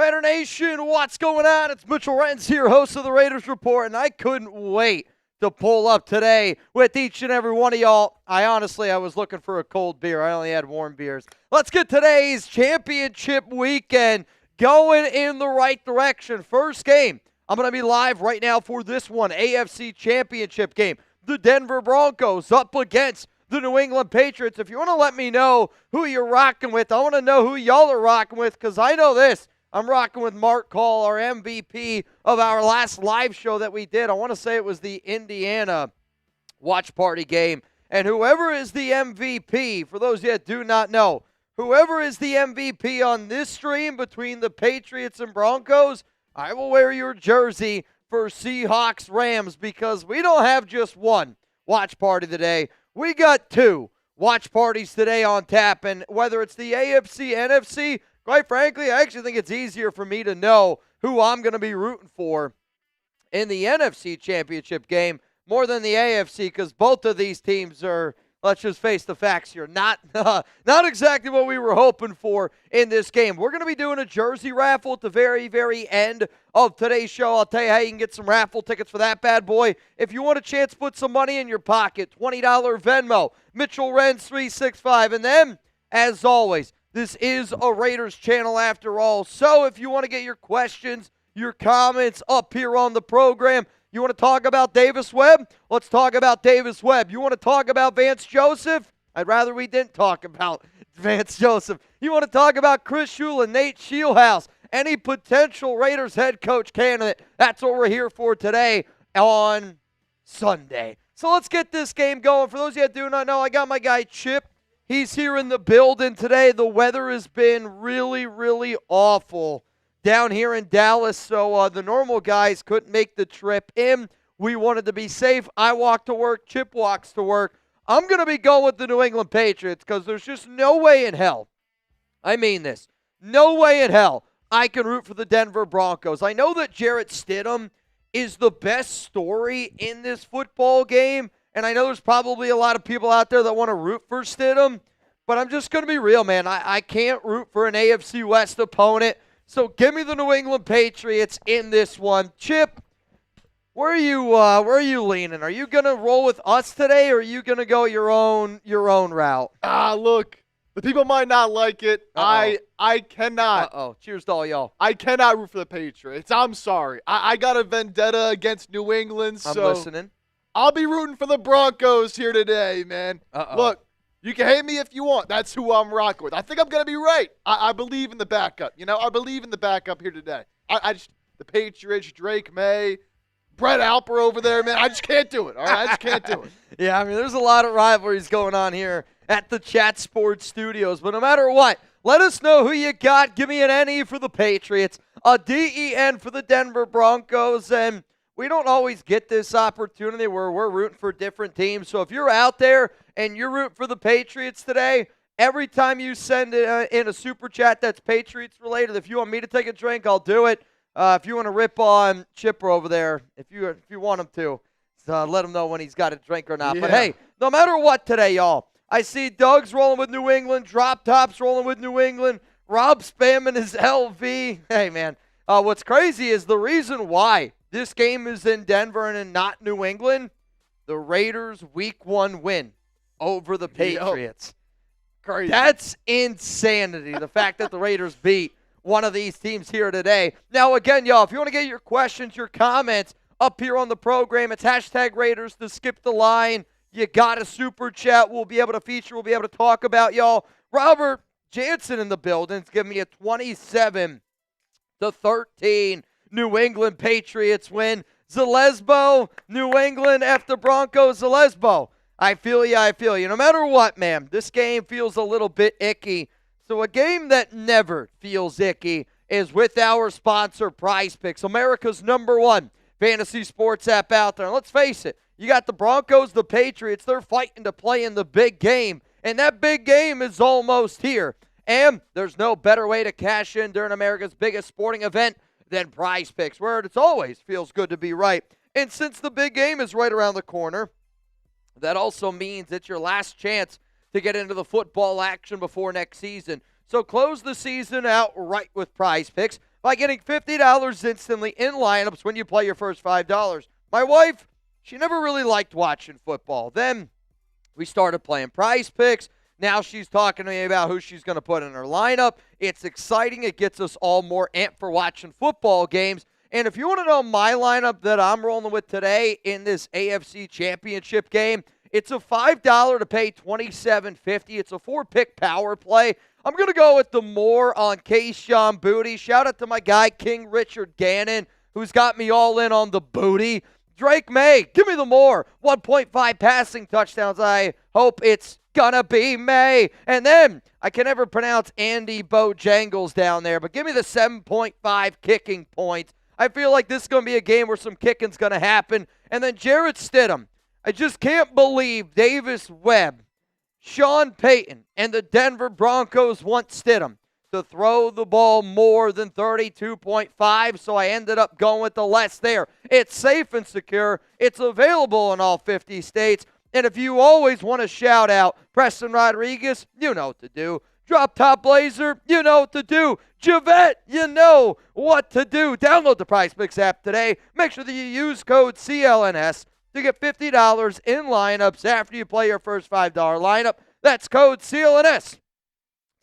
Raider Nation, what's going on? It's Mitchell Renz here, host of the Raiders Report, and I couldn't wait to pull up today with each and every one of y'all. I was looking for a cold beer. I only had warm beers. Let's get today's championship weekend going in the right direction. First game, I'm going to be live right now for this one, AFC Championship game. The Denver Broncos up against the New England Patriots. If you want to let me know who you're rocking with, I want to know who y'all are rocking with, because I know this. I'm rocking with Mark Call, our MVP of our last live show that we did. I want to say it was the Indiana watch party game. And whoever is the MVP, for those of you that do not know, whoever is the MVP on this stream between the Patriots and Broncos, I will wear your jersey for Seahawks Rams, because we don't have just one watch party today. We got two watch parties today on tap, and whether it's the AFC, NFC, quite frankly, I actually think it's easier for me to know who I'm going to be rooting for in the NFC Championship game more than the AFC, because both of these teams are, let's just face the facts here, not exactly what we were hoping for in this game. We're going to be doing a jersey raffle at the very, very end of today's show. I'll tell you how you can get some raffle tickets for that bad boy. If you want a chance to put some money in your pocket, $20 Venmo, Mitchell Renz 365. And then, as always, this is a Raiders channel after all. So if you want to get your questions, your comments up here on the program, you want to talk about Davis Webb? Let's talk about Davis Webb. You want to talk about Vance Joseph? I'd rather we didn't talk about Vance Joseph. You want to talk about Chris Shula, Nate Shieldhouse, any potential Raiders head coach candidate? That's what we're here for today on Sunday. So let's get this game going. For those of you that do not know, I got my guy Chip. He's here in the building today. The weather has been really, really awful down here in Dallas, so the normal guys couldn't make the trip in. We wanted to be safe. I walk to work. Chip walks to work. I'm going to be going with the New England Patriots, because there's just no way in hell, I mean this, no way in hell I can root for the Denver Broncos. I know that Jarrett Stidham is the best story in this football game, and I know there's probably a lot of people out there that want to root for Stidham, but I'm just going to be real, man. I can't root for an AFC West opponent, so give me the New England Patriots in this one. Chip, where are you leaning? Are you going to roll with us today, or are you going to go your own route? Look, the people might not like it. I cannot. Cheers to all y'all. I cannot root for the Patriots. I'm sorry. I got a vendetta against New England, I'm so listening. I'll be rooting for the Broncos here today, man. Look, you can hate me if you want. That's who I'm rocking with. I think I'm going to be right. I believe in the backup. I believe in the backup here today. The Patriots, Drake May, Brett Alper over there, man. I just can't do it. All right, I just can't do it. Yeah, I mean, there's a lot of rivalries going on here at the Chat Sports Studios. But no matter what, let us know who you got. Give me an NE for the Patriots, a DEN for the Denver Broncos, and we don't always get this opportunity where we're rooting for different teams. So if you're out there and you're rooting for the Patriots today, every time you send in a super chat that's Patriots related, if you want me to take a drink, I'll do it. If you want to rip on Chipper over there, if you want him to, let him know when he's got a drink or not. Yeah. But hey, no matter what today, y'all, I see Doug's rolling with New England, Drop Top's rolling with New England, Rob spamming his LV. Hey, man, what's crazy is the reason why this game is in Denver and not New England, the Raiders' Week 1 win over the Patriots. Crazy. That's insanity, the fact that the Raiders beat one of these teams here today. Now, again, y'all, if you want to get your questions, your comments up here on the program, it's hashtag Raiders to skip the line. You got a super chat we'll be able to feature, we'll be able to talk about, y'all. Robert Jansen in the building is giving me a 27-13 New England Patriots win. Zalesbo, New England after Broncos. Zalesbo, I feel you. No matter what, man, this game feels a little bit icky. So a game that never feels icky is with our sponsor, Prize Picks, America's #1 fantasy sports app out there. And let's face it, you got the Broncos, the Patriots, they're fighting to play in the big game. And that big game is almost here. And there's no better way to cash in during America's biggest sporting event than Prize Picks, where it always feels good to be right. And since the big game is right around the corner, that also means it's your last chance to get into the football action before next season. So close the season out right with Prize Picks. by getting $50 instantly in lineups when you play your first $5. My wife, she never really liked watching football. Then we started playing Prize Picks. Now she's talking to me about who she's going to put in her lineup. It's exciting. It gets us all more amped for watching football games. And if you want to know my lineup that I'm rolling with today in this AFC Championship game, it's a $5 to pay $27.50. It's a 4-pick power play. I'm going to go with the more on Kayshon Boutte. Shout out to my guy, King Richard Gannon, who's got me all in on the booty. Drake May, give me the more. 1.5 passing touchdowns. I hope it's gonna be May. And then, I can never pronounce Andy Bojangles down there, but give me the 7.5 kicking points. I feel like this is going to be a game where some kicking's going to happen. And then Jarrett Stidham. I just can't believe Davis Webb, Sean Payton, and the Denver Broncos want Stidham to throw the ball more than 32.5, so I ended up going with the less there. It's safe and secure. It's available in all 50 states. And if you always want to shout out Preston Rodriguez, you know what to do. Drop Top Blazer, you know what to do. Javette, you know what to do. Download the Prize Picks app today. Make sure that you use code CLNS to get $50 in lineups after you play your first $5 lineup. That's code CLNS.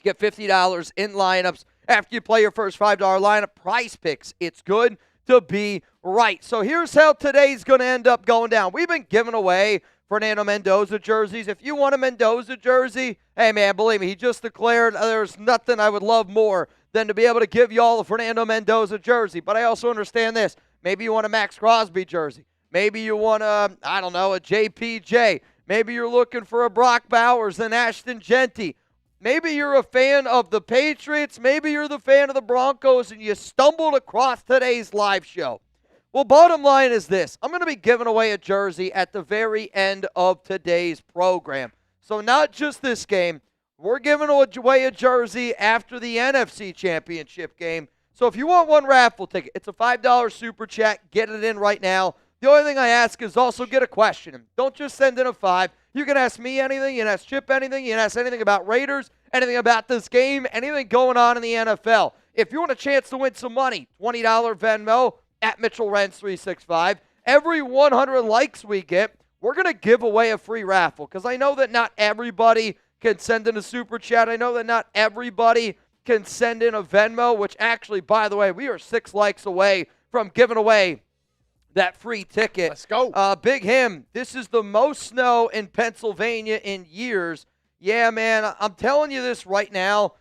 Get $50 in lineups after you play your first $5 lineup. Prize Picks. It's good to be right. So here's how today's going to end up going down. We've been giving away Fernando Mendoza jerseys. If you want a Mendoza jersey, hey, man, believe me, he just declared there's nothing I would love more than to be able to give y'all a Fernando Mendoza jersey. But I also understand this. Maybe you want a Max Crosby jersey. Maybe you want a JPJ. Maybe you're looking for a Brock Bowers and Ashton Genty. Maybe you're a fan of the Patriots. Maybe you're the fan of the Broncos and you stumbled across today's live show. Well, bottom line is this. I'm going to be giving away a jersey at the very end of today's program. So not just this game. We're giving away a jersey after the NFC Championship game. So if you want one raffle ticket, it's a $5 super chat. Get it in right now. The only thing I ask is also get a question in. Don't just send in a 5. You can ask me anything. You can ask Chip anything. You can ask anything about Raiders, anything about this game, anything going on in the NFL. If you want a chance to win some money, $20 Venmo at Mitchell Renz 365. Every 100 likes we get, we're going to give away a free raffle because I know that not everybody can send in a super chat. I know that not everybody can send in a Venmo, which actually, by the way, we are 6 likes away from giving away that free ticket. Let's go. Big Him, this is the most snow in Pennsylvania in years. Yeah, man, I'm telling you this right now.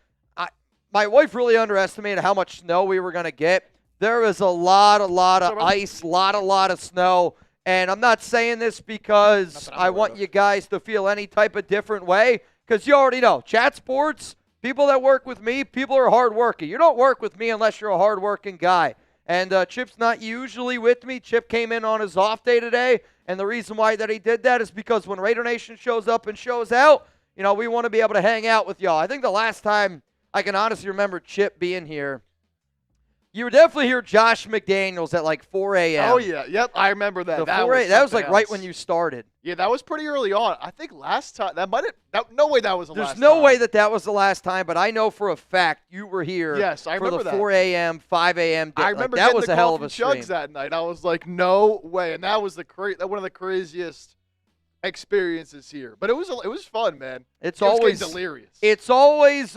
My wife really underestimated how much snow we were going to get. There is a lot of ice, lot of snow. And I'm not saying this because I want you guys to feel any type of different way, because you already know, Chat Sports, people that work with me, people are hardworking. You don't work with me unless you're a hardworking guy. And Chip's not usually with me. Chip came in on his off day today, and the reason why that he did that is because when Raider Nation shows up and shows out, you know, we want to be able to hang out with y'all. I think the last time I can honestly remember Chip being here, you would definitely hear Josh McDaniels at like 4 a.m. Oh, yeah. Yep, I remember that. That was like right when you started. Yeah, that was pretty early on. I think last time, no way that was the last time. There's no way that was the last time, but I know for a fact you were here for the 4 a.m., 5 a.m. I remember that was a hell of a stream. Chugs that night. I was like, no way. And that was one of the craziest experiences here. But it was fun, man. It's always delirious. It's always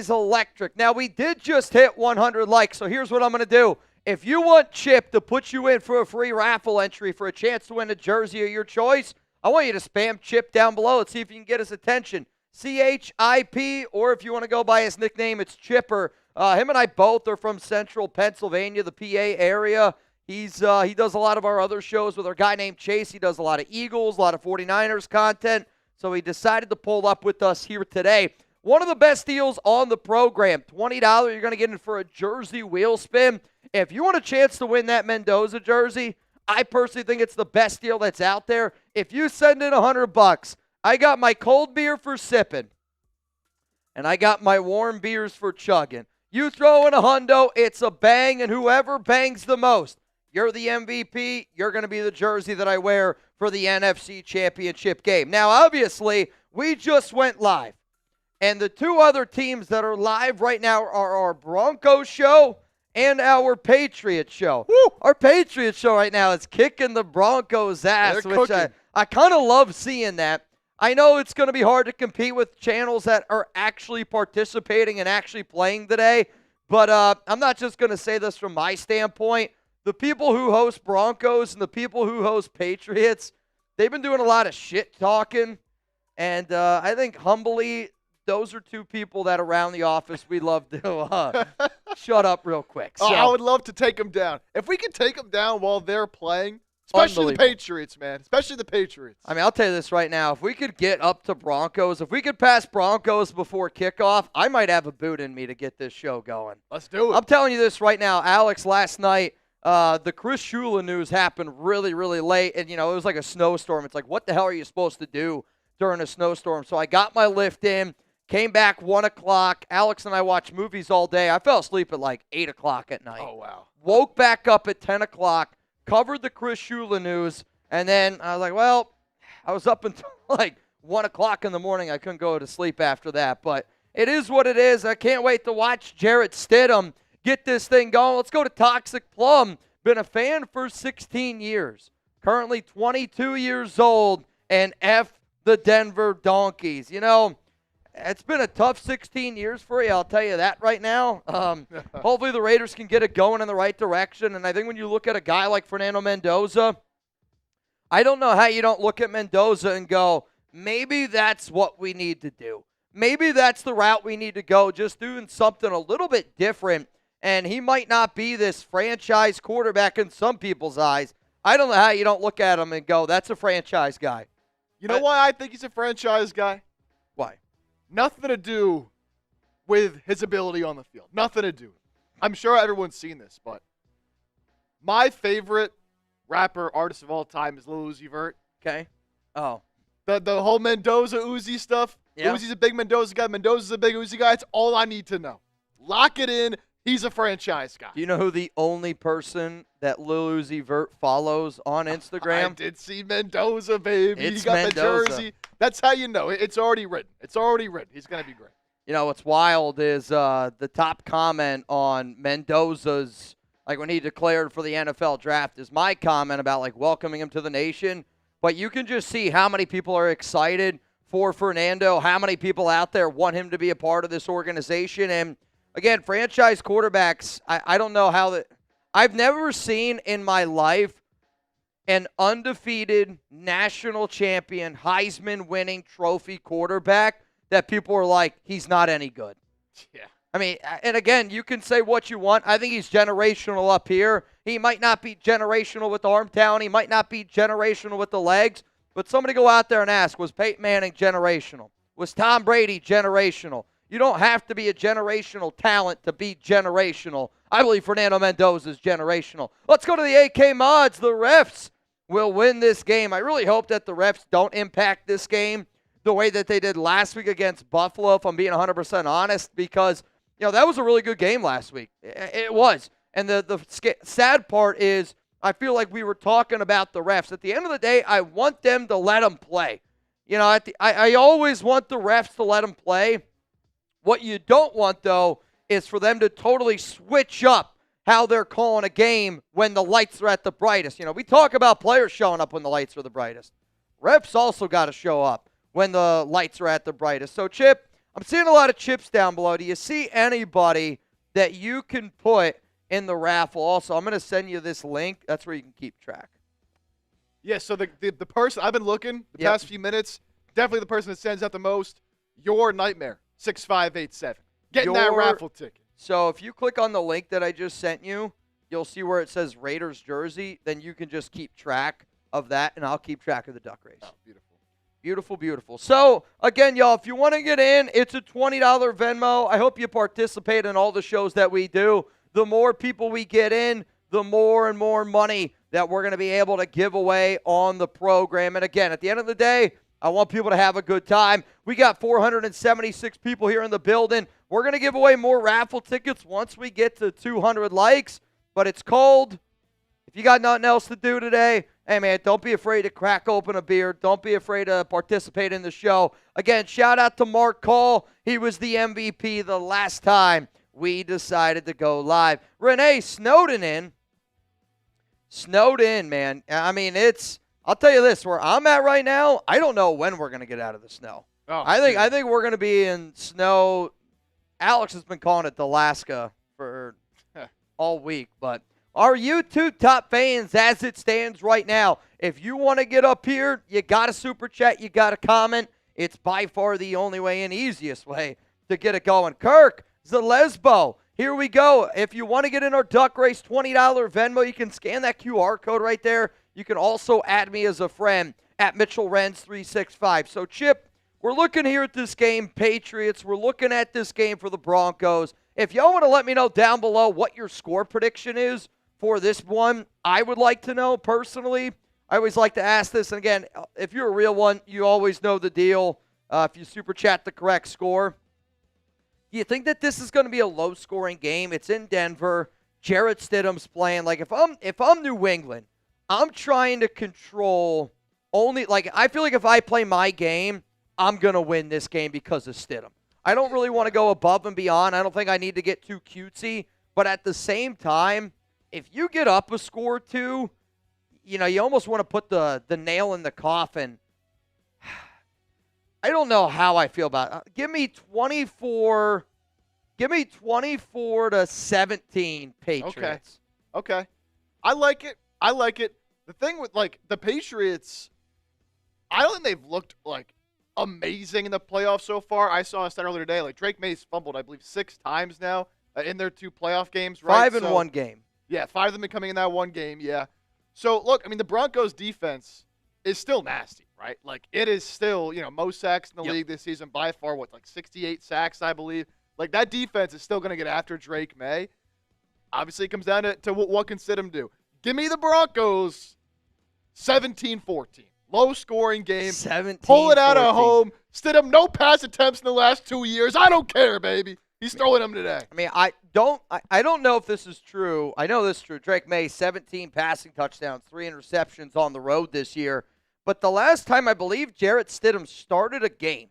electric. Now, we did just hit 100 likes, so here's what I'm going to do. If you want Chip to put you in for a free raffle entry for a chance to win a jersey of your choice, I want you to spam Chip down below. Let's see if you can get his attention. CHIP, or if you want to go by his nickname, it's Chipper. Him and I both are from central Pennsylvania, the PA area. He does a lot of our other shows with our guy named Chase. He does a lot of Eagles, a lot of 49ers content. So he decided to pull up with us here today. One of the best deals on the program, $20. You're going to get in for a jersey wheel spin. If you want a chance to win that Mendoza jersey, I personally think it's the best deal that's out there. If you send in $100, I got my cold beer for sipping, and I got my warm beers for chugging. You throw in a hundo, it's a bang, and whoever bangs the most, you're the MVP. You're going to be the jersey that I wear for the NFC Championship game. Now, obviously, we just went live. And the two other teams that are live right now are our Broncos show and our Patriots show. Woo! Our Patriots show right now is kicking the Broncos' ass, They're which I kind of love seeing that. I know it's going to be hard to compete with channels that are actually participating and actually playing today, but I'm not just going to say this from my standpoint. The people who host Broncos and the people who host Patriots, they've been doing a lot of shit talking, and I think humbly, those are two people that around the office we love to shut up real quick. So, I would love to take them down. If we could take them down while they're playing, especially the Patriots, man. Especially the Patriots. I mean, I'll tell you this right now. If we could get up to Broncos, if we could pass Broncos before kickoff, I might have a boot in me to get this show going. Let's do it. I'm telling you this right now. Alex, last night, the Chris Shula news happened really, really late. And, it was like a snowstorm. It's like, what the hell are you supposed to do during a snowstorm? So I got my lift in. Came back 1 o'clock. Alex and I watched movies all day. I fell asleep at like 8 o'clock at night. Oh, wow. Woke back up at 10 o'clock, covered the Chris Shula news, and then I was like, well, I was up until like 1 o'clock in the morning. I couldn't go to sleep after that. But it is what it is. I can't wait to watch Jarrett Stidham get this thing going. Let's go to Toxic Plum. Been a fan for 16 years. Currently 22 years old, and F the Denver Donkeys. It's been a tough 16 years for you, I'll tell you that right now. Hopefully the Raiders can get it going in the right direction. And I think when you look at a guy like Fernando Mendoza, I don't know how you don't look at Mendoza and go, maybe that's what we need to do. Maybe that's the route we need to go, just doing something a little bit different. And he might not be this franchise quarterback in some people's eyes. I don't know how you don't look at him and go, that's a franchise guy. You know why I think he's a franchise guy? Why? Nothing to do with his ability on the field. Nothing to do. I'm sure everyone's seen this, but my favorite rapper artist of all time is Lil Uzi Vert. Okay. Oh. The whole Mendoza Uzi stuff. Yeah. Uzi's a big Mendoza guy. Mendoza's a big Uzi guy. It's all I need to know. Lock it in. He's a franchise guy. Do you know who the only person that Lil Uzi Vert follows on Instagram? I did see Mendoza, baby. It's he got Mendoza. the jersey. That's how you know. It's already written. It's already written. He's going to be great. What's wild is the top comment on Mendoza's, like when he declared for the NFL draft, is my comment about like welcoming him to the nation. But you can just see how many people are excited for Fernando, how many people out there want him to be a part of this organization. And again, franchise quarterbacks, I don't know how that. I've never seen in my life an undefeated national champion, Heisman-winning trophy quarterback that people are like, he's not any good. Yeah. I mean, and again, you can say what you want. I think he's generational up here. He might not be generational with arm talent. He might not be generational with the legs. But somebody go out there and ask, was Peyton Manning generational? Was Tom Brady generational? You don't have to be a generational talent to be generational. I believe Fernando Mendoza is generational. Let's go to the AK Mods. The refs will win this game. I really hope that the refs don't impact this game the way that they did last week against Buffalo, if I'm being 100% honest, because, that was a really good game last week. It was. And the sad part is I feel like we were talking about the refs. At the end of the day, I want them to let them play. I always want the refs to let them play. What you don't want, though, is for them to totally switch up how they're calling a game when the lights are at the brightest. We talk about players showing up when the lights are the brightest. Refs also got to show up when the lights are at the brightest. So, Chip, I'm seeing a lot of chips down below. Do you see anybody that you can put in the raffle? Also, I'm going to send you this link. That's where you can keep track. Yeah, so the person, I've been looking the past few minutes, definitely the person that stands out the most, Your Nightmare, 6587. Getting that raffle ticket. So if you click on the link that I just sent you, you'll see where it says Raiders jersey. Then you can just keep track of that, and I'll keep track of the duck race. Oh, beautiful. Beautiful, beautiful. So, again, y'all, if you want to get in, it's a $20 Venmo. I hope you participate in all the shows that we do. The more people we get in, the more and more money that we're going to be able to give away on the program. And, again, at the end of the day, I want people to have a good time. We got 476 people here in the building. We're going to give away more raffle tickets once we get to 200 likes, but it's cold. If you got nothing else to do today, hey, man, don't be afraid to crack open a beer. Don't be afraid to participate in the show. Again, shout out to Mark Call. He was the MVP the last time we decided to go live. Renee, snowed in, man. I mean, I'll tell you this, where I'm at right now, I don't know when we're going to get out of the snow. Oh, I think we're going to be in snow. Alex has been calling it Alaska for all week, but our YouTube top fans, as it stands right now, if you want to get up here, you got to super chat, you got to comment. It's by far the only way and easiest way to get it going. Kirk Zalesbo, here we go. If you want to get in our duck race, $20 Venmo, you can scan that QR code right there. You can also add me as a friend at Mitchell Renz 365. So, Chip, we're looking here at this game, Patriots. We're looking at this game for the Broncos. If y'all want to let me know down below what your score prediction is for this one, I would like to know personally. I always like to ask this. And again, if you're a real one, you always know the deal. If you super chat the correct score. Do you think that this is going to be a low-scoring game? It's in Denver. Jarrett Stidham's playing. Like, if I'm New England, I'm trying to control only, like, I feel like if I play my game, I'm going to win this game because of Stidham. I don't really want to go above and beyond. I don't think I need to get too cutesy. But at the same time, if you get up a score or two, you know, you almost want to put the nail in the coffin. I don't know how I feel about it. Give me 24 to 17 Patriots. Okay. I like it. The thing with, like, the Patriots, I don't think they've looked, like, amazing in the playoffs so far. I saw a stat earlier today. Like, Drake May's fumbled, I believe, 6 times now in their 2 playoff games, right? 5 in one game. Yeah, 5 of them coming in that one game, yeah. So, look, I mean, the Broncos' defense is still nasty, right? Like, it is still, you know, most sacks in the league this season by far, like 68 sacks, I believe. Like, that defense is still going to get after Drake May. Obviously, it comes down to what can Stidham do. Give me the Broncos 17-14. Low-scoring game. 17-14. Pull it out at home. Stidham, no pass attempts in the last 2 years. I don't care, baby. He's throwing them today. I mean, I don't know if this is true. I know this is true. Drake May, 17 passing touchdowns, 3 interceptions on the road this year. But the last time I believe Jarrett Stidham started a game,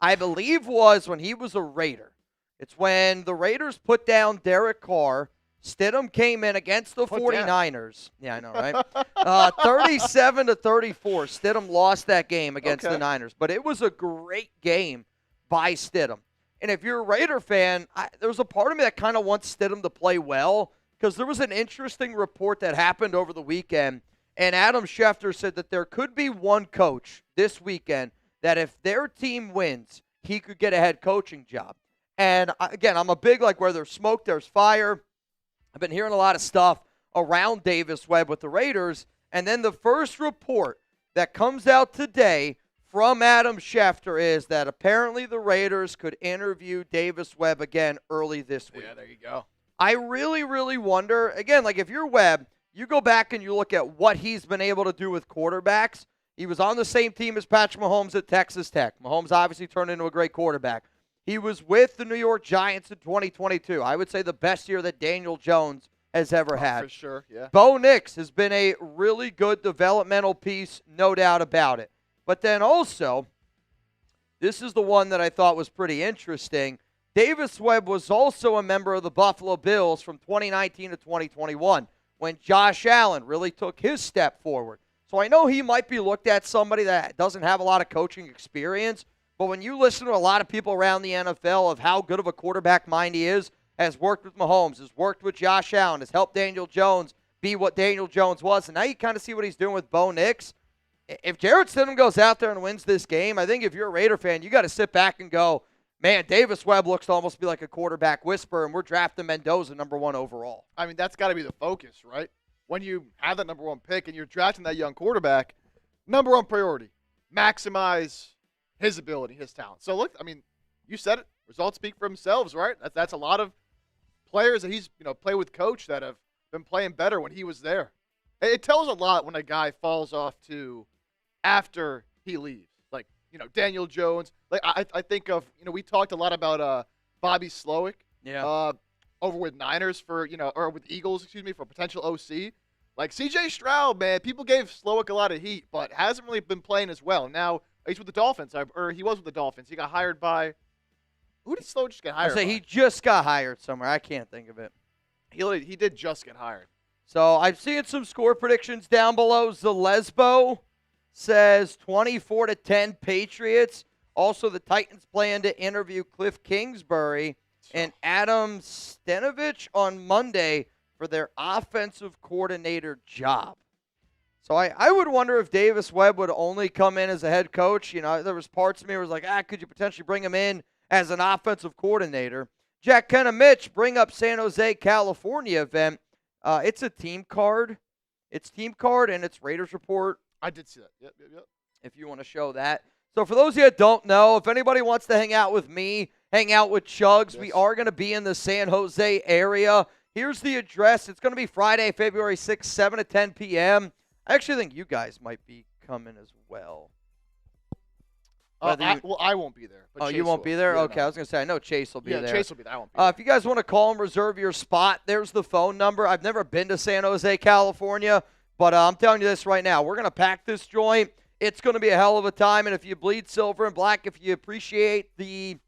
I believe was when he was a Raider. It's when the Raiders put down Derek Carr. Stidham came in against the 49ers. Yeah, I know, right? 37-34. Stidham lost that game against the Niners. But it was a great game by Stidham. And if you're a Raider fan, there was a part of me that kind of wants Stidham to play well because there was an interesting report that happened over the weekend, and Adam Schefter said that there could be one coach this weekend that if their team wins, he could get a head coaching job. And, again, I'm a big, like, where there's smoke, there's fire. I've been hearing a lot of stuff around Davis Webb with the Raiders, and then the first report that comes out today from Adam Schefter is that apparently the Raiders could interview Davis Webb again early this week. Yeah, there you go. I really, really wonder, again, like if you're Webb, you go back and you look at what he's been able to do with quarterbacks. He was on the same team as Patrick Mahomes at Texas Tech. Mahomes obviously turned into a great quarterback. He was with the New York Giants in 2022. I would say the best year that Daniel Jones has ever had. For sure, yeah. Bo Nix has been a really good developmental piece, no doubt about it. But then also, this is the one that I thought was pretty interesting. Davis Webb was also a member of the Buffalo Bills from 2019 to 2021 when Josh Allen really took his step forward. So I know he might be looked at somebody that doesn't have a lot of coaching experience, but when you listen to a lot of people around the NFL of how good of a quarterback mind he is, has worked with Mahomes, has worked with Josh Allen, has helped Daniel Jones be what Daniel Jones was, and now you kind of see what he's doing with Bo Nix. If Jarrett Stidham goes out there and wins this game, I think if you're a Raider fan, you got to sit back and go, man, Davis Webb looks to almost be like a quarterback whisperer, and we're drafting Mendoza #1 overall. I mean, that's got to be the focus, right? When you have that #1 pick and you're drafting that young quarterback, #1 priority, maximize his ability, his talent. So, look, I mean, you said it. Results speak for themselves, right? That's a lot of players that he's, played with coach that have been playing better when he was there. It tells a lot when a guy falls off to after he leaves. Like, Daniel Jones. Like, I think of, we talked a lot about Bobby Slowick. Yeah. Over with Niners for, or with Eagles, for potential OC. Like, C.J. Stroud, man, people gave Slowick a lot of heat, but hasn't really been playing as well. Now, he's with the Dolphins, or he was with the Dolphins. He got hired by Who did Slow just get hired? He just got hired somewhere. I can't think of it. He did just get hired. So I've seen some score predictions down below. Zalesbo says 24-10 Patriots. Also, the Titans plan to interview Cliff Kingsbury and Adam Stenovich on Monday for their offensive coordinator job. So I would wonder if Davis Webb would only come in as a head coach. You know, there was parts of me where it was like, could you potentially bring him in as an offensive coordinator? Jack Kenna Mitch, bring up San Jose, California event. It's a team card. It's team card and it's Raiders Report. I did see that. Yep. If you want to show that. So for those of you that don't know, if anybody wants to hang out with me, hang out with Chugs, we are going to be in the San Jose area. Here's the address. It's going to be Friday, February 6th, 7 to 10 p.m. I actually think you guys might be coming as well. I won't be there. But oh, Chase you won't will. be there? Yeah, okay, no. I was going to say, I know Chase will be there. Yeah, Chase will be there. I won't be there. If you guys want to call and reserve your spot, there's the phone number. I've never been to San Jose, California, but I'm telling you this right now. We're going to pack this joint. It's going to be a hell of a time, and if you bleed silver and black, if you appreciate the,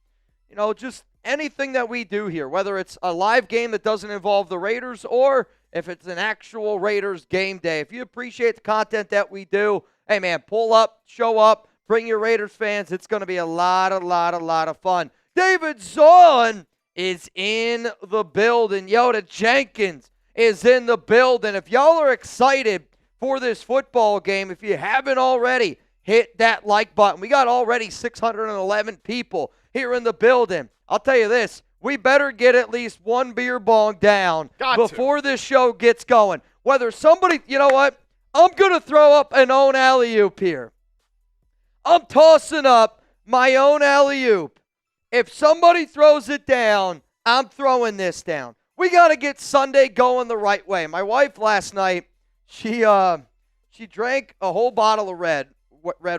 just anything that we do here, whether it's a live game that doesn't involve the Raiders or if it's an actual Raiders game day, if you appreciate the content that we do, hey, man, pull up, show up, bring your Raiders fans. It's going to be a lot of fun. David Zahn is in the building. Yoda Jenkins is in the building. If y'all are excited for this football game, if you haven't already, hit that like button. We got already 611 people here in the building. I'll tell you this, we better get at least one beer bong down before this show gets going. Whether somebody, you know what, I'm going to throw up an own alley-oop here. I'm tossing up my own alley-oop. If somebody throws it down, I'm throwing this down. We got to get Sunday going the right way. My wife last night, she drank a whole bottle of red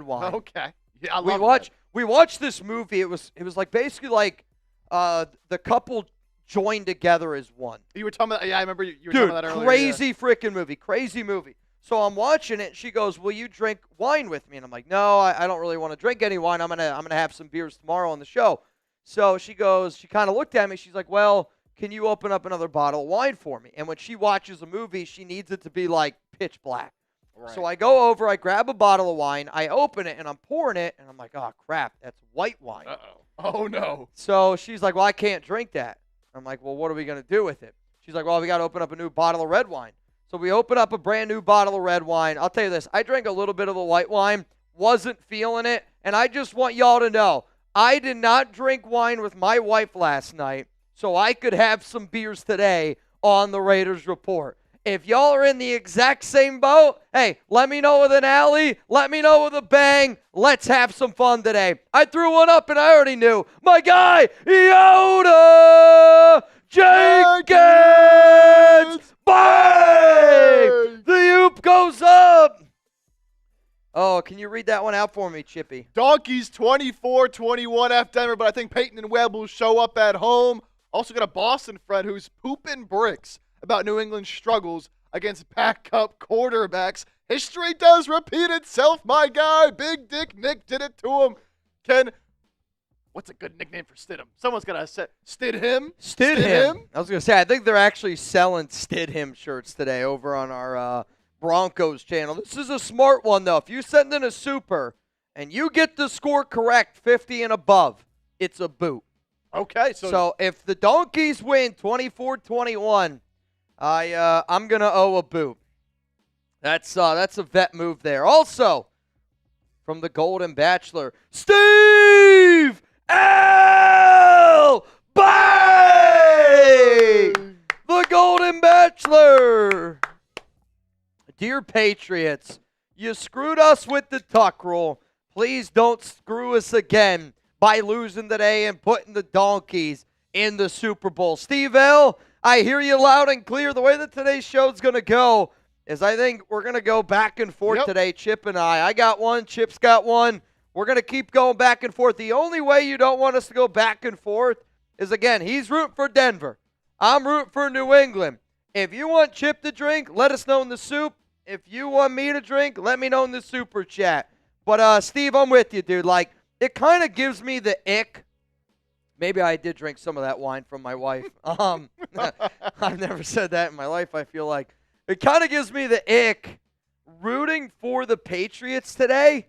wine. Okay. Yeah, I love we watched this movie. It was like basically like the couple joined together as one. You were talking about, I remember you were talking about that earlier. Crazy freaking movie. Crazy movie. So I'm watching it. She goes, "Will you drink wine with me?" And I'm like, "No, I don't really want to drink any wine. I'm gonna have some beers tomorrow on the show." So she goes, she kind of looked at me. She's like, "Well, can you open up another bottle of wine for me?" And when she watches a movie, she needs it to be like pitch black. Right. So I go over, I grab a bottle of wine, I open it, and I'm pouring it, and I'm like, "Oh crap, that's white wine." Oh no. So she's like, "Well, I can't drink that." I'm like, "Well, what are we gonna do with it?" She's like, "Well, we got to open up a new bottle of red wine." So we open up a brand new bottle of red wine. I'll tell you this, I drank a little bit of the white wine, wasn't feeling it, and I just want y'all to know, I did not drink wine with my wife last night, so I could have some beers today on the Raiders Report. If y'all are in the exact same boat, hey, let me know with an alley, let me know with a bang, let's have some fun today. I threw one up and I already knew. My guy, Yoda Jenkins! Bang! The oop goes up. Oh, can you read that one out for me, Chippy? Donkeys 24-21 F Denver, but I think Peyton and Webb will show up at home. Also got a Boston friend who's pooping bricks about New England's struggles against backup quarterbacks. History does repeat itself, my guy. Big Dick Nick did it to him. What's a good nickname for Stidham? Someone's got to say Stidham. Stidham. I was going to say, I think they're actually selling Stidham shirts today over on our Broncos channel. This is a smart one, though. If you send in a super and you get the score correct, 50 and above, it's a boot. Okay. So if the Donkeys win 24-21, I'm going to owe a boot. That's a vet move there. Also, from the Golden Bachelor, Steve L. Bay! The Golden Bachelor! Dear Patriots, you screwed us with the tuck rule. Please don't screw us again by losing today and putting the Donkeys in the Super Bowl. Steve L., I hear you loud and clear. The way that today's show is going to go is I think we're going to go back and forth today, Chip and I. I got one. Chip's got one. We're going to keep going back and forth. The only way you don't want us to go back and forth is, again, he's rooting for Denver. I'm rooting for New England. If you want Chip to drink, let us know in the soup. If you want me to drink, let me know in the super chat. But, Steve, I'm with you, dude. Like, it kind of gives me the ick Maybe I did drink some of that wine from my wife. I've never said that in my life, I feel like. It kind of gives me the ick rooting for the Patriots today,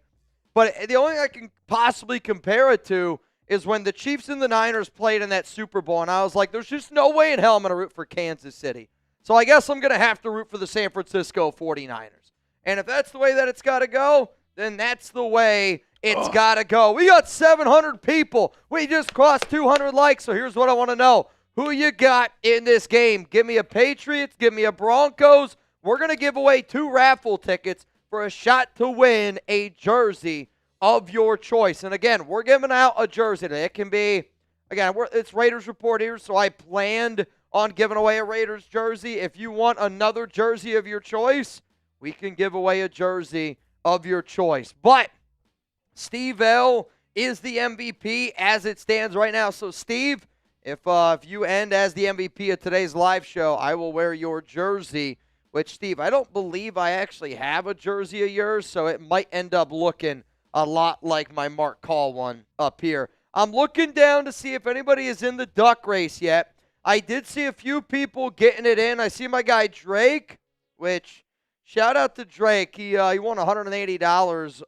but the only thing I can possibly compare it to is when the Chiefs and the Niners played in that Super Bowl, and I was like, there's just no way in hell I'm going to root for Kansas City. So I guess I'm going to have to root for the San Francisco 49ers. And if that's the way that it's got to go, then that's the way it's got to go. We got 700 people. We just crossed 200 likes, so here's what I want to know. Who you got in this game? Give me a Patriots. Give me a Broncos. We're going to give away 2 raffle tickets for a shot to win a jersey of your choice. And again, we're giving out a jersey today. It can be, again, it's Raiders Report here, so I planned on giving away a Raiders jersey. If you want another jersey of your choice, we can give away a jersey of your choice. But Steve L is the MVP as it stands right now. So, Steve, if you end as the MVP of today's live show, I will wear your jersey, which, Steve, I don't believe I actually have a jersey of yours, so it might end up looking a lot like my Mark Call one up here. I'm looking down to see if anybody is in the duck race yet. I did see a few people getting it in. I see my guy Drake, which, shout out to Drake. He won $180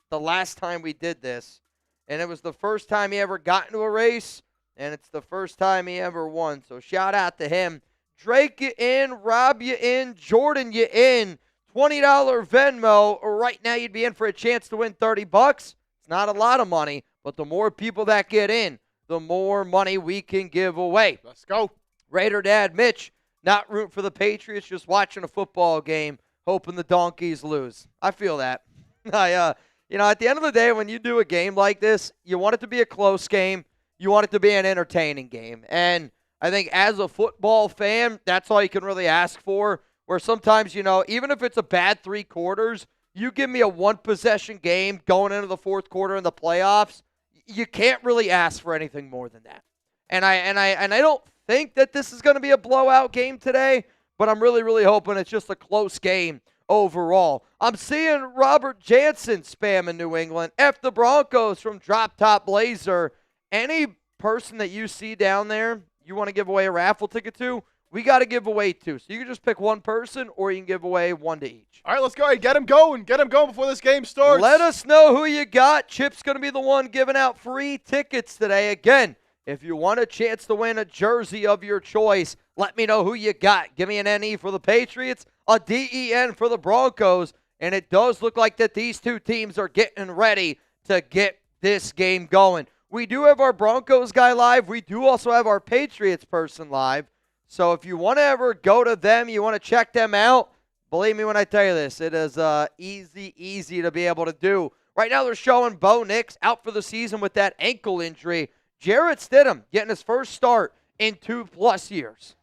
the last time we did this, and it was the first time he ever got into a race, and it's the first time he ever won. So shout out to him. Drake, you in. Rob, you in. Jordan, you in. $20 Venmo. Right now, you'd be in for a chance to win $30. It's not a lot of money, but the more people that get in, the more money we can give away. Let's go. Raider Dad Mitch, not rooting for the Patriots, just watching a football game, hoping the Donkeys lose. I feel that. At the end of the day, when you do a game like this, you want it to be a close game. You want it to be an entertaining game. And I think as a football fan, that's all you can really ask for, where sometimes, even if it's a bad 3 quarters, you give me a 1-possession game going into the 4th quarter in the playoffs, you can't really ask for anything more than that. And I don't think that this is going to be a blowout game today, but I'm really, really hoping it's just a close game overall. I'm seeing Robert Jansen spamming New England. F the Broncos from Drop Top Blazer. Any person that you see down there you want to give away a raffle ticket to, we got to give away 2. So you can just pick one person or you can give away 1 to each. All right, let's go ahead. Get them going. Get them going before this game starts. Let us know who you got. Chip's going to be the one giving out free tickets today. Again, if you want a chance to win a jersey of your choice, let me know who you got. Give me an NE for the Patriots, a DEN for the Broncos, and it does look like that these 2 teams are getting ready to get this game going. We do have our Broncos guy live. We do also have our Patriots person live. So if you want to ever go to them, you want to check them out, believe me when I tell you this, it is easy to be able to do. Right now they're showing Bo Nix out for the season with that ankle injury. Jarrett Stidham getting his first start in 2+ years.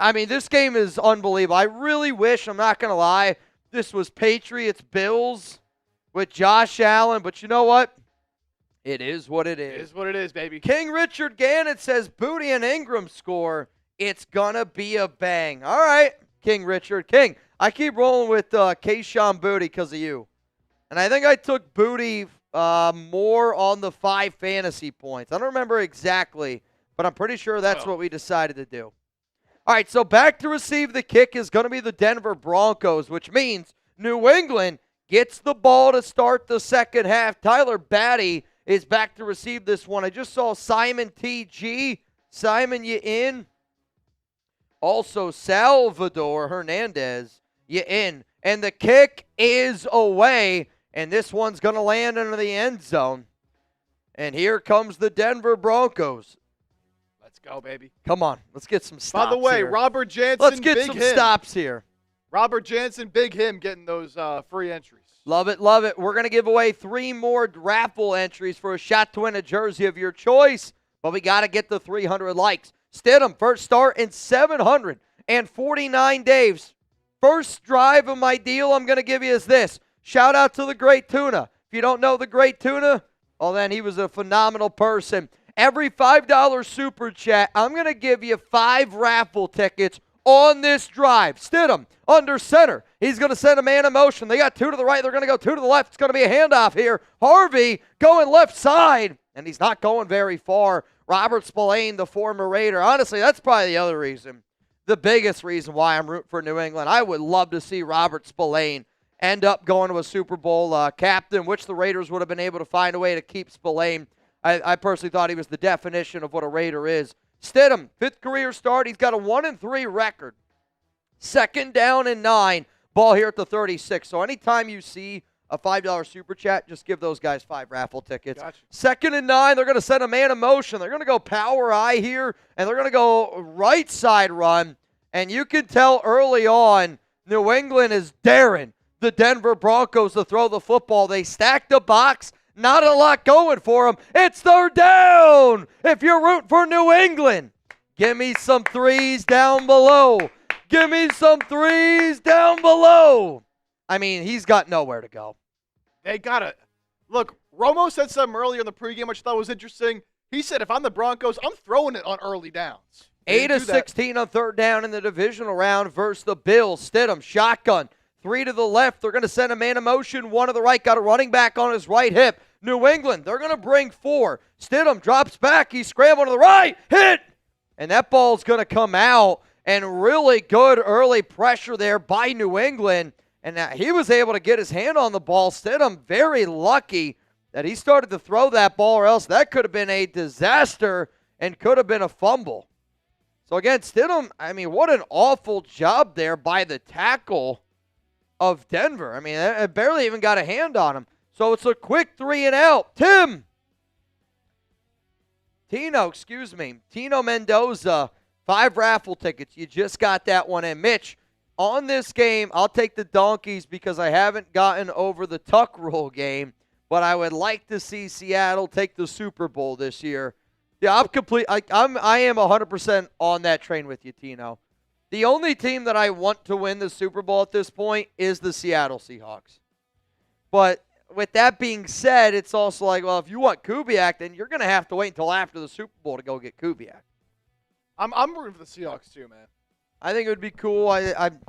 I mean, this game is unbelievable. I really wish, I'm not going to lie, this was Patriots-Bills with Josh Allen, but you know what? It is what it is. It is what it is, baby. King Richard Gannett says, Booty and Ingram score. It's going to be a bang. All right, King Richard. King, I keep rolling with Kayshawn Booty because of you. And I think I took Booty more on the 5 fantasy points. I don't remember exactly, but I'm pretty sure that's what we decided to do. All right, so back to receive the kick is going to be the Denver Broncos, which means New England gets the ball to start the second half. Tyler Batty is back to receive this one. I just saw Simon T.G. Simon, you in? Also, Salvador Hernandez, you in. And the kick is away, and this one's going to land into the end zone. And here comes the Denver Broncos. Let's go, baby. Come on, let's get some stops. By the way, here. Robert Jansen, let's get some stops here. Robert Jansen, big him getting those free entries. Love it, love it. We're going to give away 3 more raffle entries for a shot to win a jersey of your choice, but we got to get the 300 likes. Stidham, first start in 749 days. First drive of my deal I'm going to give you is this. Shout out to the Great Tuna. If you don't know the Great Tuna, well, then he was a phenomenal person. Every $5 super chat, I'm going to give you 5 raffle tickets on this drive. Stidham, under center. He's going to send a man in motion. They got 2 to the right. They're going to go 2 to the left. It's going to be a handoff here. Harvey going left side. and he's not going very far. Robert Spillane, the former Raider. Honestly, that's probably the other reason, the biggest reason why I'm rooting for New England. I would love to see Robert Spillane end up going to a Super Bowl captain, which the Raiders would have been able to find a way to keep Spillane. I personally thought he was the definition of what a Raider is. Stidham, 5th career start. He's got a 1-3 record. 2nd down and 9. Ball here at the 36. So anytime you see a $5 super chat, just give those guys 5 raffle tickets. Gotcha. 2nd and 9, they're going to send a man in motion. They're going to go power I here, and they're going to go right side run. And you can tell early on, New England is daring the Denver Broncos to throw the football. They stack the box. Not a lot going for them. It's 3rd down. If you're rooting for New England, give me some threes down below. Give me some threes down below. I mean, he's got nowhere to go. They got to. Look, Romo said something earlier in the pregame, which I thought was interesting. He said, if I'm the Broncos, I'm throwing it on early downs. 8 of 16 on 3rd down in the divisional round versus the Bills. Stidham, shotgun. 3 to the left. They're going to send a man in motion. 1 to the right. Got a running back on his right hip. New England, they're going to bring 4. Stidham drops back. He's scrambling to the right. Hit! And that ball's going to come out. And really good early pressure there by New England. And he was able to get his hand on the ball. Stidham very lucky that he started to throw that ball, or else that could have been a disaster and could have been a fumble. So again, Stidham, I mean, what an awful job there by the tackle of Denver. I mean, it barely even got a hand on him. So it's a quick 3 and out. Tino Mendoza, 5 raffle tickets. You just got that one in. Mitch, on this game, I'll take the Donkeys because I haven't gotten over the tuck rule game, but I would like to see Seattle take the Super Bowl this year. Yeah, I am 100% on that train with you, Tino. The only team that I want to win the Super Bowl at this point is the Seattle Seahawks. But with that being said, it's also like, well, if you want Kubiak, then you're going to have to wait until after the Super Bowl to go get Kubiak. I'm rooting for the Seahawks too, man. I think it would be cool. Again,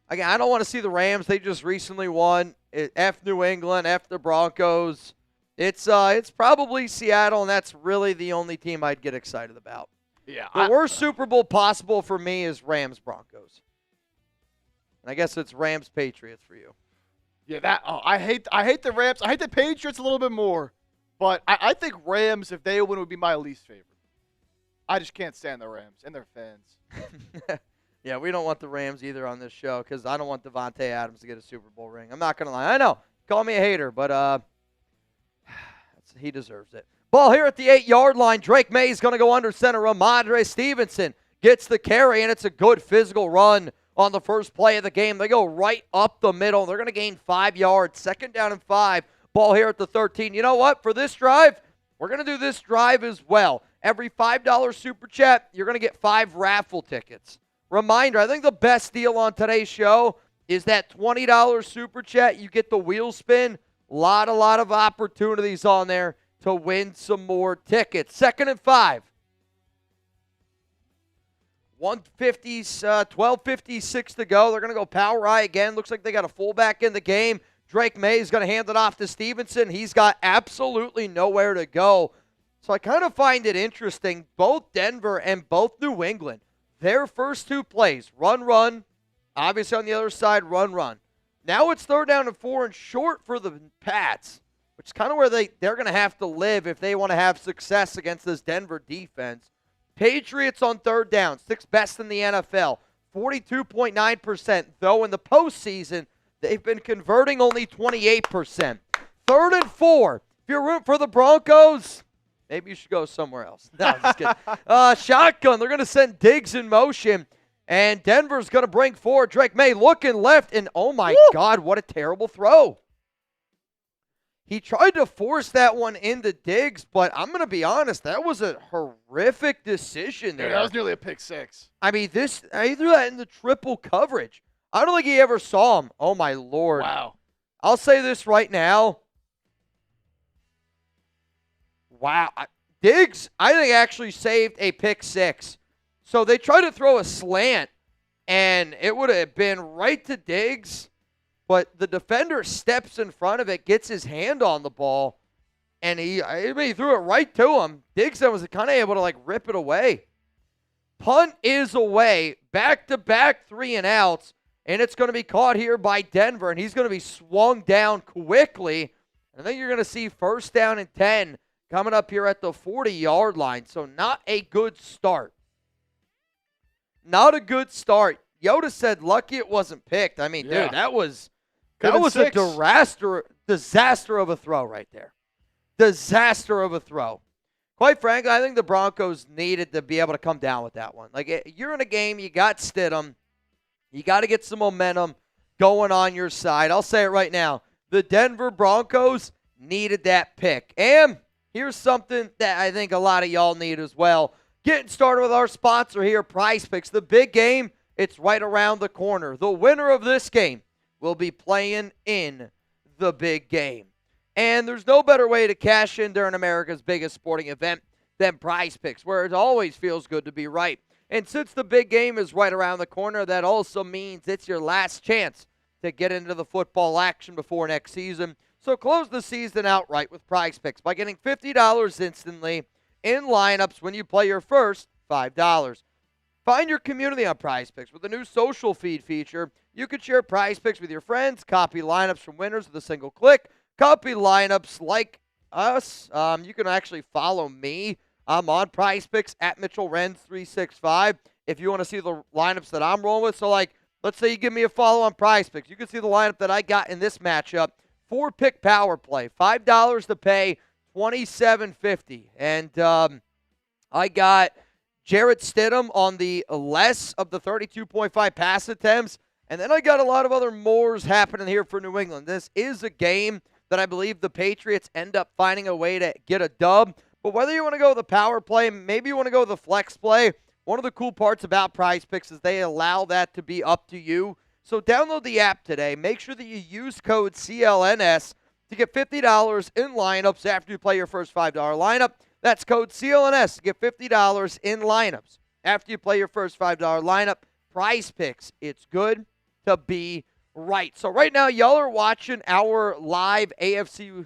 I don't want to see the Rams. They just recently won. F New England, F the Broncos. It's probably Seattle, and that's really the only team I'd get excited about. Yeah. The worst Super Bowl possible for me is Rams Broncos. And I guess it's Rams Patriots for you. Yeah, I hate the Rams. I hate the Patriots a little bit more, but I think Rams, if they win, would be my least favorite. I just can't stand the Rams and their fans. Yeah, we don't want the Rams either on this show because I don't want Devontae Adams to get a Super Bowl ring. I'm not going to lie. I know. Call me a hater, but he deserves it. Ball here at the 8-yard line. Drake May is going to go under center. Ramondre Stevenson gets the carry, and it's a good physical run on the first play of the game. They go right up the middle. They're going to gain 5 yards. 2nd down and 5. Ball here at the 13. You know what? For this drive, we're going to do this drive as well. Every $5 super chat, you're going to get 5 raffle tickets. Reminder, I think the best deal on today's show is that $20 super chat. You get the wheel spin. A lot of opportunities on there to win some more tickets. 2nd and 5. 12:56 to go. They're going to go power I again. Looks like they got a fullback in the game. Drake May is going to hand it off to Stevenson. He's got absolutely nowhere to go. So I kind of find it interesting, both Denver and both New England, their first 2 plays, run, obviously on the other side, run. Now it's 3rd down and 4 and short for the Pats, which is kind of where they're going to have to live if they want to have success against this Denver defense. Patriots on 3rd down, 6th best in the NFL, 42.9%, though in the postseason, they've been converting only 28%. 3rd and 4. If you're rooting for the Broncos, maybe you should go somewhere else. No, I'm just kidding. Shotgun. They're going to send Diggs in motion, and Denver's going to bring forward Drake May looking left, and oh my God, what a terrible throw. He tried to force that one into Diggs, but I'm going to be honest, that was a horrific decision there. Yeah, that was nearly a pick 6. I mean, he threw that in the triple coverage. I don't think he ever saw him. Oh, my Lord. Wow. I'll say this right now. Wow. Diggs, I think, actually saved a pick 6. So they tried to throw a slant, and it would have been right to Diggs, but the defender steps in front of it, gets his hand on the ball. And he threw it right to him. Digson was kind of able to, rip it away. Punt is away. Back-to-back 3-and-outs. And it's going to be caught here by Denver. And he's going to be swung down quickly. And then you're going to see 1st down and 10 coming up here at the 40-yard line. So not a good start. Not a good start. Yoda said lucky it wasn't picked. I mean, dude, that was a disaster of a throw right there. Disaster of a throw. Quite frankly, I think the Broncos needed to be able to come down with that one. You're in a game, you got Stidham. You got to get some momentum going on your side. I'll say it right now. The Denver Broncos needed that pick. And here's something that I think a lot of y'all need as well. Getting started with our sponsor here, Prize Picks. The big game, it's right around the corner. The winner of this game will be playing in the big game. And there's no better way to cash in during America's biggest sporting event than Prize Picks, where it always feels good to be right. And since the big game is right around the corner, that also means it's your last chance to get into the football action before next season. So close the season outright with Prize Picks by getting $50 instantly in lineups when you play your first $5. Find your community on Prize Picks with the new social feed feature. You can share Prize Picks with your friends, copy lineups from winners with a single click, copy lineups like us. You can actually follow me. I'm on Prize Picks at Mitchell Renz 365 if you want to see the lineups that I'm rolling with. So, let's say you give me a follow on Prize Picks. You can see the lineup that I got in this matchup. 4-pick power play, $5 to pay, $27.50. And I got Jarrett Stidham on the less of the 32.5 pass attempts. And then I got a lot of other mores happening here for New England. This is a game that I believe the Patriots end up finding a way to get a dub. But whether you want to go with the power play, maybe you want to go with the flex play, one of the cool parts about Prize Picks is they allow that to be up to you. So download the app today. Make sure that you use code CLNS to get $50 in lineups after you play your first $5 lineup. That's code CLNS to get $50 in lineups after you play your first $5 lineup. Prize Picks. It's good to be right. So right now, y'all are watching our live AFC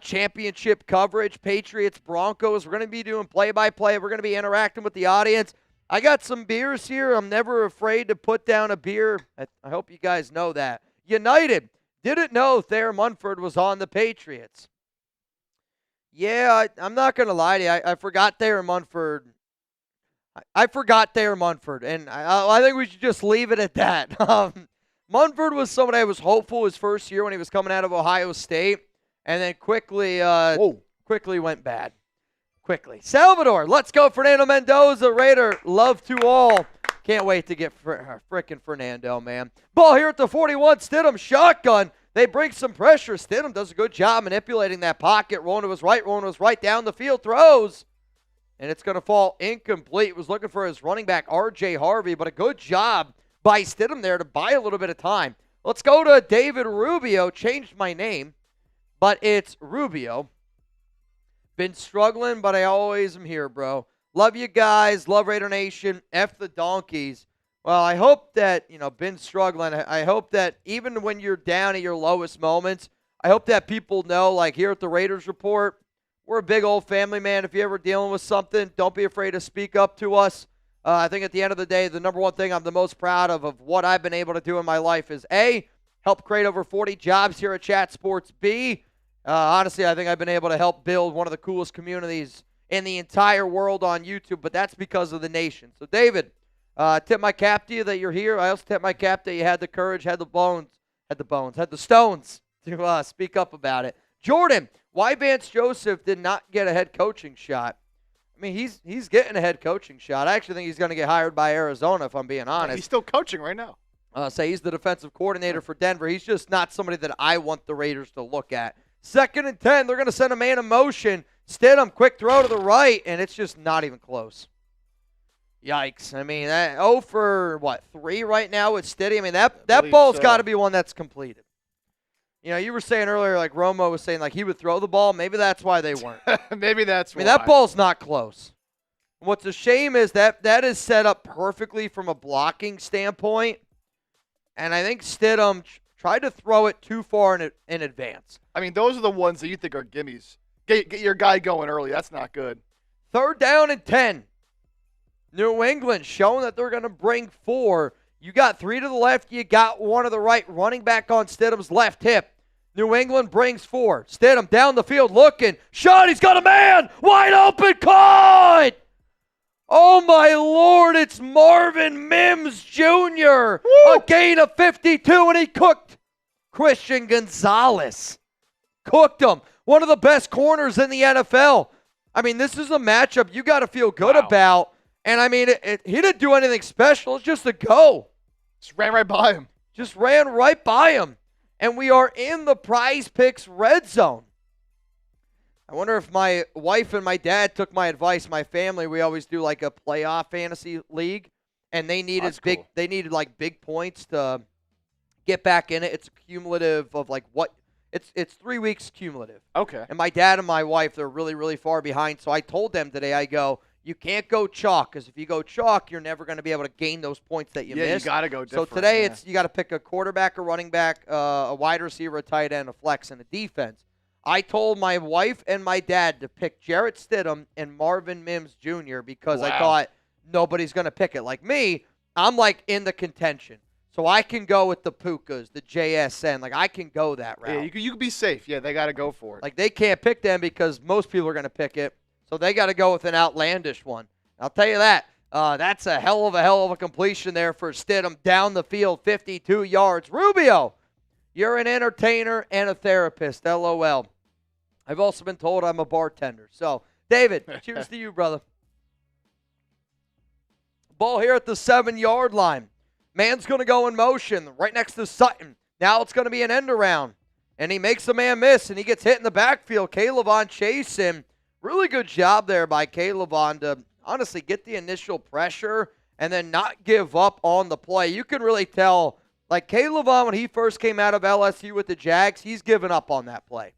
Championship coverage, Patriots, Broncos. We're going to be doing play-by-play. We're going to be interacting with the audience. I got some beers here. I'm never afraid to put down a beer. I hope you guys know that. United didn't know Thayer Munford was on the Patriots. Yeah, I'm not going to lie to you. I forgot Thayer Munford. I forgot Thayer Munford, and I think we should just leave it at that. Munford was somebody I was hopeful his first year when he was coming out of Ohio State, and then quickly went bad. Quickly. Salvador, let's go. Fernando Mendoza, Raider, love to all. Can't wait to get frickin' Fernando, man. Ball here at the 41, Stidham, shotgun. They bring some pressure. Stidham does a good job manipulating that pocket, rolling to his right, down the field, throws. And it's going to fall incomplete. Was looking for his running back, R.J. Harvey, but a good job by Stidham there to buy a little bit of time. Let's go to David Rubio. Changed my name, but it's Rubio. Been struggling, but I always am here, bro. Love you guys. Love Raider Nation. F the Donkeys. Well, I hope that, been struggling. I hope that even when you're down at your lowest moments, I hope that people know, here at the Raiders Report, we're a big old family, man. If you're ever dealing with something, don't be afraid to speak up to us. I think at the end of the day, the number one thing I'm the most proud of what I've been able to do in my life is, A, help create over 40 jobs here at Chat Sports. B, honestly, I think I've been able to help build one of the coolest communities in the entire world on YouTube, but that's because of the nation. So, David, tip my cap to you that you're here. I also tip my cap that you had the courage, had the stones to speak up about it. Jordan, why Vance Joseph did not get a head coaching shot? I mean, he's getting a head coaching shot. I actually think he's going to get hired by Arizona, if I'm being honest. He's still coaching right now. Say he's the defensive coordinator for Denver. He's just not somebody that I want the Raiders to look at. 2nd and 10, they're going to send a man in motion. Stidham, quick throw to the right, and it's just not even close. Yikes. I mean, 0 for, 3 right now with Stidham? I mean, that ball's got to be one that's completed. You were saying earlier, Romo was saying, he would throw the ball. Maybe that's why they weren't. Maybe that's why. I mean, that ball's not close. What's a shame is that is set up perfectly from a blocking standpoint, and I think Stidham tried to throw it too far in advance. I mean, those are the ones that you think are gimmies. Get your guy going early. That's not good. 3rd down and 10. New England showing that they're going to bring 4. You got 3 to the left. You got 1 to the right. Running back on Stidham's left hip. New England brings 4. Stidham down the field looking. Shot. He's got a man. Wide open. Caught. Oh, my Lord. It's Marvin Mims Jr. Woo! A gain of 52, and he cooked Christian Gonzalez. Cooked him. One of the best corners in the NFL. I mean, this is a matchup you got to feel good about. And, I mean, he didn't do anything special. It's just a go. Just ran right by him. Just ran right by him. And we are in the Prize Picks red zone. I wonder if my wife and my dad took my advice. My family, we always do like a playoff fantasy league. And they needed they needed like big points to get back in it. It's cumulative of like what it's 3 weeks cumulative. Okay. And my dad and my wife, they're really, really far behind. So I told them today, I go, you can't go chalk, because if you go chalk, you're never going to be able to gain those points that you missed. Yeah, you got to go different. So today, you got to pick a quarterback, a running back, a wide receiver, a tight end, a flex, and a defense. I told my wife and my dad to pick Jarrett Stidham and Marvin Mims Jr. because I thought nobody's going to pick it. Like me, I'm like in the contention. So I can go with the Pukas, the JSN. Like, I can go that route. Yeah, you can be safe. Yeah, they got to go for it. Like, they can't pick them because most people are going to pick it. So they got to go with an outlandish one. I'll tell you that. That's a hell of a completion there for Stidham down the field, 52 yards. Rubio, you're an entertainer and a therapist, LOL. I've also been told I'm a bartender. So, David, cheers to you, brother. Ball here at the 7-yard line. Man's going to go in motion right next to Sutton. Now it's going to be an end around. And he makes a man miss, and he gets hit in the backfield. Caleb chasing. Really good job there by Caleb to honestly get the initial pressure and then not give up on the play. You can really tell, like Caleb when he first came out of LSU with the Jags, he's given up on that play.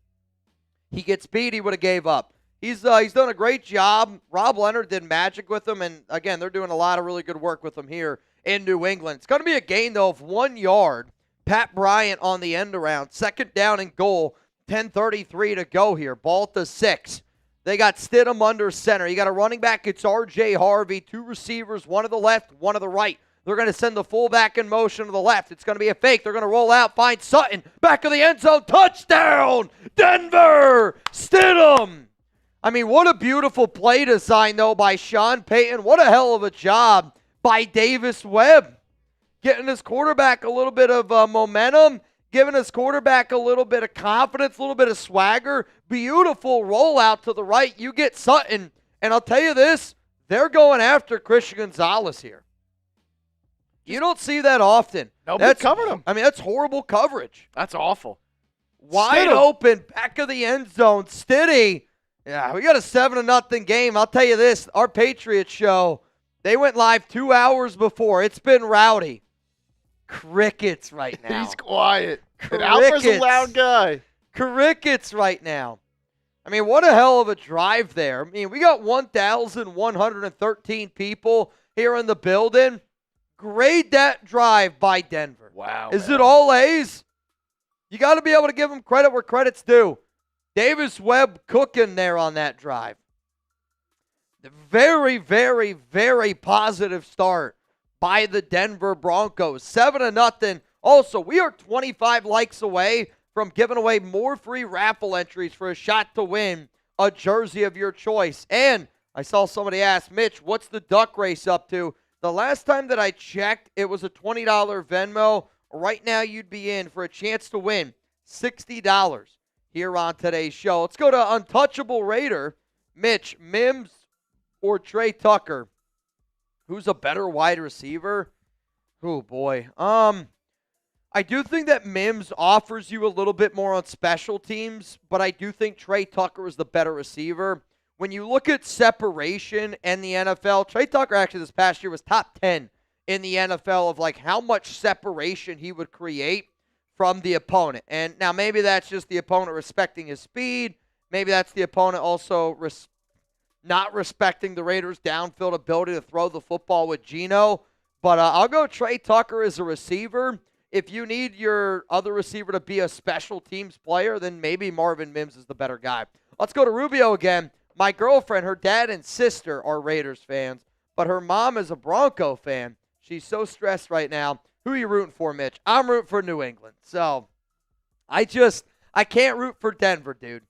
He gets beat, he would have gave up. He's done a great job. Rob Leonard did magic with him, and again, they're doing a lot of really good work with him here in New England. It's going to be a gain, though, of 1 yard. Pat Bryant on the end around. 2nd down and goal. 10:33 to go here. Ball to 6. They got Stidham under center. You got a running back. It's R.J. Harvey. 2 receivers, 1 to the left, 1 to the right. They're going to send the fullback in motion to the left. It's going to be a fake. They're going to roll out, find Sutton. Back of the end zone. Touchdown! Denver! Stidham! I mean, what a beautiful play design, though, by Sean Payton. What a hell of a job by Davis Webb. Getting his quarterback a little bit of momentum, giving his quarterback a little bit of confidence, a little bit of swagger. Beautiful rollout to the right. You get Sutton, and I'll tell you this, they're going after Christian Gonzalez here. You don't see that often. Nobody covered him. I mean, that's horrible coverage. That's awful. Wide open, back of the end zone. Stiddy. Yeah, we got a 7-0 game. I'll tell you this, our Patriots show, they went live 2 hours before. It's been rowdy. Crickets right now. He's quiet. And Alfred's a loud guy. Crickets right now. I mean, what a hell of a drive there. I mean, we got 1,113 people here in the building. Grade that drive by Denver. Wow. Is it all A's? You got to be able to give them credit where credit's due. Davis Webb cooking there on that drive. The very, very, very positive start by the Denver Broncos. 7-0. Also, we are 25 likes away from giving away more free raffle entries for a shot to win a jersey of your choice. And I saw somebody ask, Mitch, what's the duck race up to? The last time that I checked, it was a $20 Venmo. Right now, you'd be in for a chance to win $60 here on today's show. Let's go to Untouchable Raider. Mitch, Mims or Trey Tucker? Who's a better wide receiver? Oh, boy. I do think that Mims offers you a little bit more on special teams, but I do think Trey Tucker is the better receiver. When you look at separation in the NFL, Trey Tucker actually this past year was top 10 in the NFL of like how much separation he would create from the opponent. And now maybe that's just the opponent respecting his speed. Maybe that's the opponent also not respecting the Raiders' downfield ability to throw the football with Geno. But I'll go Trey Tucker as a receiver. If you need your other receiver to be a special teams player, then maybe Marvin Mims is the better guy. Let's go to Rubio again. My girlfriend, her dad and sister are Raiders fans, but her mom is a Bronco fan. She's so stressed right now. Who are you rooting for, Mitch? I'm rooting for New England. So I can't root for Denver, dude.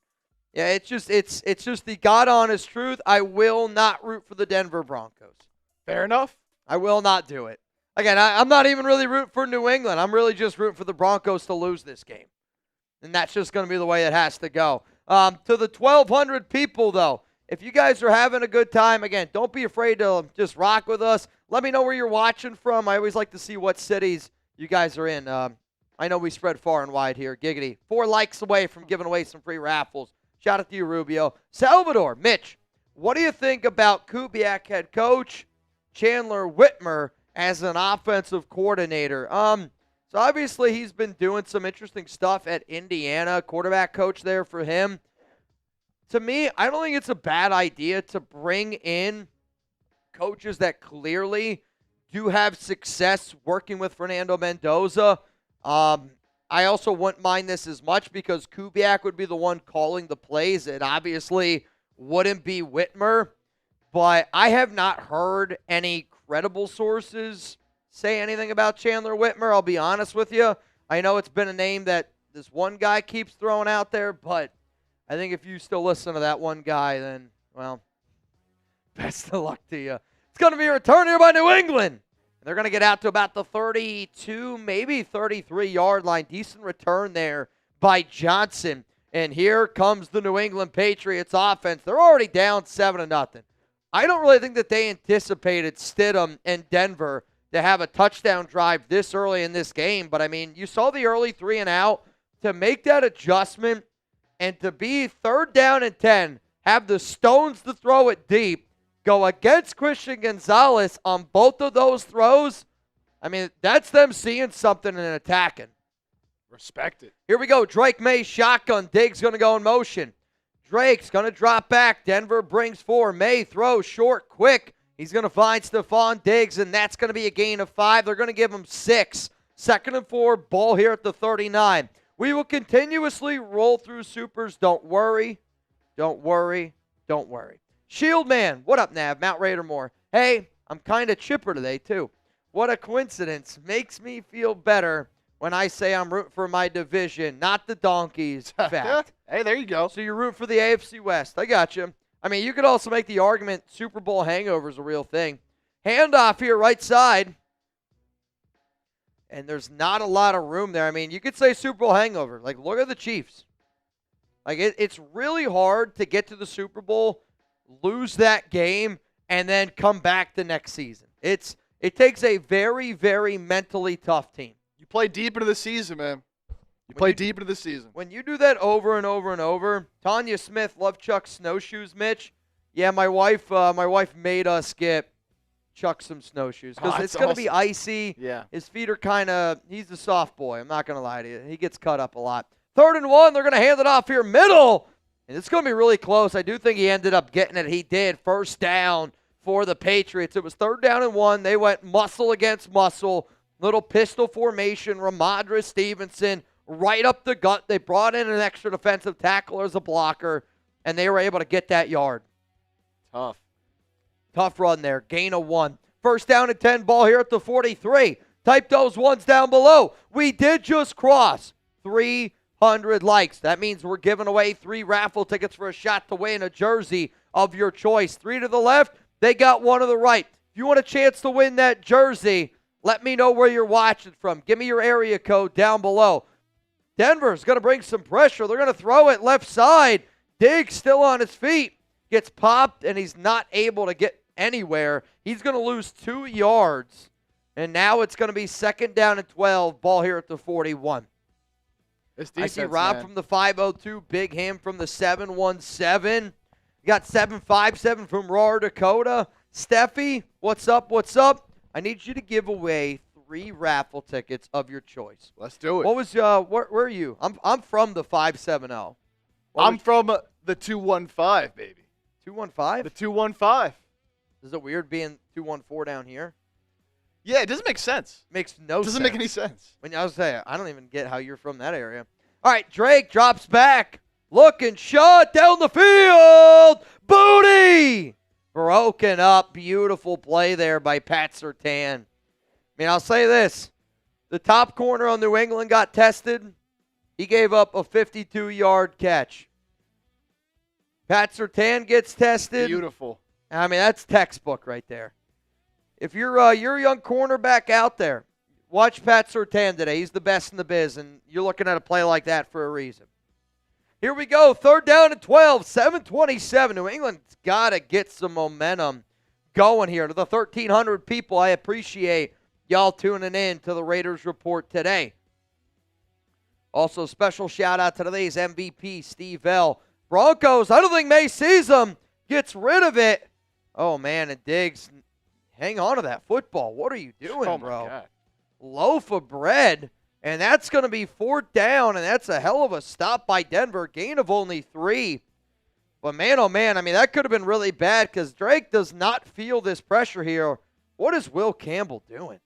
Yeah, it's just the God-honest truth. I will not root for the Denver Broncos. Fair enough. I will not do it. Again, I'm not even really rooting for New England. I'm really just rooting for the Broncos to lose this game. And that's just going to be the way it has to go. To the 1,200 people, though, if you guys are having a good time, again, don't be afraid to just rock with us. Let me know where you're watching from. I always like to see what cities you guys are in. I know we spread far and wide here. Giggity. 4 likes away from giving away some free raffles. Shout out to you, Rubio. Salvador, Mitch, what do you think about Kubiak head coach Chandler Whitmer as an offensive coordinator? So obviously he's been doing some interesting stuff at Indiana, quarterback coach there for him. To me, I don't think it's a bad idea to bring in coaches that clearly do have success working with Fernando Mendoza. I also wouldn't mind this as much because Kubiak would be the one calling the plays. It obviously wouldn't be Whitmer, but I have not heard any credible sources say anything about Chandler Whitmer. I'll be honest with you. I know it's been a name that this one guy keeps throwing out there, but I think if you still listen to that one guy, then, well, best of luck to you. It's going to be a return here by New England. They're going to get out to about the 32, maybe 33-yard line. Decent return there by Johnson. And here comes the New England Patriots offense. They're already down 7-0. I don't really think that they anticipated Stidham and Denver to have a touchdown drive this early in this game. But, I mean, you saw the early 3-and-out. To make that adjustment and to be 3rd down and 10, have the stones to throw it deep, go against Christian Gonzalez on both of those throws, I mean, that's them seeing something and attacking. Respect it. Here we go. Drake May shotgun. Diggs going to go in motion. Drake's going to drop back. Denver brings 4. May throws short, quick. He's going to find Stephon Diggs, and that's going to be a gain of 5. They're going to give him 6. 2nd and 4. Ball here at the 39. We will continuously roll through supers. Don't worry. Don't worry. Don't worry. Shield Man. What up, Nav? Mount Raidermore. Hey, I'm kind of chipper today, too. What a coincidence. Makes me feel better when I say I'm rooting for my division, not the Donkeys. Fact. Hey, there you go. So you're rooting for the AFC West. I got you. I mean, you could also make the argument Super Bowl hangover is a real thing. Handoff here, right side. And there's not a lot of room there. I mean, you could say Super Bowl hangover. Like, look at the Chiefs. Like, it's really hard to get to the Super Bowl, lose that game, and then come back the next season. It takes a very, very mentally tough team. You play deep into the season, man. You play deep into the season. When you do that over and over and over, Tanya Smith, love Chuck's snowshoes, Mitch. Yeah, my wife made us get Chuck some snowshoes because it's going to be icy. Yeah. His feet are kind of, he's a soft boy. I'm not going to lie to you. He gets cut up a lot. 3rd and 1, they're going to hand it off here middle. And it's going to be really close. I do think he ended up getting it. He did. 1st down for the Patriots. It was 3rd down and 1. They went muscle against muscle. Little pistol formation. Ramondre Stevenson right up the gut. They brought in an extra defensive tackle as a blocker, and they were able to get that yard. Tough run there. Gain of 1. 1st down and 10, ball here at the 43. Type those ones down below. We did just cross 300 likes. That means we're giving away 3 raffle tickets for a shot to win a jersey of your choice. 3 to the left. They got 1 to the right. If you want a chance to win that jersey, let me know where you're watching from. Give me your area code down below. Denver's going to bring some pressure. They're going to throw it left side. Diggs still on his feet. Gets popped, and he's not able to get anywhere. He's going to lose 2 yards. And now it's going to be 2nd down and 12. Ball here at the 41. I see Rob from the 502. Big Ham from the 717. You got 757 from Raw Dakota. Steffi, what's up? What's up? I need you to give away 3 raffle tickets of your choice. Let's do it. What was where are you? I'm from the 570. I'm from the 215, baby. 215? The 215. Is it weird being 214 down here? Yeah, it doesn't make sense. Makes no sense. Doesn't make any sense. When I was saying, I don't even get how you're from that area. All right, Drake drops back. Looking shot down the field. Booty! Broken up. Beautiful play there by Pat Surtain. I mean, I'll say this. The top corner on New England got tested. He gave up a 52-yard catch. Pat Surtain gets tested. Beautiful. I mean, that's textbook right there. If you're a young cornerback out there, watch Pat Surtain today. He's the best in the biz, and you're looking at a play like that for a reason. Here we go. 3rd down and 12, 7:27. New England's got to get some momentum going here. To the 1,300 people, I appreciate y'all tuning in to the Raiders Report today. Also, special shout-out to today's MVP, Steve L. Broncos, I don't think May sees them. Gets rid of it. Oh, man, and Diggs, hang on to that football. What are you doing, bro? God. Loaf of bread. And that's going to be 4th down, and that's a hell of a stop by Denver. Gain of only 3. But, man, oh, man, I mean, that could have been really bad because Drake does not feel this pressure here. What is Will Campbell doing?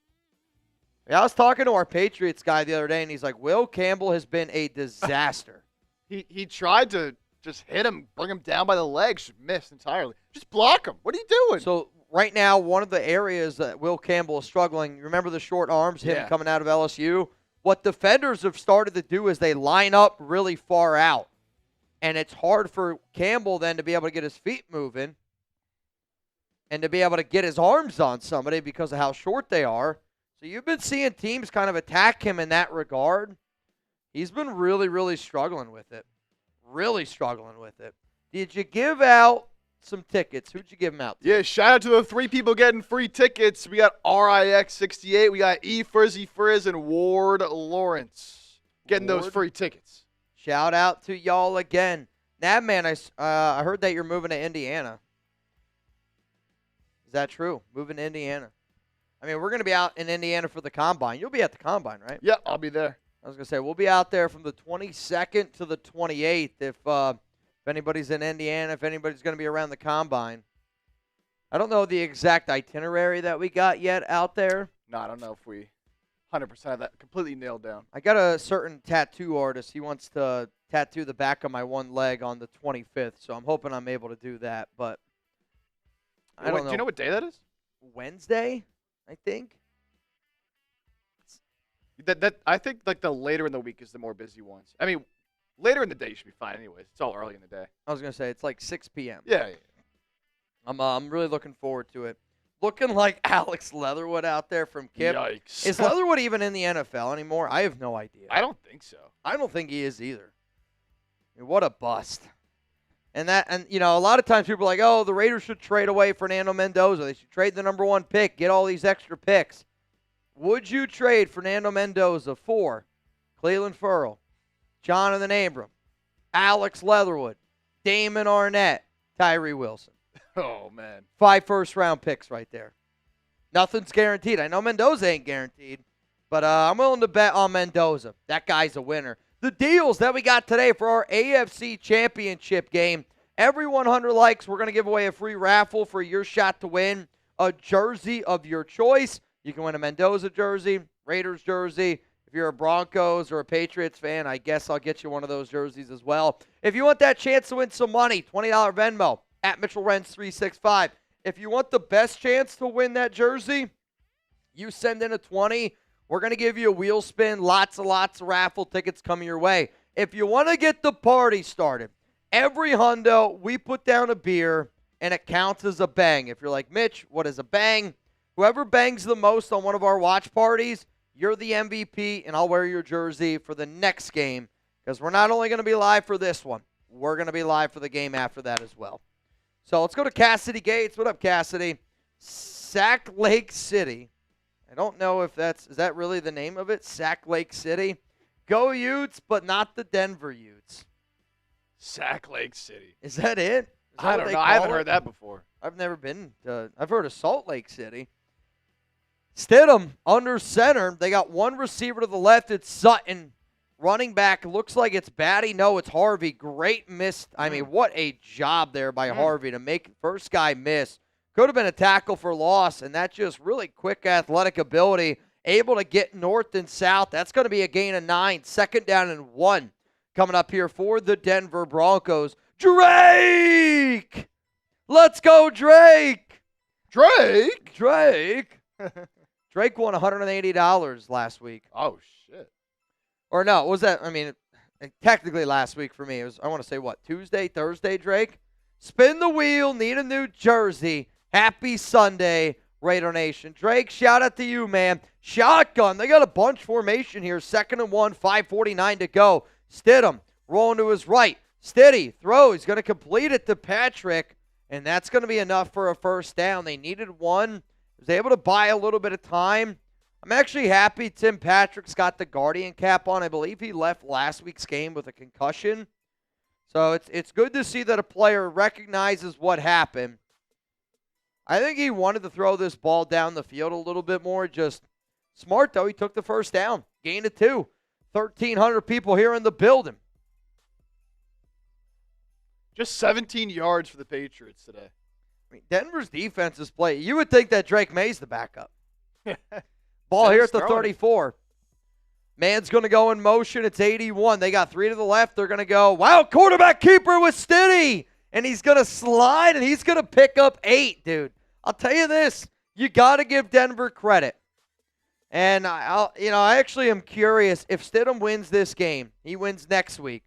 I was talking to our Patriots guy the other day, and he's like, Will Campbell has been a disaster. He tried to just hit him, bring him down by the legs, missed entirely. Just block him. What are you doing? So, right now, one of the areas that Will Campbell is struggling, remember the short arms, him coming out of LSU? What defenders have started to do is they line up really far out. And it's hard for Campbell then to be able to get his feet moving and to be able to get his arms on somebody because of how short they are. So you've been seeing teams kind of attack him in that regard. He's been really, really struggling with it. Really struggling with it. Did you give out some tickets? Who'd you give them out to? Yeah, shout out to the 3 people getting free tickets. We got RIX68, we got E Frizzy Frizz, and Ward Lawrence getting those free tickets. Shout out to y'all again. Nabman, I heard that you're moving to Indiana. Is that true? Moving to Indiana. I mean, we're going to be out in Indiana for the Combine. You'll be at the Combine, right? Yeah, I'll be there. I was going to say, we'll be out there from the 22nd to the 28th if anybody's in Indiana, if anybody's going to be around the Combine. I don't know the exact itinerary that we got yet out there. No, I don't know if we 100% have that completely nailed down. I got a certain tattoo artist. He wants to tattoo the back of my one leg on the 25th, so I'm hoping I'm able to do that. But I don't know. Do you know what day that is? Wednesday, I think. That I think like the later in the week is the more busy ones. I mean, later in the day you should be fine anyways. It's all early in the day. I was going to say it's like 6 p.m. Yeah. I'm really looking forward to it. Looking like Alex Leatherwood out there from Kip. Yikes. Is Leatherwood even in the NFL anymore? I have no idea. I don't think so. I don't think he is either. I mean, what a bust. And you know, a lot of times people are like, oh, the Raiders should trade away Fernando Mendoza. They should trade the #1 pick, get all these extra picks. Would you trade Fernando Mendoza for Cleveland Ferrell, Jonathan Abram, Alex Leatherwood, Damon Arnett, Tyree Wilson? Oh, man. 5 first-round picks right there. Nothing's guaranteed. I know Mendoza ain't guaranteed, but I'm willing to bet on Mendoza. That guy's a winner. The deals that we got today for our AFC Championship game, every 100 likes, we're going to give away a free raffle for your shot to win a jersey of your choice. You can win a Mendoza jersey, Raiders jersey. If you're a Broncos or a Patriots fan, I guess I'll get you one of those jerseys as well. If you want that chance to win some money, $20 Venmo at Mitchell Renz 365. If you want the best chance to win that jersey, you send in a 20. We're going to give you a wheel spin, lots of raffle tickets coming your way. If you want to get the party started, every hundo, we put down a beer, and it counts as a bang. If you're like, Mitch, what is a bang? Whoever bangs the most on one of our watch parties, you're the MVP, and I'll wear your jersey for the next game because we're not only going to be live for this one, we're going to be live for the game after that as well. So let's go to Cassidy Gates. What up, Cassidy? Sac Lake City. I don't know if is that really the name of it? Sac Lake City. Go Utes, but not the Denver Utes. Sac Lake City. Is that it? I don't know. I haven't heard that before. I've never been to, I've heard of Salt Lake City. Stidham under center. They got one receiver to the left. It's Sutton. Running back looks like it's Batty. No, it's Harvey. Great miss. I mean, what a job there by Harvey to make first guy miss. Could have been a tackle for loss, and that's just really quick athletic ability. Able to get north and south. That's going to be a gain of 9. 2nd down and 1. Coming up here for the Denver Broncos, Drake! Let's go, Drake! Drake? Drake won $180 last week. Oh, shit. Or no, what was that? I mean, technically last week for me. It was, I want to say, what, Tuesday, Thursday, Drake? Spin the wheel, need a new jersey. Happy Sunday, Raider Nation. Drake, shout out to you, man. Shotgun. They got a bunch formation here. 2nd and 1, 5:49 to go. Stidham rolling to his right. Steady throw. He's going to complete it to Patrick, and that's going to be enough for a first down. They needed one. Was able to buy a little bit of time. I'm actually happy Tim Patrick's got the Guardian cap on. I believe he left last week's game with a concussion. So it's good to see that a player recognizes what happened. I think he wanted to throw this ball down the field a little bit more. Just smart, though. He took the first down. Gained of 2. 1,300 people here in the building. Just 17 yards for the Patriots today. I mean, Denver's defense is playing. You would think that Drake May's the backup. Ball here at the 34. Man's going to go in motion. It's 81. They got 3 to the left. They're going to go, wow, quarterback keeper with Stiddy. And he's going to slide, and he's going to pick up 8, dude. I'll tell you this. You got to give Denver credit. And, I actually am curious, if Stidham wins this game, he wins next week,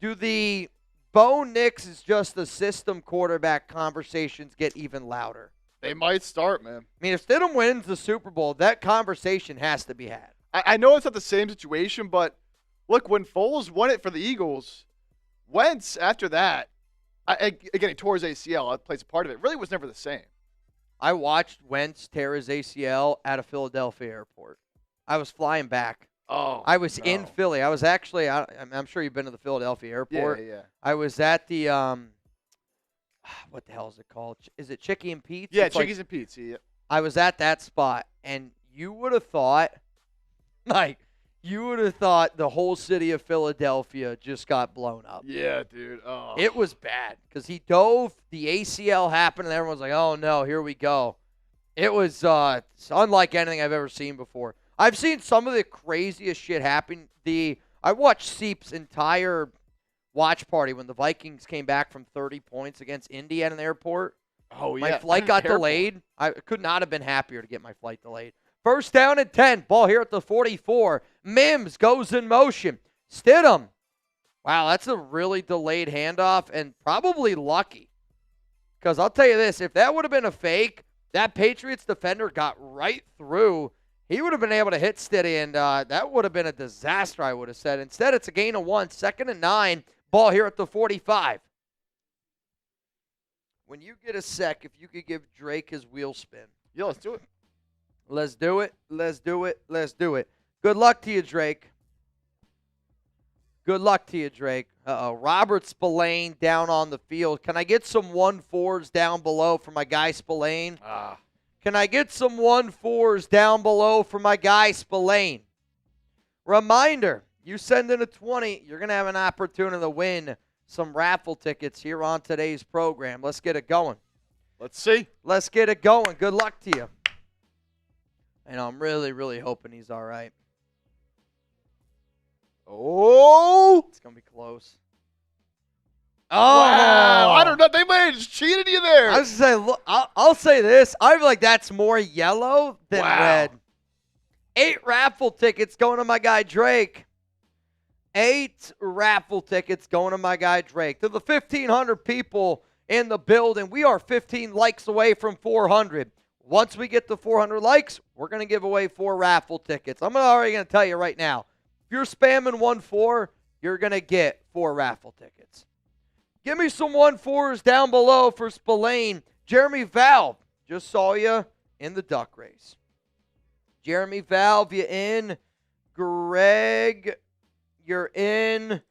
do the Bo Nix is just the system quarterback conversations get even louder? They might start, man. I mean, if Stidham wins the Super Bowl, that conversation has to be had. I know it's not the same situation, but look, when Foles won it for the Eagles, Wentz, after that, again, he tore his ACL. That plays a part of it. Really was never the same. I watched Wentz tear his ACL at a Philadelphia airport. I was flying back. Oh, I was in Philly. I was actually, I'm sure you've been to the Philadelphia airport. Yeah. I was at the, what the hell is it called? Is it Chicky and Pete's? Yeah, it's Chickies and Pete's. Yeah. I was at that spot, and you would have thought, the whole city of Philadelphia just got blown up. Yeah, dude. Oh. It was bad because he dove, the ACL happened, and everyone's like, oh, no, here we go. It was it's unlike anything I've ever seen before. I've seen some of the craziest shit happen. I watched Seep's entire watch party when the Vikings came back from 30 points against Indy at an airport. Oh, yeah. My flight got delayed. I could not have been happier to get my flight delayed. First down and 10. Ball here at the 44. Mims goes in motion. Stidham. Wow, that's a really delayed handoff and probably lucky. Because I'll tell you this, if that would have been a fake, that Patriots defender got right through. He would have been able to hit Stiddy, and that would have been a disaster, I would have said. Instead, it's a gain of 1. 2nd and 9. Ball here at the 45. When you get a sec, if you could give Drake his wheel spin. Yeah, let's do it. Let's do it. Let's do it. Let's do it. Good luck to you, Drake. Good luck to you, Drake. Robert Spillane down on the field. Can I get some 1-4s down below for my guy Spillane? Can I get some 1-4s down below for my guy Spillane? Reminder, you send in a 20, you're going to have an opportunity to win some raffle tickets here on today's program. Let's get it going. Let's see. Let's get it going. Good luck to you. And I'm really, really hoping he's all right. Oh! It's going to be close. Oh! Wow. I don't know. They might have just cheated you there. I was going to say, look, I'll say this. I feel like that's more yellow than red. 8 raffle tickets going to my guy Drake. 8 raffle tickets going to my guy Drake. To the 1,500 people in the building, we are 15 likes away from 400. Once we get to 400 likes, we're going to give away 4 raffle tickets. I'm already going to tell you right now. If you're spamming 1-4, you're going to get 4 raffle tickets. Give me some 1-4s down below for Spillane. Jeremy Valve, just saw you in the duck race. Jeremy Valve, you in. Greg, you're in.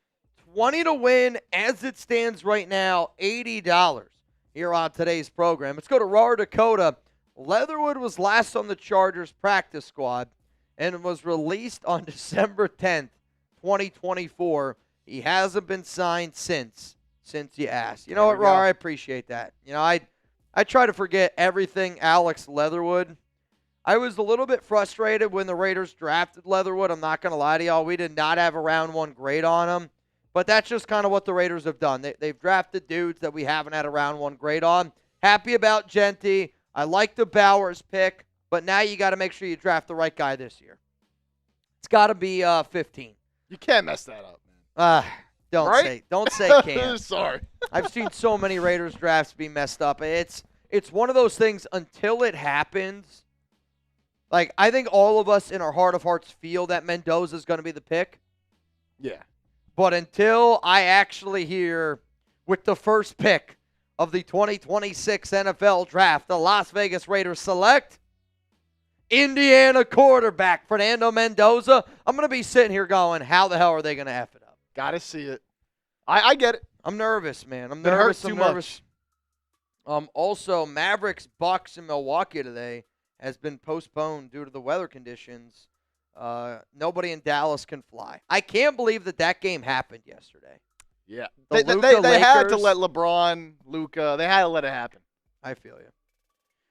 20 to win as it stands right now, $80 here on today's program. Let's go to Raw Dakota. Leatherwood was last on the Chargers practice squad and was released on December 10th, 2024. He hasn't been signed since you asked. You know what, Raw? I appreciate that. You know, I try to forget everything Alex Leatherwood. I was a little bit frustrated when the Raiders drafted Leatherwood. I'm not going to lie to y'all. We did not have a round 1 grade on him. But that's just kind of what the Raiders have done. They've drafted dudes that we haven't had a round one grade on. Happy about Genty. I like the Bowers pick, but now you got to make sure you draft the right guy this year. It's got to be 15. You can't mess that up, man. Don't say can't. Sorry. I've seen so many Raiders drafts be messed up. It's one of those things until it happens. Like, I think all of us in our heart of hearts feel that Mendoza is going to be the pick. Yeah. But until I actually hear with the first pick of the 2026 NFL Draft, the Las Vegas Raiders select Indiana quarterback Fernando Mendoza, I'm going to be sitting here going, how the hell are they going to F it up? Got to see it. I get it. I'm nervous, man. I'm It nervous. hurts too much. Also, Mavericks, Bucks in Milwaukee today has been postponed due to the weather conditions. Nobody in Dallas can fly. I can't believe that game happened yesterday. Yeah. The They had to Lakers- let LeBron, Luka, they had to let it happen. I feel you.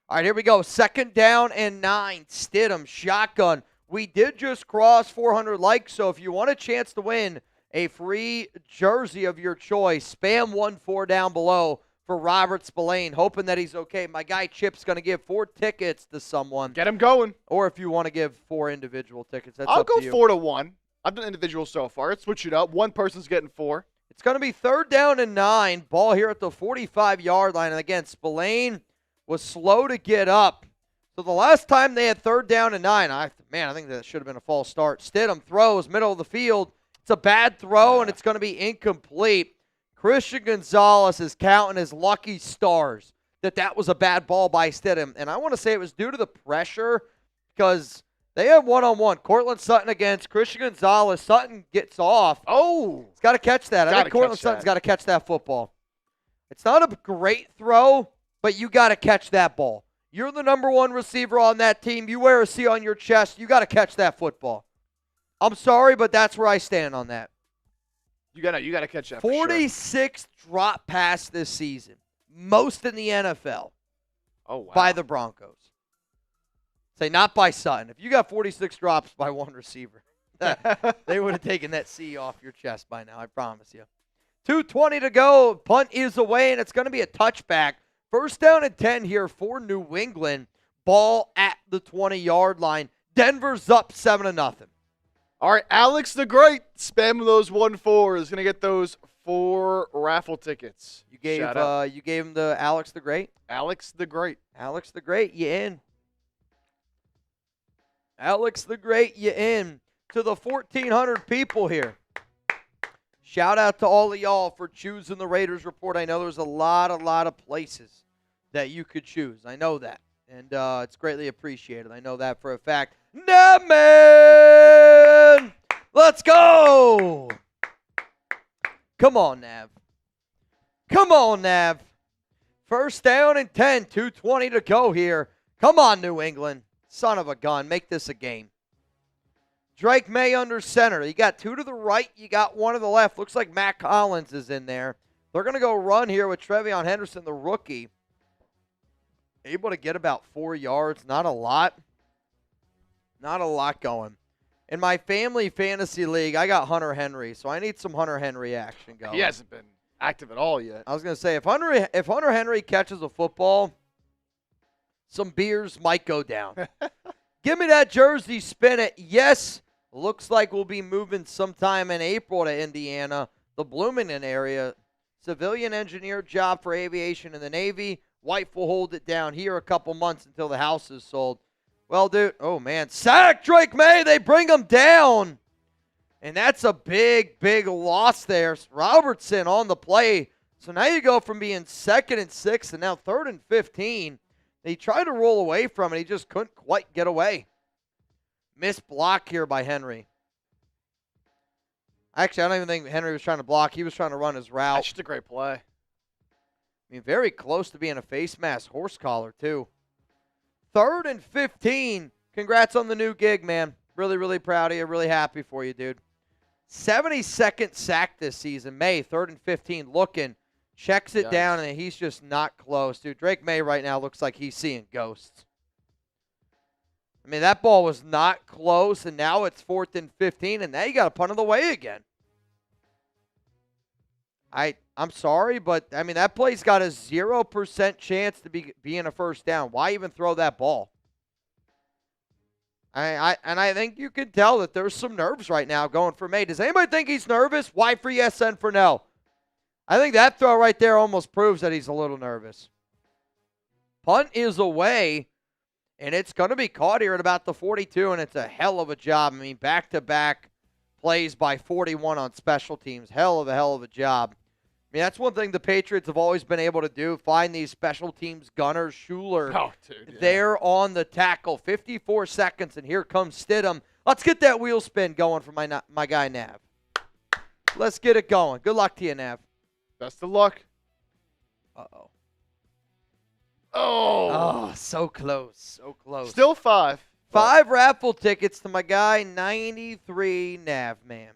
All right, here we go. 2nd down and 9. Stidham, shotgun. We did just cross 400 likes, so if you want a chance to win a free jersey of your choice, spam 1-4 down below for Robert Spillane, hoping that he's okay. My guy Chip's going to give 4 tickets to someone. Get him going. Or if you want to give 4 individual tickets, that's I'll up go to you. 4-1. I've done individual so far. Let's switch it up. One person's getting 4. It's going to be 3rd down and 9. Ball here at the 45-yard line. And again, Spillane was slow to get up. So the last time they had 3rd down and 9, I think that should have been a false start. Stidham throws, middle of the field. It's a bad throw, and it's going to be incomplete. Christian Gonzalez is counting his lucky stars that was a bad ball by Stidham. And I want to say it was due to the pressure because they have one-on-one. Cortland Sutton against Christian Gonzalez. Sutton gets off. Oh. He's got to catch that. I think Cortland Sutton's got to catch that football. It's not a great throw, but you got to catch that ball. You're the number 1 receiver on that team. You wear a C on your chest. You got to catch that football. I'm sorry, but that's where I stand on that. You gotta catch that. 46 drop pass this season, most in the NFL. Oh wow. By the Broncos. Say not by Sutton. If you got 46 drops by one receiver, they would have taken that C off your chest by now. I promise you. 2:20 to go. Punt is away, and it's going to be a touchback. 1st down and 10 here for New England. Ball at the 20-yard line. Denver's up 7-0. All right, Alex the Great, spamming those 1-4 is going to get those 4 raffle tickets. You gave him the Alex the Great? Alex the Great. Alex the Great, you in. Alex the Great, you in. To the 1,400 people here. Shout out to all of y'all for choosing the Raiders Report. I know there's a lot of places that you could choose. I know that. And it's greatly appreciated. I know that for a fact. Navman! Let's go! Come on, Nav. Come on, Nav. 1st down and 10. 2:20 to go here. Come on, New England. Son of a gun. Make this a game. Drake May under center. You got 2 to the right. You got 1 to the left. Looks like Matt Collins is in there. They're going to go run here with Trevion Henderson, the rookie. Able to get about 4 yards. Not a lot. Not a lot going. In my family fantasy league, I got Hunter Henry, so I need some Hunter Henry action going. He hasn't been active at all yet. I was going to say, if Hunter Henry catches a football, some beers might go down. Give me that jersey, spin it. Yes, looks like we'll be moving sometime in April to Indiana, the Bloomington area. Civilian engineer job for aviation in the Navy. Wife will hold it down here a couple months until the house is sold. Well, dude, oh, man. Sack Drake May. They bring him down. And that's a big, big loss there. Robertson on the play. So now you go from being 2nd and 6 and now 3rd and 15. He tried to roll away from it. He just couldn't quite get away. Missed block here by Henry. Actually, I don't even think Henry was trying to block. He was trying to run his route. That's just a great play. I mean, very close to being a face mask horse collar, too. 3rd and 15. Congrats on the new gig, man. Really, really proud of you. Really happy for you, dude. 72nd sack this season. May, 3rd and 15. Looking. Checks it down, and he's just not close. Dude, Drake May right now looks like he's seeing ghosts. I mean, that ball was not close, and now it's 4th and 15, and now you got to punt it away again. I'm sorry, but, I mean, that play's got a 0% chance to being a first down. Why even throw that ball? I think you can tell that there's some nerves right now going for May. Does anybody think he's nervous? Y for yes, N for no. I think that throw right there almost proves that he's a little nervous. Punt is away, and it's going to be caught here at about the 42, and it's a hell of a job. I mean, back-to-back plays by 41 on special teams. Hell of a job. I mean, that's one thing the Patriots have always been able to do, find these special teams gunners. Schuler there on the tackle. 54 seconds, and here comes Stidham. Let's get that wheel spin going for my guy, Nav. Let's get it going. Good luck to you, Nav. Best of luck. Uh-oh. Oh, so close. So close. Still 5. 5 raffle tickets to my guy, 93 Nav, man.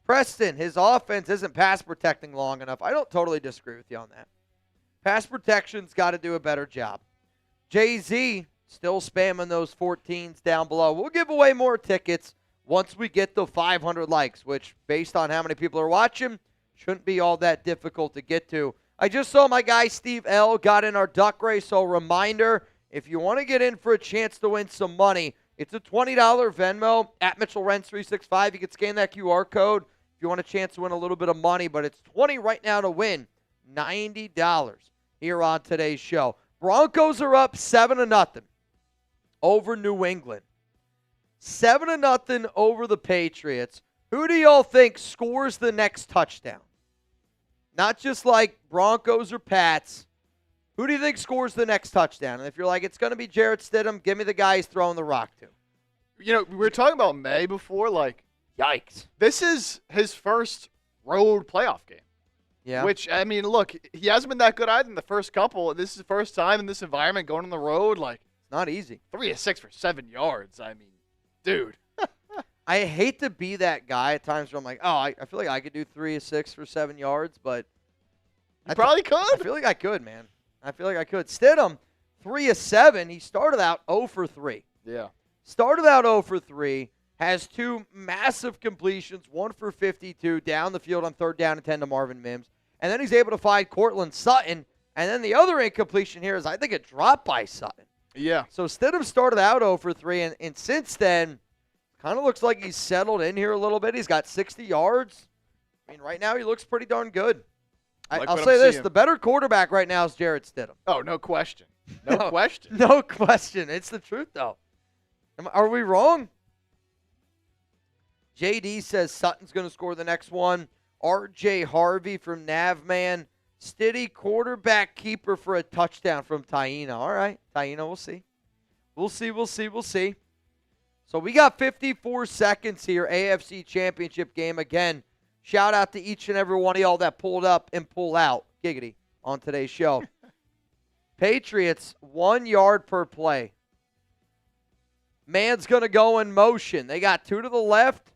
Preston, his offense isn't pass protecting long enough. I don't totally disagree with you on that. Pass protection's got to do a better job. Jay-Z still spamming those 14s down below. We'll give away more tickets once we get the 500 likes, which, based on how many people are watching, shouldn't be all that difficult to get to. I just saw my guy Steve L. got in our duck race, so reminder, if you want to get in for a chance to win some money, it's a $20 Venmo at Mitchell Renz 365. You can scan that QR code if you want a chance to win a little bit of money, but it's $20 right now to win $90 here on today's show. Broncos are up 7-0 over New England. 7-0 over the Patriots. Who do y'all think scores the next touchdown? Not just like Broncos or Pats. Who do you think scores the next touchdown? And if you're like, it's going to be Jarrett Stidham, give me the guy he's throwing the rock to. You know, we were talking about May before. Like, yikes. This is his first road playoff game. Yeah. Which, I mean, look, he hasn't been that good either in the first couple. This is the first time in this environment going on the road. Like, it's not easy. 3 of 6 for 7 yards. I mean, dude. I hate to be that guy at times where I'm like, oh, I feel like I could do 3 of 6 for 7 yards, but you probably could. I feel like I could, man. I feel like I could. Stidham, 3 of 7. He started out 0 for 3. Yeah. Started out 0 for 3. Has 2 massive completions, 1 for 52 down the field on 3rd down and 10 to Marvin Mims. And then he's able to find Cortland Sutton. And then the other incompletion here is, I think, a drop by Sutton. Yeah. So Stidham started out 0 for 3, and since then, kind of looks like he's settled in here a little bit. He's got 60 yards. I mean, right now he looks pretty darn good. I'll say this, the better quarterback right now is Jarrett Stidham. Oh, no question. No question. No question. It's the truth, though. Are we wrong? JD says Sutton's going to score the next one. RJ Harvey from Navman. Stiddy quarterback keeper for a touchdown from Taina. All right, Taina, we'll see. We'll see. So we got 54 seconds here, AFC Championship game. Again, shout out to each and every one of y'all that pulled up and pull out, giggity, on today's show. Patriots, 1 yard per play. Man's going to go in motion. They got 2 to the left.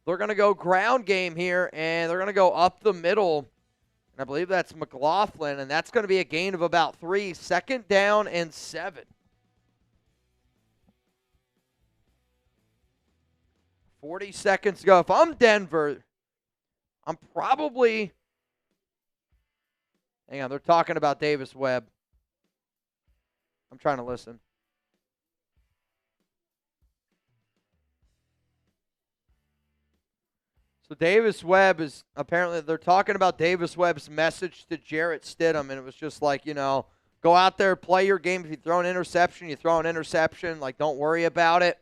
They're going to go ground game here, and they're going to go up the middle. And I believe that's McLaughlin, and that's going to be a gain of about 3. 2nd down and 7. 40 seconds to go. If I'm Denver, I'm probably – hang on, they're talking about Davis Webb. I'm trying to listen. So Davis Webb is – apparently they're talking about Davis Webb's message to Jarrett Stidham, and it was just like, you know, go out there, play your game. If you throw an interception, you throw an interception. Like, don't worry about it.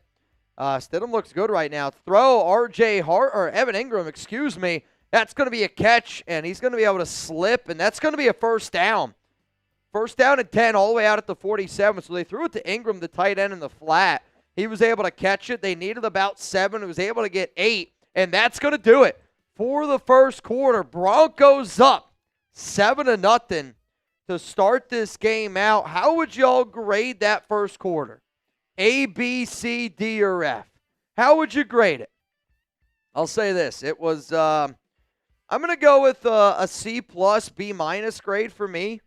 Stidham looks good right now. Throw Evan Ingram, excuse me. That's going to be a catch, and he's going to be able to slip, and that's going to be a first down. First down and 10 all the way out at the 47. So they threw it to Ingram, the tight end in the flat. He was able to catch it. They needed about 7. He was able to get 8, and that's going to do it for the first quarter. Broncos up 7-0 to start this game out. How would y'all grade that first quarter? A, B, C, D, or F? How would you grade it? I'll say this. It was, I'm going to go with a C+, B- grade for me.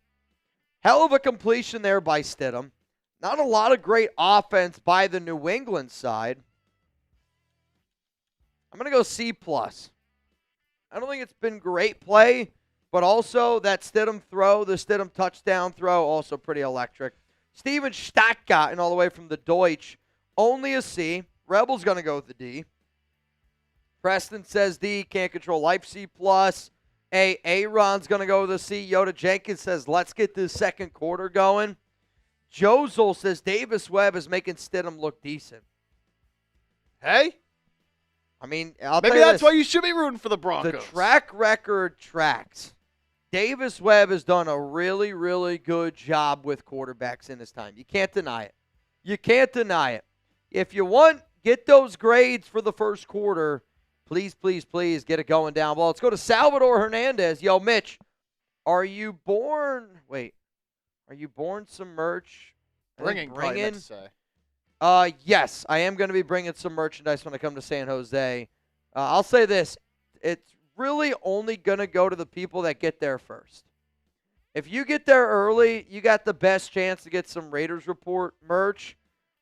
Hell of a completion there by Stidham. Not a lot of great offense by the New England side. I'm going to go C+. I don't think it's been great play But also that Stidham throw, the Stidham touchdown throw, also pretty electric. Steven Stattgarten all the way from the Deutsch, only a C. Rebel's going to go with the D. Preston says D, can't control life C+. Aaron's going to go with a C. Yoda Jenkins says, let's get this second quarter going. Josel says Davis Webb is making Stidham look decent. Hey? I mean, I'll maybe tell you that's this. why you should be rooting for the Broncos. The track record tracks. Davis Webb has done a really, really good job with quarterbacks in his time. You can't deny it. You can't deny it. If you want, get those grades for the first quarter. Please, please, please get it going down. Well, let's go to Salvador Hernandez. Yo, Mitch, are you born some merch? Bringing. Yes, I am going to be bringing some merchandise when I come to San Jose. I'll say this. It's really only going to go to the people that get there first. If you get there early, you got the best chance to get some Raiders Report merch.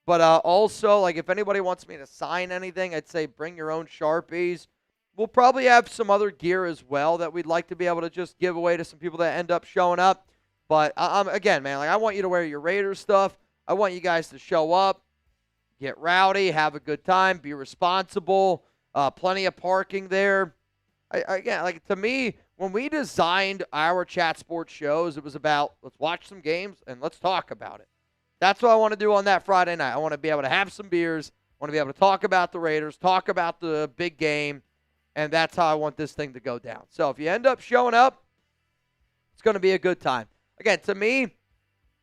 But also, like, if anybody wants me to sign anything, I'd say bring your own Sharpies. We'll probably have some other gear as well that we'd like to be able to just give away to some people that end up showing up. But, again, man, like, I want you to wear your Raiders stuff. I want you guys to show up, get rowdy, have a good time, be responsible, plenty of parking there. Again, like, to me, when we designed our Chat Sports shows, it was about let's watch some games and let's talk about it. That's what I want to do on that Friday night. I want to be able to have some beers. I want to be able to talk about the Raiders, talk about the big game, and that's how I want this thing to go down. So if you end up showing up, it's going to be a good time. Again, to me,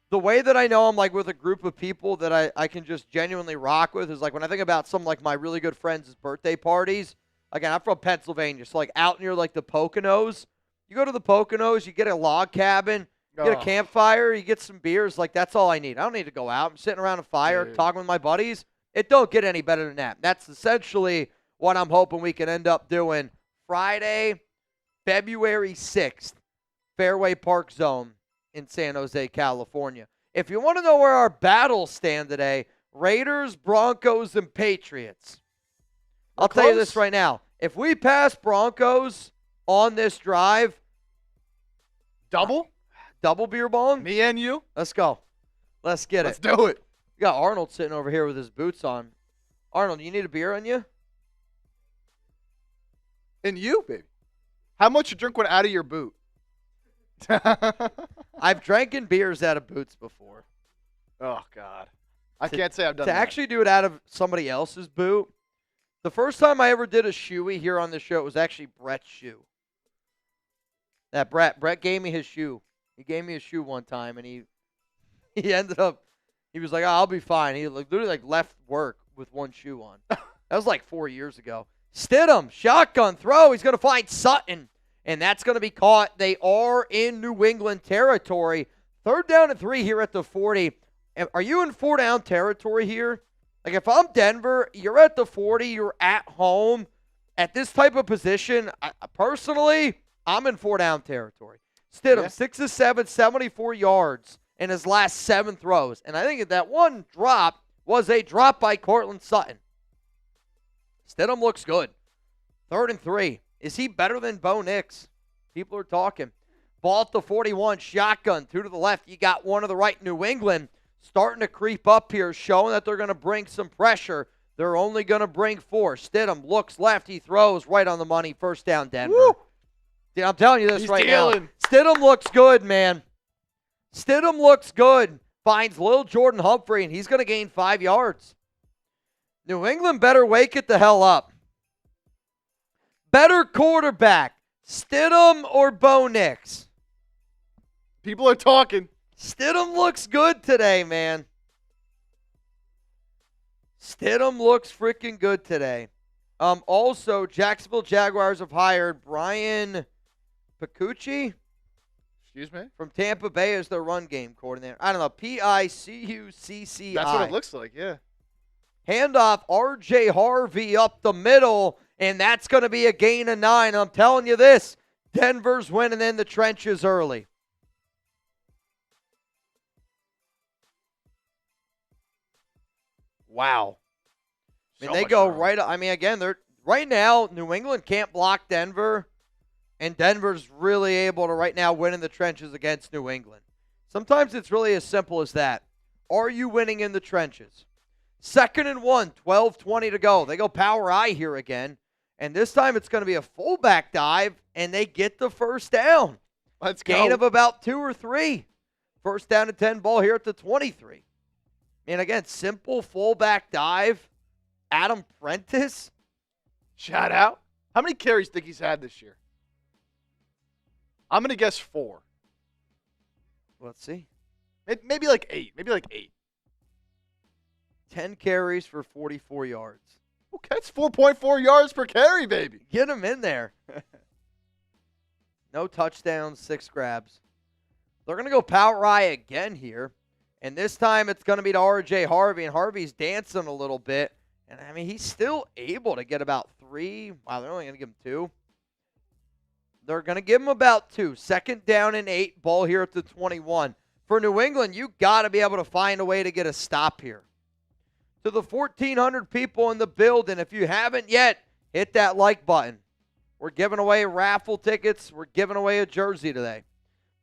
the way that I know I'm like with a group of people that I can just genuinely rock with is like when I think about some like my really good friends' birthday parties. Again, I'm from Pennsylvania, so like out near like the Poconos. You go to the Poconos, you get a log cabin, you get a campfire, you get some beers. Like, that's all I need. I don't need to go out. I'm sitting around a fire, talking with my buddies. It don't get any better than that. That's essentially what I'm hoping we can end up doing Friday, February 6th, Fairway Park Zone in San Jose, California. If you want to know where our battles stand today, Raiders, Broncos, and Patriots. I'll tell you this right now. If we pass Broncos on this drive, double beer bong? Me and you? Let's go. Let's get it. Let's do it. We got Arnold sitting over here with his boots on. Arnold, you need a beer on you? And you, baby. How much you drink one out of your boot? I've drank beers out of boots before. Oh, God. I can't say I've done that. To actually do it out of somebody else's boot, the first time I ever did a shoey here on the show, it was actually Brett's shoe. That Brett gave me his shoe. He gave me a shoe one time, and he ended up, he was like, oh, I'll be fine. He literally left work with one shoe on. That was like 4 years ago. Stidham, shotgun throw. He's going to find Sutton, and that's going to be caught. They are in New England territory. 3rd down and 3 here at the 40. Are you in 4-down territory here? Like, if I'm Denver, you're at the 40, you're at home. At this type of position, personally, I'm in 4-down territory. Stidham, 6 of 7, 74 yards in his last 7 throws. And I think that one drop was a drop by Cortland Sutton. Stidham looks good. 3rd and 3. Is he better than Bo Nix? People are talking. Ball at the 41, shotgun, 2 to the left. You got 1 to the right. New England starting to creep up here, showing that they're going to bring some pressure. They're only going to bring 4. Stidham looks left. He throws right on the money. 1st down, Denver. Woo! I'm telling you this He's right dealing. now. Stidham looks good, man. Stidham looks good. Finds Lil Jordan Humphrey, and he's going to gain 5 yards. New England better wake it the hell up. Better quarterback, Stidham or Bo Nix? People are talking. Stidham looks good today, man. Stidham looks freaking good today. Also, Jacksonville Jaguars have hired Brian Picucci. Excuse me? From Tampa Bay as their run game coordinator. I don't know. Picucci. That's what it looks like, yeah. Handoff, R.J. Harvey up the middle, and that's going to be a gain of 9. I'm telling you this, Denver's winning in the trenches early. Wow. I mean, they go right. I mean, again, they're right now. New England can't block Denver. And Denver's really able to right now win in the trenches against New England. Sometimes it's really as simple as that. Are you winning in the trenches? 2nd and 1, 12:20 to go. They go power I here again. And this time it's going to be a fullback dive, and they get the first down. Let's go. Gain of about 2 or 3. First down and 10 ball here at the 23. And again, simple fullback dive. Adam Prentice. Shout out. How many carries do you think he's had this year? I'm going to guess 4. Let's see. Maybe like 8. 10 carries for 44 yards. Okay, that's 4.4 yards per carry, baby. Get him in there. No touchdowns, 6 grabs. They're going to go power I again here. And this time it's going to be to R.J. Harvey. And Harvey's dancing a little bit. And, I mean, he's still able to get about 3. Wow, they're only going to give him 2. They're going to give him about 2. 2nd down and 8. Ball here at the 21. For New England, you got to be able to find a way to get a stop here. To the 1,400 people in the building, if you haven't yet, hit that like button. We're giving away raffle tickets. We're giving away a jersey today.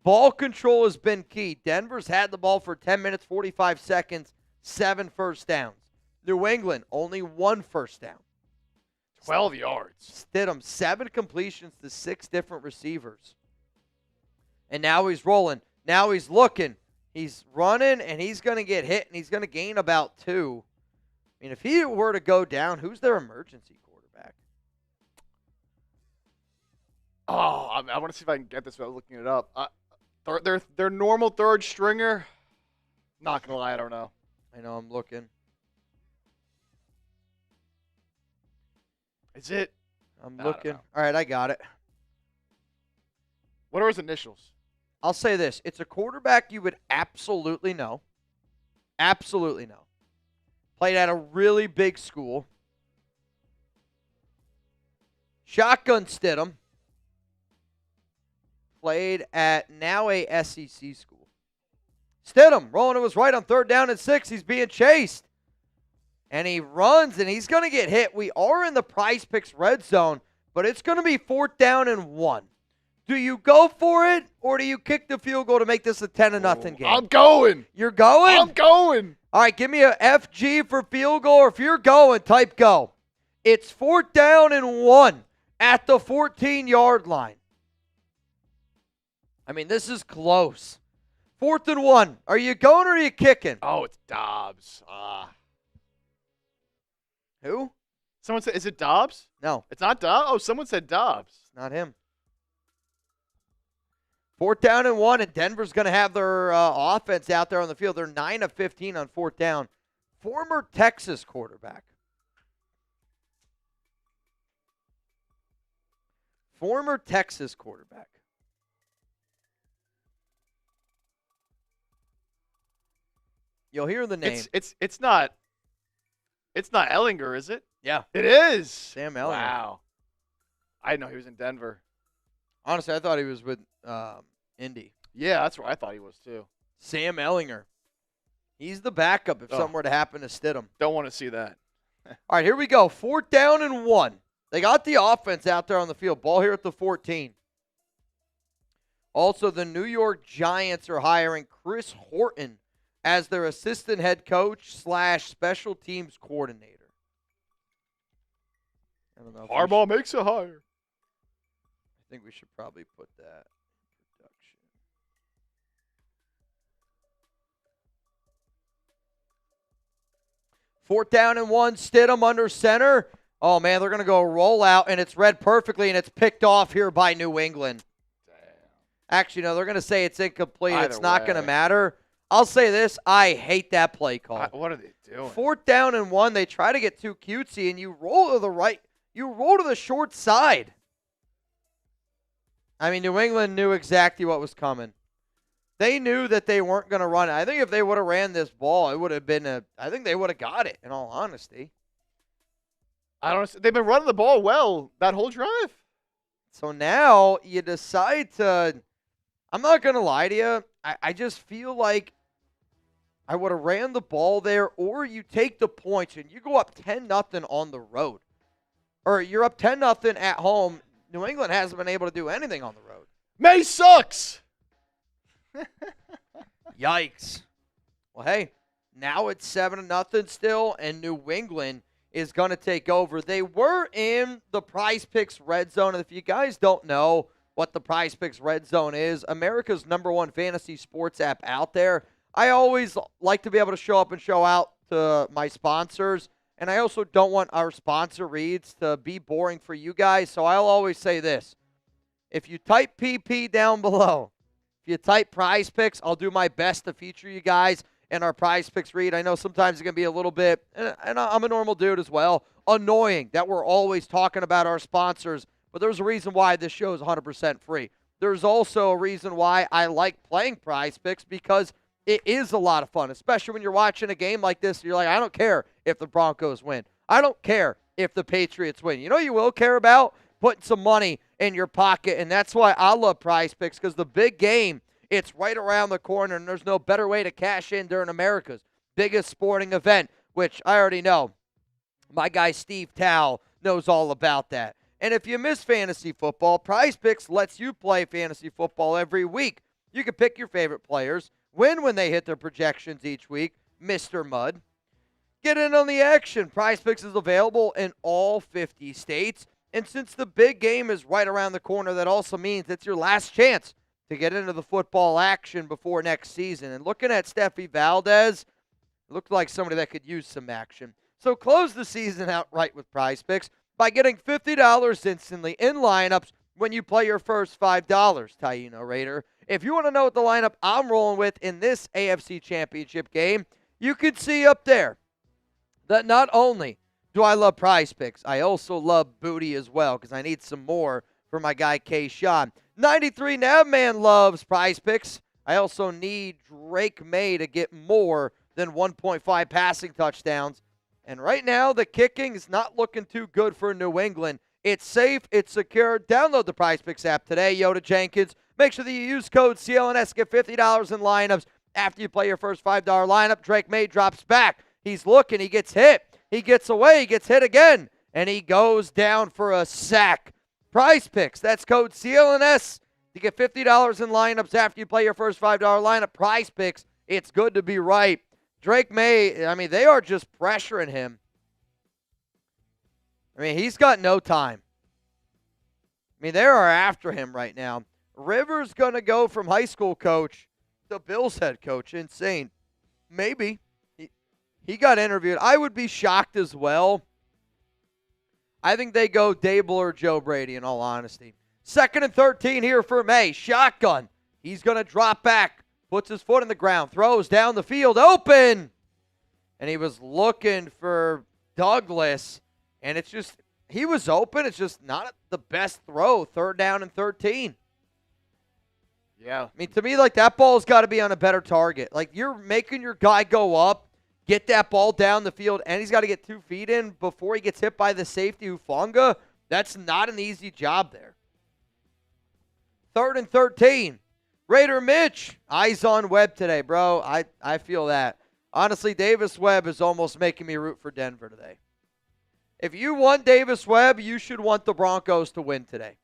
Ball control has been key. Denver's had the ball for 10 minutes, 45 seconds, 7 first downs. New England, only 1 first down. 12 yards. Stidham, 7 completions to 6 different receivers. And now he's rolling. Now he's looking. He's running, and he's going to get hit, and he's going to gain about 2. I mean, if he were to go down, who's their emergency quarterback? Oh, I want to see if I can get this without looking it up. Their normal third stringer. Not gonna lie, I don't know. I know, I'm looking. Is it? I'm looking. All right, I got it. What are his initials? I'll say this. It's a quarterback you would absolutely know. Absolutely know. Played at a really big school. Shotgun Stidham. Played at now a SEC school. Stidham rolling to his right on 3rd down and 6. He's being chased. And he runs, and he's going to get hit. We are in the Prize Picks red zone, but it's going to be 4th down and 1. Do you go for it, or do you kick the field goal to make this a 10-0 game? I'm going. You're going? I'm going. All right, give me a FG for field goal, or if you're going, type go. It's 4th down and 1 at the 14-yard line. I mean, this is close. 4th and 1. Are you going or are you kicking? Oh, it's Dobbs. Who? Someone said, is it Dobbs? No. It's not Dobbs? Oh, someone said Dobbs. It's not him. 4th down and 1, and Denver's going to have their offense out there on the field. They're 9 of 15 on 4th down. Former Texas quarterback. Former Texas quarterback. You'll hear the name. It's not Ellinger, is it? Yeah. It is. Sam Ellinger. Wow. I didn't know he was in Denver. Honestly, I thought he was with Indy. Yeah, that's where I thought he was too. Sam Ellinger. He's the backup if something were to happen to Stidham. Don't want to see that. All right, here we go. 4th down and 1. They got the offense out there on the field. Ball here at the 14. Also, the New York Giants are hiring Chris Horton as their assistant head coach / special teams coordinator. I don't know. Harbaugh makes a hire. I think we should probably put that in production. 4th down and 1. Stidham under center. Oh, man, they're going to go roll out, and it's read perfectly, and it's picked off here by New England. Damn. Actually, no, they're going to say it's incomplete. Either it's not going to way. matter. I'll say this. I hate that play call. What are they doing? 4th down and 1. They try to get too cutesy, and you roll to the right. You roll to the short side. I mean, New England knew exactly what was coming. They knew that they weren't going to run it. I think if they would have ran this ball, it would have been I think they would have got it, in all honesty. I don't. They've been running the ball well that whole drive. So now you decide to. I'm not going to lie to you. I just feel like I would have ran the ball there, or you take the points and you go up 10-0 on the road. Or you're up 10-0 at home. New England hasn't been able to do anything on the road. May sucks. Yikes. Well, hey, now it's 7-0 still, and New England is going to take over. They were in the Prize Picks Red Zone. And if you guys don't know what the Prize Picks Red Zone is, America's #1 fantasy sports app out there. I always like to be able to show up and show out to my sponsors, and I also don't want our sponsor reads to be boring for you guys, so I'll always say this. If you type PP down below, if you type Prize Picks, I'll do my best to feature you guys in our Prize Picks read. I know sometimes it can be a little bit, and I'm a normal dude as well, annoying that we're always talking about our sponsors, but there's a reason why this show is 100% free. There's also a reason why I like playing Prize Picks, because it is a lot of fun, especially when you're watching a game like this. You're like, I don't care if the Broncos win. I don't care if the Patriots win. You know you will care about? Putting some money in your pocket, and that's why I love Prize Picks, because the big game, it's right around the corner, and there's no better way to cash in during America's biggest sporting event, which I already know. My guy Steve Tao knows all about that. And if you miss fantasy football, Prize Picks lets you play fantasy football every week. You can pick your favorite players, win when they hit their projections each week, Mr. Mud. Get in on the action. Prize Picks is available in all 50 states. And since the big game is right around the corner, that also means it's your last chance to get into the football action before next season. And looking at Steffi Valdez, looked like somebody that could use some action. So close the season out right with Prize Picks by getting $50 instantly in lineups when you play your first $5, Taino Raider. If you want to know what the lineup I'm rolling with in this AFC Championship game, you can see up there that not only do I love Prize Picks, I also love Booty as well, because I need some more for my guy K-Sean. 93 Navman loves Prize Picks. I also need Drake May to get more than 1.5 passing touchdowns. And right now, the kicking is not looking too good for New England. It's safe. It's secure. Download the Prize Picks app today, Yoda Jenkins. Make sure that you use code CLNS. Get $50 in lineups. After you play your first $5 lineup, Drake May drops back. He's looking. He gets hit. He gets away. He gets hit again. And he goes down for a sack. Prize Picks. That's code CLNS to get $50 in lineups after you play your first $5 lineup. Prize Picks. It's good to be right. Drake May, I mean, they are just pressuring him. I mean, he's got no time. I mean, they are after him right now. Rivers going to go from high school coach to Bills head coach. Insane. Maybe. He got interviewed. I would be shocked as well. I think they go Dable or Joe Brady, in all honesty. 2nd and 13 here for May. Shotgun. He's going to drop back. Puts his foot in the ground. Throws down the field. Open. And he was looking for Douglas. And it's just, he was open. It's just not the best throw. 3rd down and 13. Yeah. I mean, to me, like, that ball's got to be on a better target. Like, you're making your guy go up, get that ball down the field, and he's got to get 2 feet in before he gets hit by the safety, Hufanga. That's not an easy job there. 3rd and 13. Raider Mitch, eyes on Webb today, bro. I feel that. Honestly, Davis Webb is almost making me root for Denver today. If you want Davis Webb, you should want the Broncos to win today,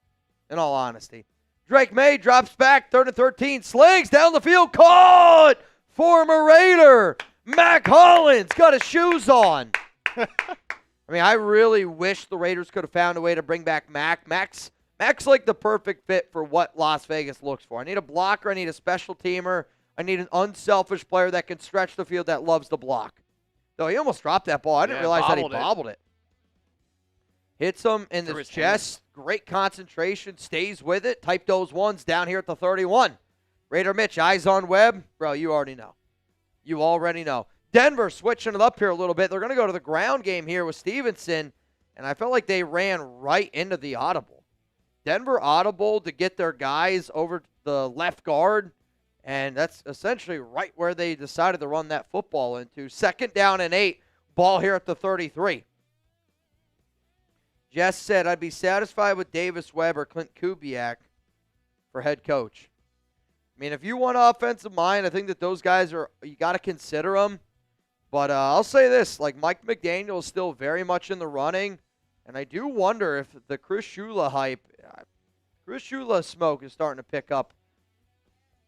in all honesty. Drake May drops back, 3rd and 13, slings down the field, caught! Former Raider, Mac Hollins, got his shoes on. I mean, I really wish the Raiders could have found a way to bring back Mac. Mac's like the perfect fit for what Las Vegas looks for. I need a blocker, I need a special teamer, I need an unselfish player that can stretch the field, that loves to block. Though he almost dropped that ball. I didn't realize that he bobbled it. Hits him in the chest. Great concentration. Stays with it. Type those ones down here at the 31. Raider Mitch, eyes on Webb. Bro, you already know. You already know. Denver switching it up here a little bit. They're going to go to the ground game here with Stevenson. And I felt like they ran right into the audible. Denver audible to get their guys over the left guard. And that's essentially right where they decided to run that football into. 2nd down and 8. Ball here at the 33. Jess said, I'd be satisfied with Davis Webb or Clint Kubiak for head coach. I mean, if you want offensive mind, I think that those guys are, you got to consider them. But I'll say this, like Mike McDaniel is still very much in the running. And I do wonder if the Chris Shula hype, Chris Shula's smoke is starting to pick up.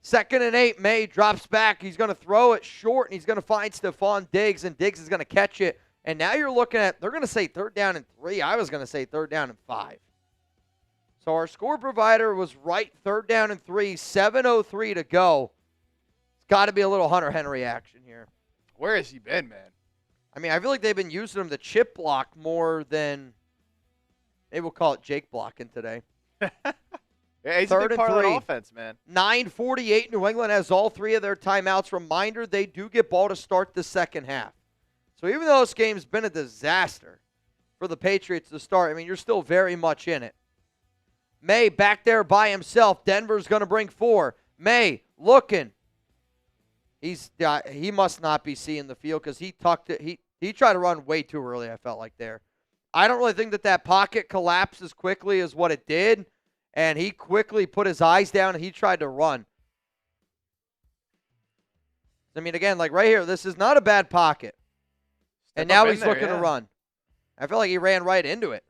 2nd and 8. May drops back. He's going to throw it short, and he's going to find Stephon Diggs, and Diggs is going to catch it. And now you're looking at, they're going to say 3rd down and 3. I was going to say 3rd down and 5. So our score provider was right, 3rd down and 3, 7:03 to go. It's got to be a little Hunter Henry action here. Where has he been, man? I mean, I feel like they've been using him to chip block more than, maybe we'll call it Jake blocking today. Yeah, he's a big part of that offense, man. 9:48. New England has all 3 of their timeouts. Reminder, they do get ball to start the second half. So even though this game's been a disaster for the Patriots to start, I mean, you're still very much in it. May back there by himself. Denver's going to bring 4. May looking. He must not be seeing the field because he tucked it. He tried to run way too early, I felt like there. I don't really think that pocket collapsed as quickly as what it did. And he quickly put his eyes down and he tried to run. I mean, again, like right here, this is not a bad pocket. And now he's looking to run. I feel like he ran right into it.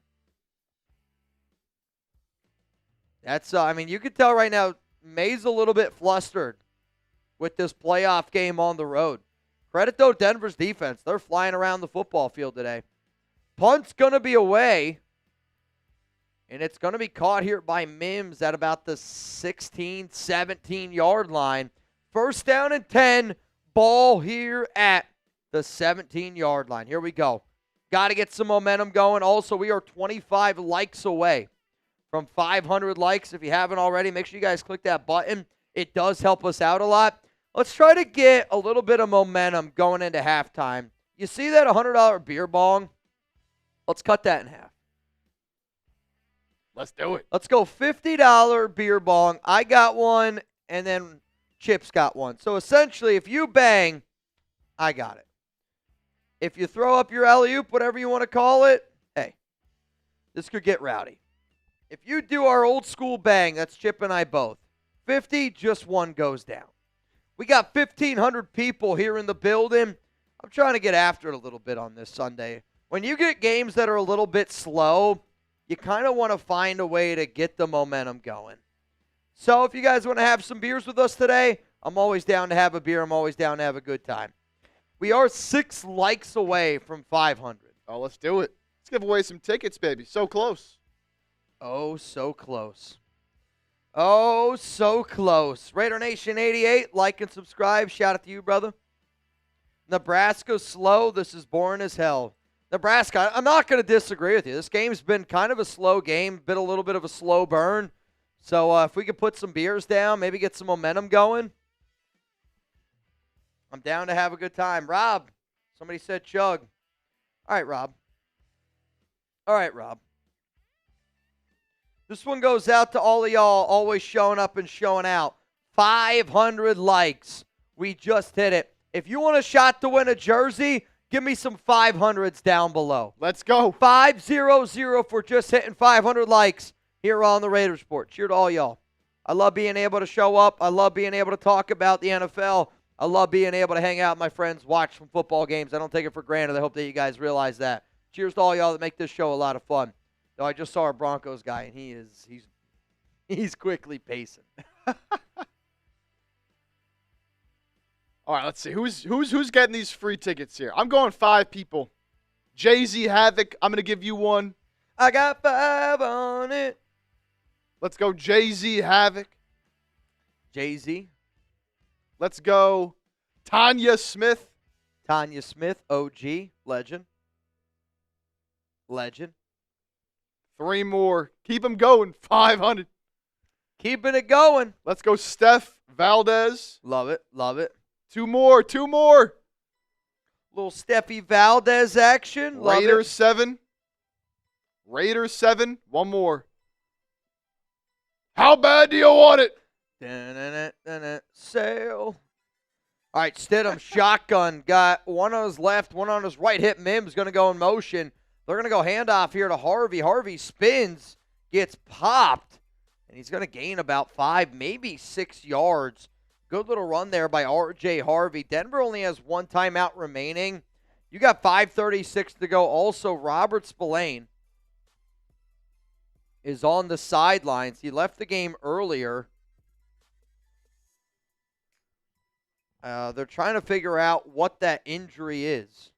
That's, I mean, you can tell right now, May's a little bit flustered with this playoff game on the road. Credit, though, Denver's defense. They're flying around the football field today. Punt's going to be away. And it's going to be caught here by Mims at about the 16, 17-yard line. 1st down and 10. Ball here at the 17-yard line. Here we go. Got to get some momentum going. Also, we are 25 likes away from 500 likes. If you haven't already, make sure you guys click that button. It does help us out a lot. Let's try to get a little bit of momentum going into halftime. You see that $100 beer bong? Let's cut that in half. Let's do it. Let's go $50 beer bong. I got one, and then Chip's got one. So essentially, if you bang, I got it. If you throw up your alley-oop, whatever you want to call it, hey, this could get rowdy. If you do our old school bang, that's Chip and I both. 50, just one goes down. We got 1,500 people here in the building. I'm trying to get after it a little bit on this Sunday. When you get games that are a little bit slow, you kind of want to find a way to get the momentum going. So if you guys want to have some beers with us today, I'm always down to have a beer. I'm always down to have a good time. We are 6 likes away from 500. Oh, let's do it. Let's give away some tickets, baby. So close. Oh, so close. Oh, so close. Raider Nation 88, like and subscribe. Shout out to you, brother. Nebraska's slow. This is boring as hell. Nebraska, I'm not going to disagree with you. This game's been kind of a slow game, been a little bit of a slow burn. So if we could put some beers down, maybe get some momentum going, I'm down to have a good time. Rob, somebody said chug. All right, Rob. All right, Rob. This one goes out to all of y'all always showing up and showing out. 500 likes. We just hit it. If you want a shot to win a jersey, give me some 500s down below. Let's go. 500 for just hitting 500 likes here on the Raiders Report. Cheer to all y'all. I love being able to show up. I love being able to talk about the NFL. I love being able to hang out with my friends, watch some football games. I don't take it for granted. I hope that you guys realize that. Cheers to all y'all that make this show a lot of fun. Though I just saw our Broncos guy, and he's quickly pacing. All right, let's see. Who's getting these free tickets here? I'm going 5 people. Jay-Z Havoc, I'm going to give you one. I got 5 on it. Let's go Jay-Z Havoc. Jay-Z. Let's go Tanya Smith. Tanya Smith, OG, legend. Legend. 3 more. Keep them going. 500. Keeping it going. Let's go Steph Valdez. Love it. Love it. 2 more. 2 more. Little Steffi Valdez action. Love Raiders it. 7. Raiders 7. 1 more. How bad do you want it? Sail. All right, Stidham, shotgun. Got one on his left, one on his right. Hit Mims, going to go in motion. They're going to go handoff here to Harvey. Harvey spins, gets popped, and he's going to gain about 5, maybe 6 yards. Good little run there by R.J. Harvey. Denver only has 1 timeout remaining. You got 5:36 to go. Also, Robert Spillane. is on the sidelines. He left the game earlier. They're trying to figure out what that injury is.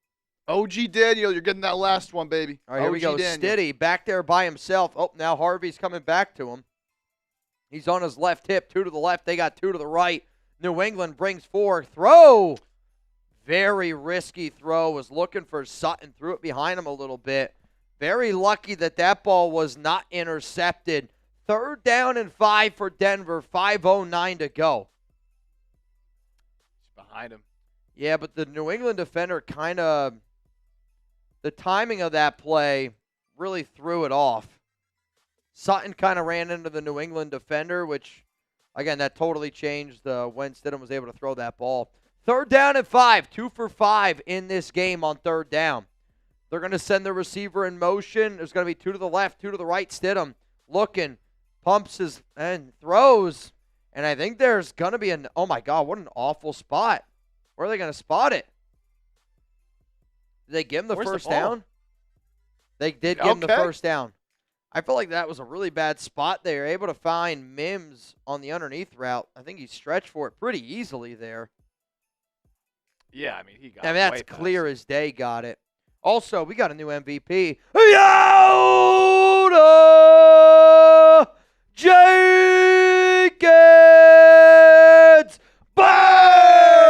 OG Daniel, you're getting that last one, baby. All right, here we go. Stiddy back there by himself. Oh, now Harvey's coming back to him. He's on his left hip, 2 to the left. They got 2 to the right. New England brings 4. Throw. Very risky throw. Was looking for Sutton. Threw it behind him a little bit. Very lucky that that ball was not intercepted. 3rd down and 5 for Denver. 5:09 to go. It's behind him. Yeah, but the New England defender kind of, the timing of that play really threw it off. Sutton kind of ran into the New England defender, which, again, that totally changed when Stidham was able to throw that ball. 3rd down and 5. 2 for 5 in this game on 3rd down. They're going to send the receiver in motion. There's going to be 2 to the left, 2 to the right. Stidham looking, pumps his, and throws. And I think there's going to be an, oh my God, what an awful spot. Where are they going to spot it? Did they give him the first down? They did give him the first down. I felt like that was a really bad spot. They were able to find Mims on the underneath route. I think he stretched for it pretty easily there. Yeah, I mean, he got it. I mean, that's clear as day got it. Also, we got a new MVP. Yoda Jenkins! Bang!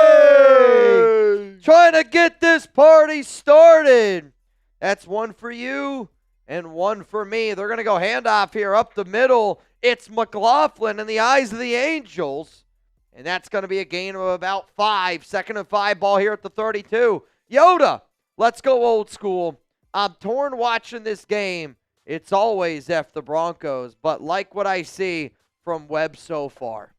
Trying to get this party started. That's 1 for you and 1 for me. They're going to go handoff here up the middle. It's McLaughlin in the eyes of the Angels. And that's going to be a gain of about 5. 2nd and 5 ball here at the 32. Yoda, let's go old school. I'm torn watching this game. It's always F the Broncos, but like what I see from Webb so far.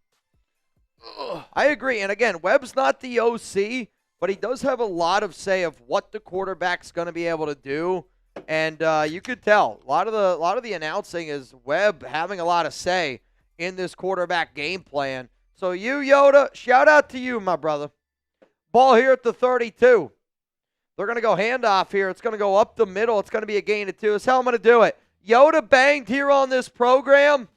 I agree. And again, Webb's not the OC, but he does have a lot of say of what the quarterback's going to be able to do. And you could tell a lot of the announcing is Webb having a lot of say in this quarterback game plan. So you, Yoda, shout out to you, my brother. Ball here at the 32. They're going to go handoff here. It's going to go up the middle. It's going to be a gain of 2. That's how I'm going to do it. Yoda banged here on this program.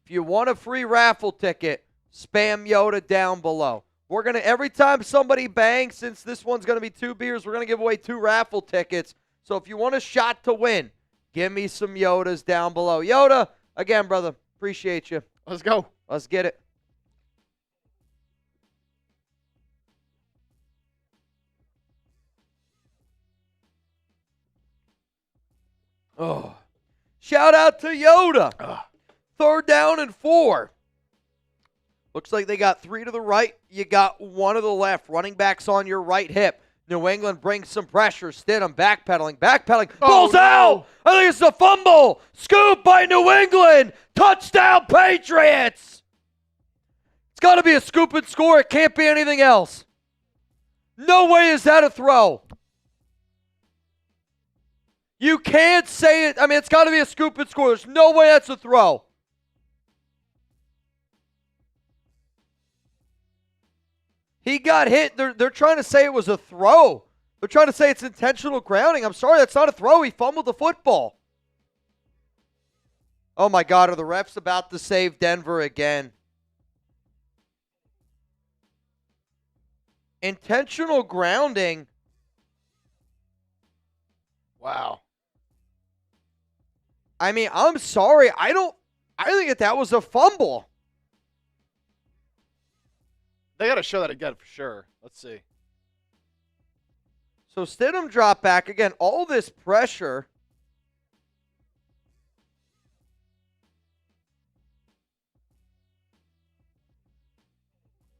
If you want a free raffle ticket, spam Yoda down below. We're going to, every time somebody bangs, since this one's going to be 2 beers, we're going to give away 2 raffle tickets. So if you want a shot to win, give me some Yodas down below. Yoda, again, brother, appreciate you. Let's go. Let's get it. Oh, shout out to Yoda. 3rd down and 4. Looks like they got 3 to the right. You got 1 to the left. Running backs on your right hip. New England brings some pressure. Stidham backpedaling. Ball's out. I think it's a fumble. Scoop by New England. Touchdown, Patriots. It's got to be a scoop and score. It can't be anything else. No way is that a throw. You can't say it. I mean, it's got to be a scoop and score. There's no way that's a throw. He got hit. They're trying to say it was a throw. They're trying to say it's intentional grounding. I'm sorry, that's not a throw. He fumbled the football. Oh, my God. Are the refs about to save Denver again? Intentional grounding. Wow. I mean, I'm sorry. I think that was a fumble. They got to show that again for sure. Let's see. So Stidham dropped back. Again, all this pressure.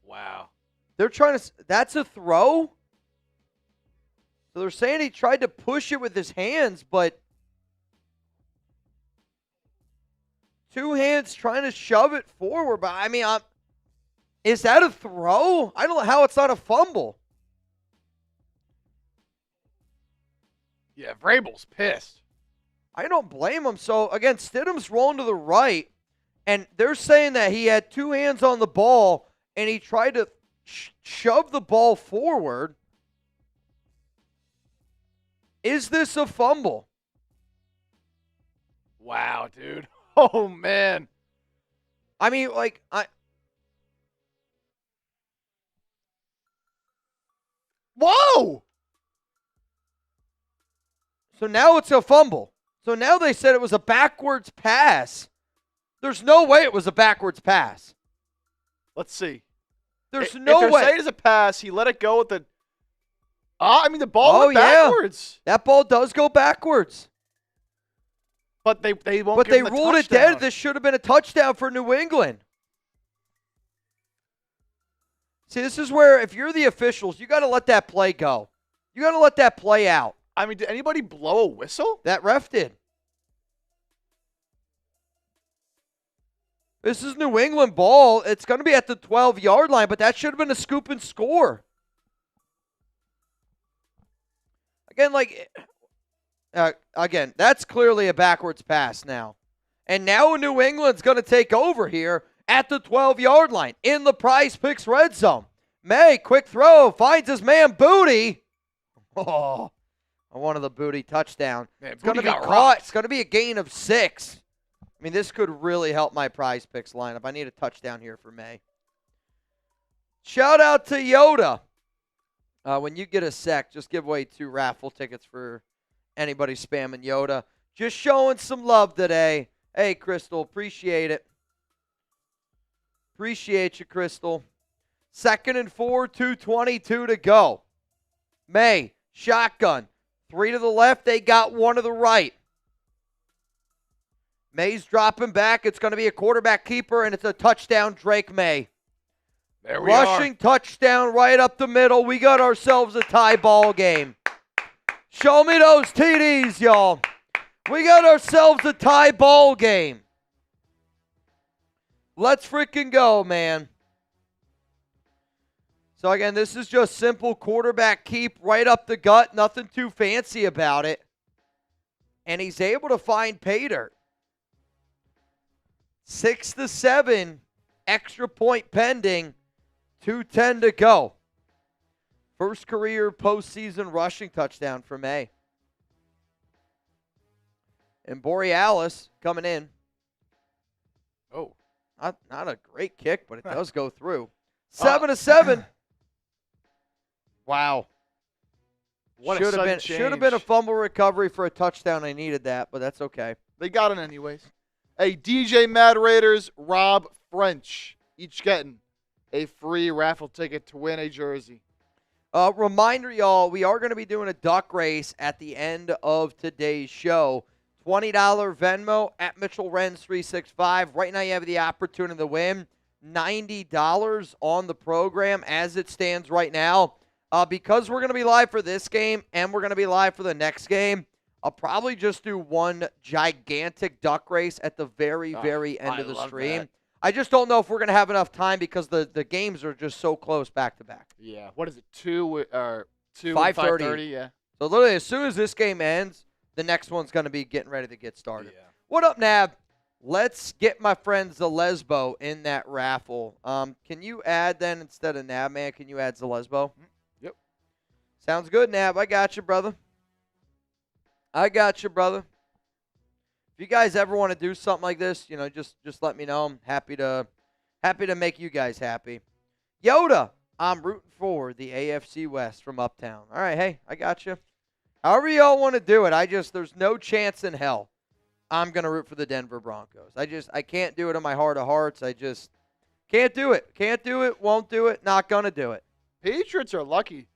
Wow. They're trying to, that's a throw? So they're saying he tried to push it with his hands, but 2 hands trying to shove it forward. But I mean, is that a throw? I don't know how it's not a fumble. Yeah, Vrabel's pissed. I don't blame him. So, again, Stidham's rolling to the right, and they're saying that he had 2 hands on the ball, and he tried to shove the ball forward. Is this a fumble? Wow, dude. Oh, man. I mean, like, Whoa! So now it's a fumble. So now they said it was a backwards pass. There's no way it was a backwards pass. Let's see. There's no way. If they're saying it's a pass, he let it go with the... the ball went backwards. Yeah. That ball does go backwards. But they won't But give they him the ruled it touchdown. dead. This should have been a touchdown for New England. See, this is where if you're the officials, you got to let that play go. You got to let that play out. I mean, did anybody blow a whistle? That ref did. This is New England ball. It's going to be at the 12-yard line, but that should have been a scoop and score. Again, that's clearly a backwards pass now. And now New England's going to take over here at the 12-yard line in the Prize Picks red zone. May, quick throw, finds his man Booty. Oh, I wanted the Booty touchdown. Man, it's going to be got caught. rocked. It's going to be a gain of 6. I mean, this could really help my Prize Picks lineup. I need a touchdown here for May. Shout out to Yoda. When you get a sec, just give away 2 raffle tickets for anybody spamming Yoda. Just showing some love today. Hey, Crystal, appreciate it. Appreciate you, Crystal. 2nd and 4, 2:22 to go. May, shotgun. 3 to the left, they got 1 to the right. May's dropping back. It's going to be a quarterback keeper, and it's a touchdown, Drake May. There we are. Rushing touchdown right up the middle. We got ourselves a tie ball game. Show me those TDs, y'all. We got ourselves a tie ball game. Let's freaking go, man. So, again, this is just simple quarterback keep right up the gut. Nothing too fancy about it. And he's able to find pay dirt. 6-7, extra point pending, 2:10 to go. First career postseason rushing touchdown for May. And Borealis coming in. Oh. Not a great kick, but it does go through. 7-7. Wow. What should a have been a fumble recovery for a touchdown. I needed that, but that's okay. They got it anyways. Hey, DJ Mad Raiders, Rob French, each getting a free raffle ticket to win a jersey. Reminder, y'all, we are going to be doing a duck race at the end of today's show. $20 Venmo at Mitchell Renz 365. Right now you have the opportunity to win $90 on the program as it stands right now. Because we're going to be live for this game and we're going to be live for the next game, I'll probably just do one gigantic duck race at the very end of the stream. That. I just don't know if we're going to have enough time because the games are just so close back to back. Yeah. What is it? 5:30? 5:30. Yeah. So literally as soon as this game ends, the next one's going to be getting ready to get started. Yeah. What up, Nab? Let's get my friend Zalesbo in that raffle. Can you add then instead of Nab, man? Can you add Zalesbo? Yep. Sounds good, Nab. I got you, brother. If you guys ever want to do something like this, just let me know. I'm happy to make you guys happy. Yoda, I'm rooting for the AFC West from Uptown. All right, hey, I got you. However y'all want to do it, there's no chance in hell I'm going to root for the Denver Broncos. I can't do it in my heart of hearts. I just can't do it. Can't do it, won't do it, not going to do it. Patriots are lucky.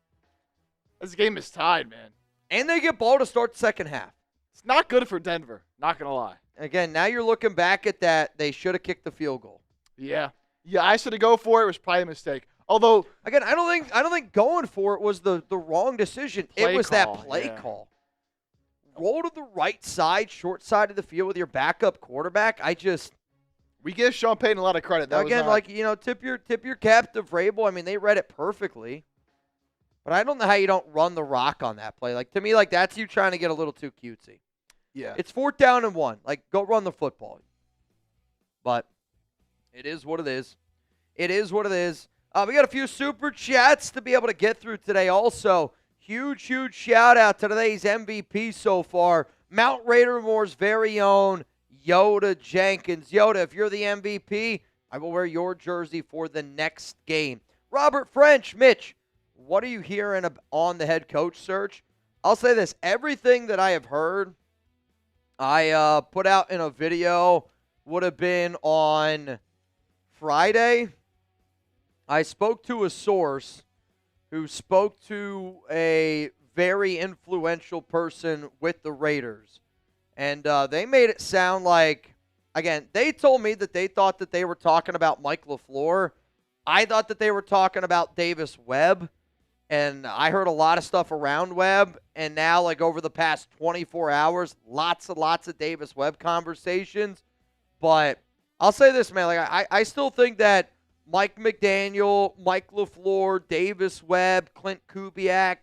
This game is tied, man. And they get ball to start the second half. It's not good for Denver, not going to lie. Again, now you're looking back at that. They should have kicked the field goal. Yeah. Yeah, I should have go for it. It was probably a mistake. Although, again, I don't think going for it was the wrong decision. It was that play call. Roll to the right side, short side of the field with your backup quarterback. We give Sean Payton a lot of credit. Tip your cap to Vrabel. I mean, they read it perfectly. But I don't know how you don't run the rock on that play. To me, that's you trying to get a little too cutesy. Yeah. It's 4th down and 1. Go run the football. But it is what it is. It is what it is. We got a few super chats to be able to get through today also. Huge shout out to today's MVP so far. Mount Raidermore's very own Yoda Jenkins. Yoda, if you're the MVP, I will wear your jersey for the next game. Robert French, Mitch, what are you hearing on the head coach search? I'll say this. Everything that I have heard, I put out in a video, would have been on Friday. I spoke to a source who spoke to a very influential person with the Raiders. And they made it sound like, again, they told me that they thought that they were talking about Mike LaFleur. I thought that they were talking about Davis Webb. And I heard a lot of stuff around Webb. And now, like, over the past 24 hours, lots and lots of Davis Webb conversations. But I'll say this, man. Like, I still think that Mike McDaniel, Mike LaFleur, Davis Webb, Clint Kubiak,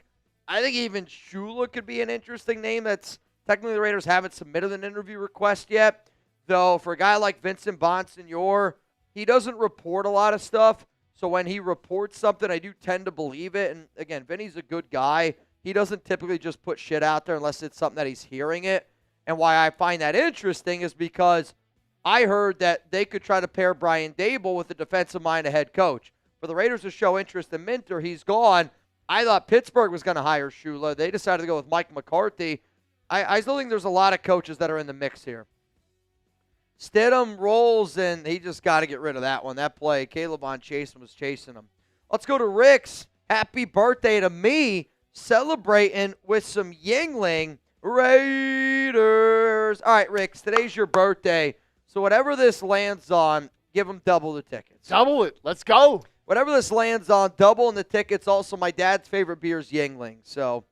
I think even Shula could be an interesting name. That's technically the Raiders haven't submitted an interview request yet. Though, for a guy like Vincent Bonsignor, he doesn't report a lot of stuff. So when he reports something, I do tend to believe it. And again, Vinny's a good guy. He doesn't typically just put shit out there unless it's something that he's hearing it. And why I find that interesting is because I heard that they could try to pair Brian Daboll with a defensive-minded head coach. For the Raiders to show interest in Minter, he's gone. I thought Pittsburgh was going to hire Shula. They decided to go with Mike McCarthy. I still think there's a lot of coaches that are in the mix here. Stidham rolls, and he just got to get rid of that one. That play, Caleb on Chasen was chasing him. Let's go to Rick's. Happy birthday to me, celebrating with some Yingling Raiders. All right, Rick's, today's your birthday. So whatever this lands on, give them double the tickets. Double it. Let's go. Whatever this lands on, double in the tickets. Also, my dad's favorite beer is Yingling. So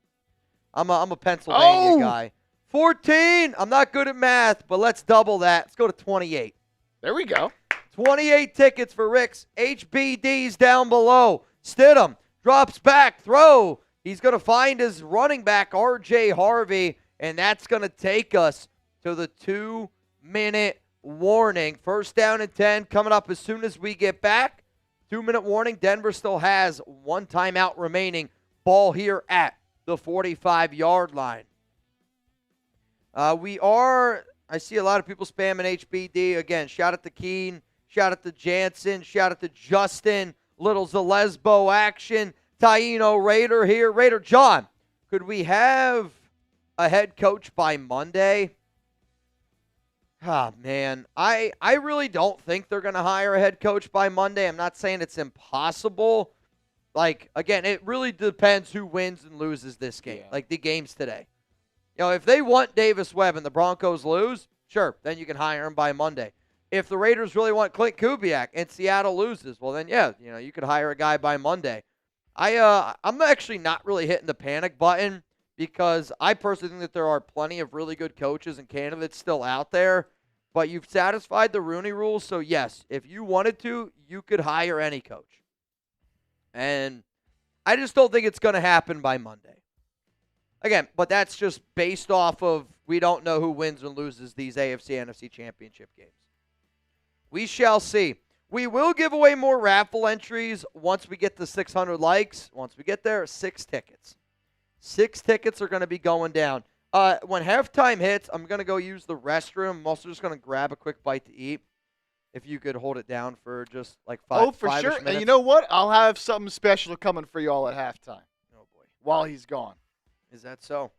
I'm a Pennsylvania guy. 14. I'm not good at math, but let's double that. Let's go to 28. There we go. 28 tickets for Rick's. HBD's down below. Stidham drops back, throw. He's going to find his running back, R.J. Harvey, and that's going to take us to the 2-minute warning. First down and 10 coming up as soon as we get back. 2-minute warning. Denver still has one timeout remaining. Ball here at the 45-yard line. I see a lot of people spamming HBD. Again, shout out to Keen, shout out to Jansen, shout out to Justin, little Zalesbo action. Taino Raider here. Raider John, could we have a head coach by Monday? Ah, man. I really don't think they're going to hire a head coach by Monday. I'm not saying it's impossible. Like, again, it really depends who wins and loses this game, like the games today. You know, if they want Davis Webb and the Broncos lose, sure, then you can hire him by Monday. If the Raiders really want Clint Kubiak and Seattle loses, well then, yeah, you know, you could hire a guy by Monday. I'm actually not really hitting the panic button because I personally think that there are plenty of really good coaches and candidates still out there, but you've satisfied the Rooney Rule, so yes, if you wanted to, you could hire any coach. And I just don't think it's going to happen by Monday. Again, but that's just based off of we don't know who wins and loses these AFC NFC Championship games. We shall see. We will give away more raffle entries once we get to 600 likes. Once we get there, 6 tickets. 6 tickets are going to be going down. When halftime hits, I'm going to go use the restroom. I'm also just going to grab a quick bite to eat. If you could hold it down for just like 5 for sure. minutes. And you know what? I'll have something special coming for you all at halftime. Oh, boy. While he's gone. Is that so?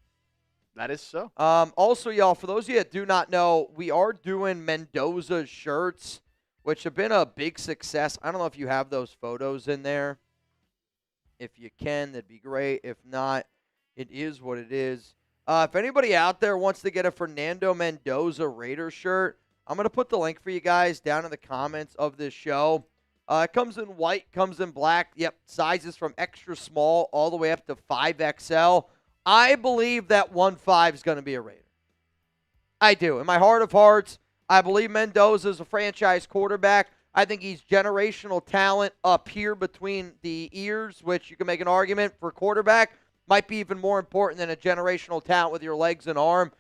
That is so. Also, y'all, for those of you that do not know, we are doing Mendoza shirts, which have been a big success. I don't know if you have those photos in there. If you can, that'd be great. If not, it is what it is. If anybody out there wants to get a Fernando Mendoza Raider shirt, I'm going to put the link for you guys down in the comments of this show. It comes in white, comes in black. Yep, sizes from extra small all the way up to 5XL. I believe that 1-5 is going to be a Raider. I do. In my heart of hearts, I believe Mendoza is a franchise quarterback. I think he's generational talent up here between the ears, which you can make an argument for quarterback. Might be even more important than a generational talent with your legs and arm.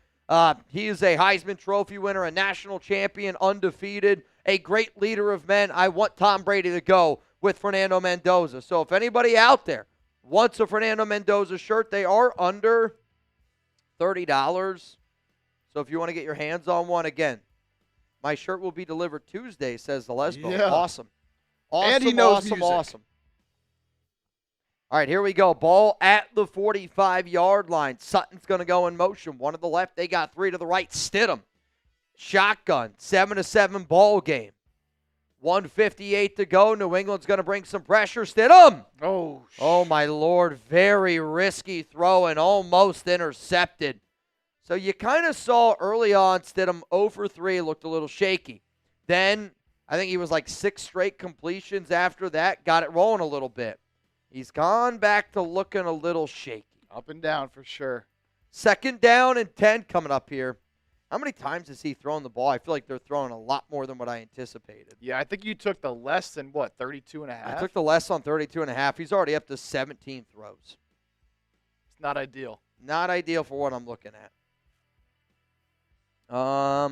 He is a Heisman Trophy winner, a national champion, undefeated, a great leader of men. I want Tom Brady to go with Fernando Mendoza. So if anybody out there wants a Fernando Mendoza shirt, they are under $30. So if you want to get your hands on one, again, My shirt will be delivered Tuesday, says the Lesbo. Yeah. Awesome. And he knows music. Awesome. All right, here we go. Ball at the 45-yard line. Sutton's going to go in motion. One to the left. They got 3 to the right. Stidham. Shotgun. 7-7 ball game. 1:58 to go. New England's going to bring some pressure. Stidham. Oh, my Lord. Very risky throw and almost intercepted. So you kind of saw early on Stidham 0 for 3. Looked a little shaky. Then I think he was like 6 straight completions after that. Got it rolling a little bit. He's gone back to looking a little shaky. Up and down for sure. 2nd down and 10 coming up here. How many times has he thrown the ball? I feel like they're throwing a lot more than what I anticipated. Yeah, I think you took the less than, 32 and a half? I took the less on 32 and a half. He's already up to 17 throws. It's not ideal. Not ideal for what I'm looking at. Wow,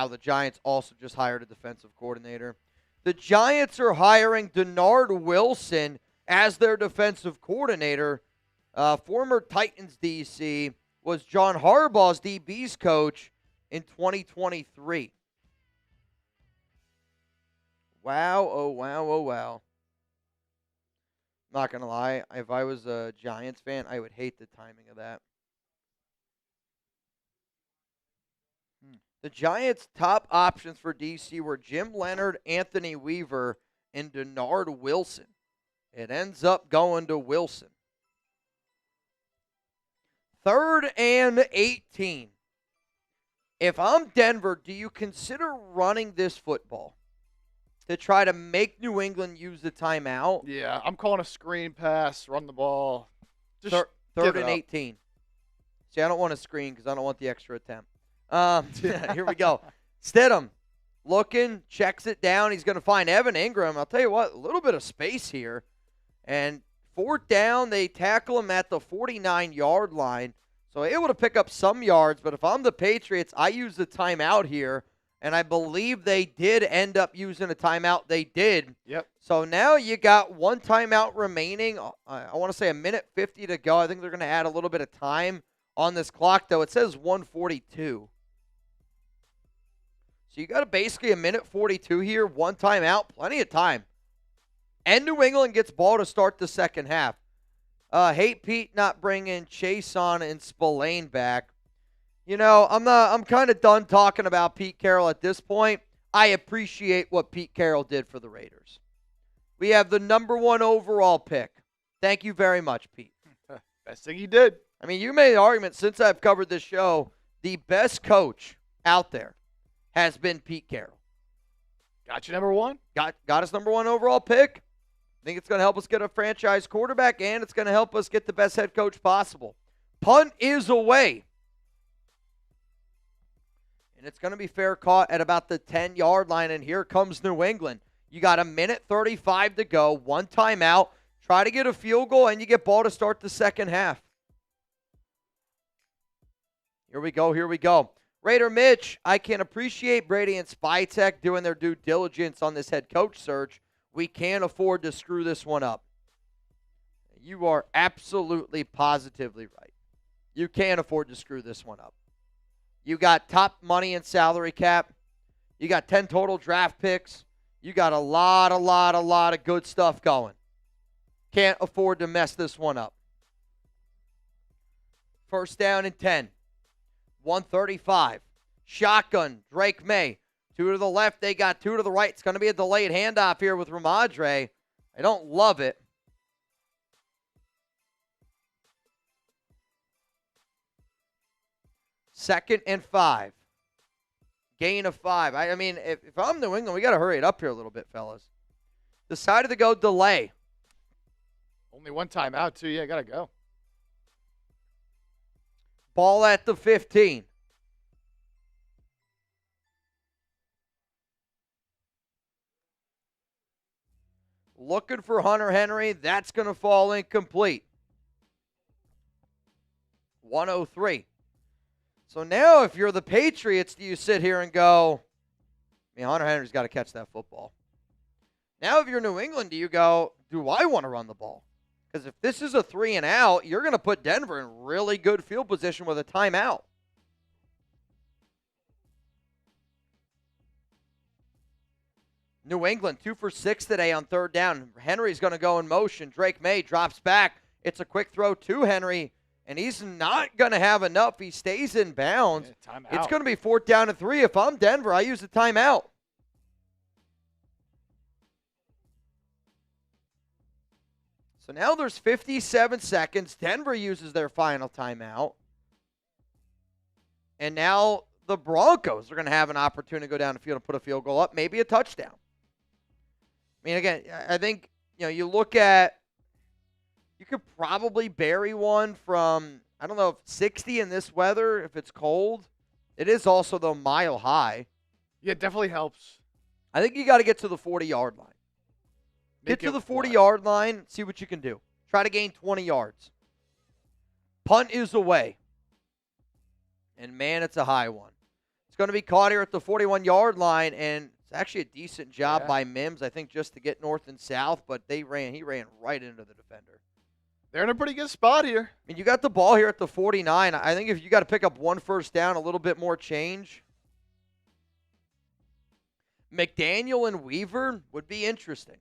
the Giants also just hired a defensive coordinator. The Giants are hiring Denard Wilson as their defensive coordinator. Former Titans DC was John Harbaugh's DB's coach in 2023. Wow, oh, wow, oh, wow. Not going to lie, if I was a Giants fan, I would hate the timing of that. The Giants' top options for DC were Jim Leonard, Anthony Weaver, and Denard Wilson. It ends up going to Wilson. 3rd and 18. If I'm Denver, do you consider running this football to try to make New England use the timeout? Yeah, I'm calling a screen pass, run the ball. Just 3rd and 18. See, I don't want a screen because I don't want the extra attempt. Here we go. Stidham looking, checks it down. He's going to find Evan Ingram. I'll tell you what, a little bit of space here. And 4th down, they tackle him at the 49-yard line. So able to pick up some yards. But if I'm the Patriots, I use the timeout here. And I believe they did end up using a timeout. They did. Yep. So now you got 1 timeout remaining. I want to say 1:50 to go. I think they're going to add a little bit of time on this clock, though. It says 1:42. So you got basically 1:42 here, 1 timeout, plenty of time. And New England gets ball to start the second half. Hate Pete not bringing Chason and Spillane back. You know, I'm kind of done talking about Pete Carroll at this point. I appreciate what Pete Carroll did for the Raiders. We have the #1 overall pick. Thank you very much, Pete. Best thing he did. I mean, you made the argument since I've covered this show, the best coach out there has been Pete Carroll. Got you #1. Got us #1 overall pick. I think it's going to help us get a franchise quarterback, and it's going to help us get the best head coach possible. Punt is away. And it's going to be fair caught at about the 10-yard line, and here comes New England. You got 1:35 to go, 1 timeout. Try to get a field goal, and you get ball to start the second half. Here we go. Raider Mitch, I can appreciate Brady and Spytek doing their due diligence on this head coach search. We can't afford to screw this one up. You are absolutely positively right. You can't afford to screw this one up. You got top money in salary cap. You got 10 total draft picks. You got a lot of good stuff going. Can't afford to mess this one up. 1st down and 10. 1:35. Shotgun, Drake May. 2 to the left, they got 2 to the right. It's going to be a delayed handoff here with Ramadre. I don't love it. Second and 5. Gain of 5. I mean, if I'm New England, we got to hurry it up here a little bit, fellas. Decided to go delay. Only 1 timeout, too. Yeah, got to go. Ball at the 15. Looking for Hunter Henry. That's going to fall incomplete. 103. So now if you're the Patriots, do you sit here and go, I mean, Hunter Henry's got to catch that football. Now if you're New England, do you go, do I want to run the ball? Because if this is a 3 and out, you're going to put Denver in really good field position with a timeout. New England, 2 for 6 today on third down. Henry's going to go in motion. Drake May drops back. It's a quick throw to Henry, and he's not going to have enough. He stays in bounds. Yeah, timeout. It's going to be 4th down and 3. If I'm Denver, I use a timeout. So now there's 57 seconds. Denver uses their final timeout. And now the Broncos are going to have an opportunity to go down the field and put a field goal up, maybe a touchdown. I mean, again, I think, you look at, you could probably bury one from, I don't know, if 60 in this weather, if it's cold. It is also, though, mile high. Yeah, it definitely helps. I think you got to get to the 40-yard line. Get to the 40-yard line, see what you can do. Try to gain 20 yards. Punt is away. And, man, it's a high one. It's going to be caught here at the 41-yard line, and it's actually a decent job by Mims, I think, just to get north and south, but he ran right into the defender. They're in a pretty good spot here. I mean, you got the ball here at the 49. I think if you got to pick up one first down, a little bit more change. McDaniel and Weaver would be interesting.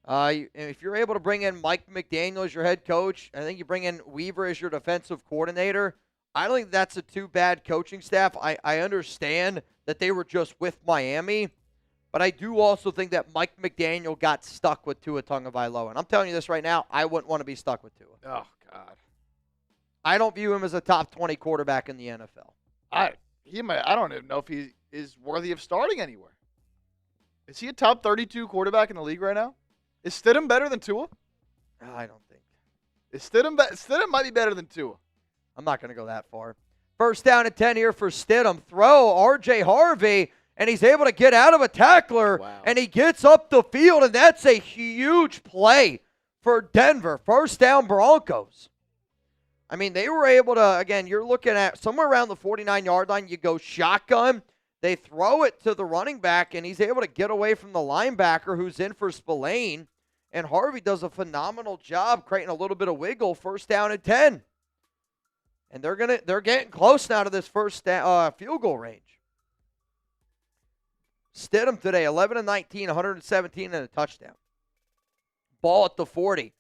If you're able to bring in Mike McDaniel as your head coach, I think you bring in Weaver as your defensive coordinator. I don't think that's a too bad coaching staff. I understand that they were just with Miami, but I do also think that Mike McDaniel got stuck with Tua Tagovailoa. And I'm telling you this right now, I wouldn't want to be stuck with Tua. Oh, God. I don't view him as a top 20 quarterback in the NFL. I don't even know if he is worthy of starting anywhere. Is he a top 32 quarterback in the league right now? Is Stidham better than Tua? I don't think. Stidham might be better than Tua. I'm not going to go that far. First down and 10 here for Stidham. Throw, R.J. Harvey, and he's able to get out of a tackler, and he gets up the field, and that's a huge play for Denver. First down Broncos. I mean, they were able to, again, you're looking at somewhere around the 49-yard line. You go shotgun. They throw it to the running back, and he's able to get away from the linebacker who's in for Spillane. And Harvey does a phenomenal job creating a little bit of wiggle. First down and 10. And they're getting close now to this first field goal range. Stidham today, 11-19, 117 and a touchdown. Ball at the 40.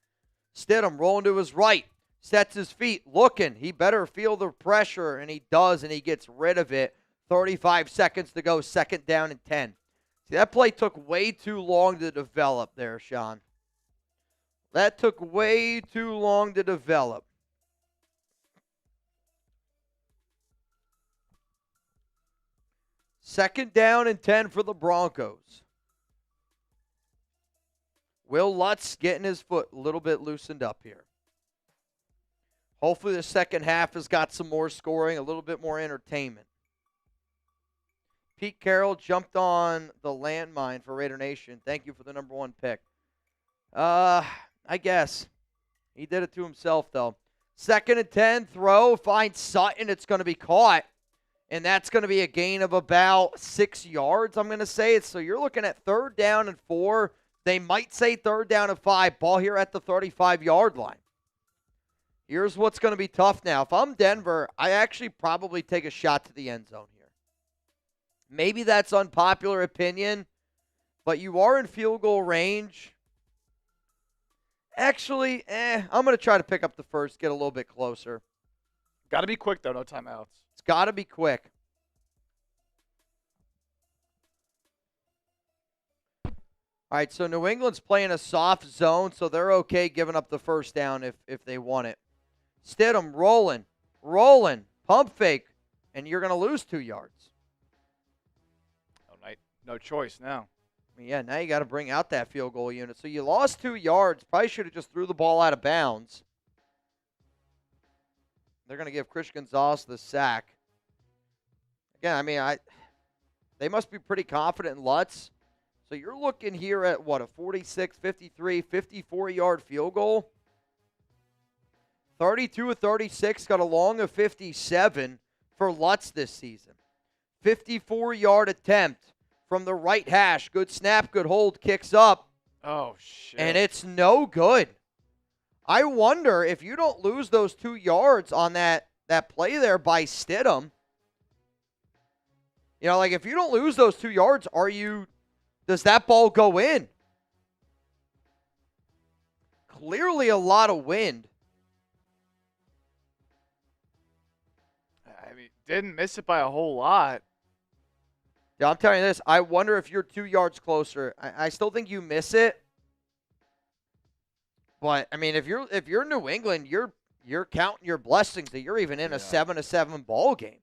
Stidham rolling to his right. Sets his feet, looking. He better feel the pressure, and he does, and he gets rid of it. 35 seconds to go, second down and 10. See, that play took way too long to develop there, Sean. That took way too long to develop. Second down and 10 for the Broncos. Will Lutz getting his foot a little bit loosened up here. Hopefully the second half has got some more scoring, a little bit more entertainment. Pete Carroll jumped on the landmine for Raider Nation. Thank you for the number 1 pick. I guess. He did it to himself, though. Second and 10, throw, finds Sutton. It's going to be caught. And that's going to be a gain of about 6 yards, I'm going to say. So you're looking at third down and 4. They might say third down and 5. Ball here at the 35-yard line. Here's what's going to be tough now. If I'm Denver, I actually probably take a shot to the end zone here. Maybe that's unpopular opinion, but you are in field goal range. Actually, I'm going to try to pick up the first, get a little bit closer. Got to be quick, though. No timeouts. It's got to be quick. All right, so New England's playing a soft zone, so they're okay giving up the first down if they want it. Stidham rolling, pump fake, and you're going to lose 2 yards. No choice now. I mean, yeah, now you got to bring out that field goal unit. So you lost 2 yards. Probably should have just threw the ball out of bounds. They're going to give Chris Gonzalez the sack. Again, I mean, they must be pretty confident in Lutz. So you're looking here at, what, a 46, 53, 54-yard field goal? 32 of 36, got a long of 57 for Lutz this season. 54-yard attempt from the right hash. Good snap, good hold, kicks up. Oh, shit. And it's no good. I wonder if you don't lose those 2 yards on that play there by Stidham. You know, like if you don't lose those 2 yards, are you Does that ball go in? Clearly a lot of wind. I mean, didn't miss it by a whole lot. Yeah, I'm telling you this. I wonder if you're 2 yards closer. I still think you miss it. But I mean, if you're New England, you're counting your blessings that you're even in a 7-7 ball game.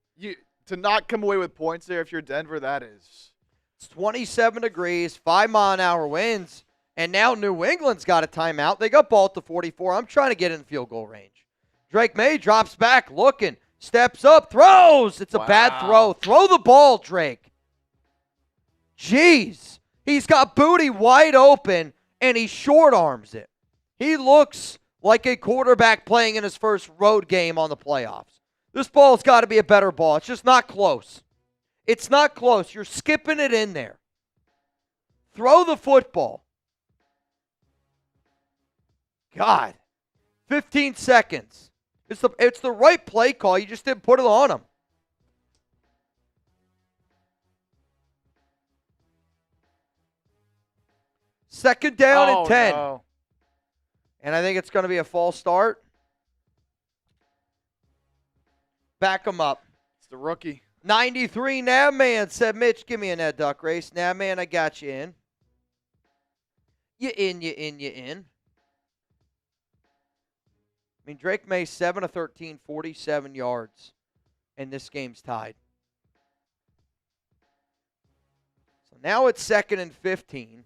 To not come away with points there if you're Denver, that is. It's 27 degrees, 5-mile-an-hour winds, and now New England's got a timeout. They got ball at the 44. I'm trying to get in field goal range. Drake May drops back, looking, steps up, throws. It's a bad throw. Throw the ball, Drake. Jeez. He's got Booty wide open, and he short arms it. He looks like a quarterback playing in his first road game on the playoffs. This ball's got to be a better ball. It's just not close. It's not close. You're skipping it in there. Throw the football. God. 15 seconds. It's the right play call. You just didn't put it on him. Second down and 10. No. And I think it's going to be a false start. Back him up. It's the rookie. 93 Nabman said, Mitch, give me an Ed Duck race. Nabman, I got you in. You in. I mean, Drake May, 7 of 13, 47 yards. And this game's tied. So now it's 2nd and 15.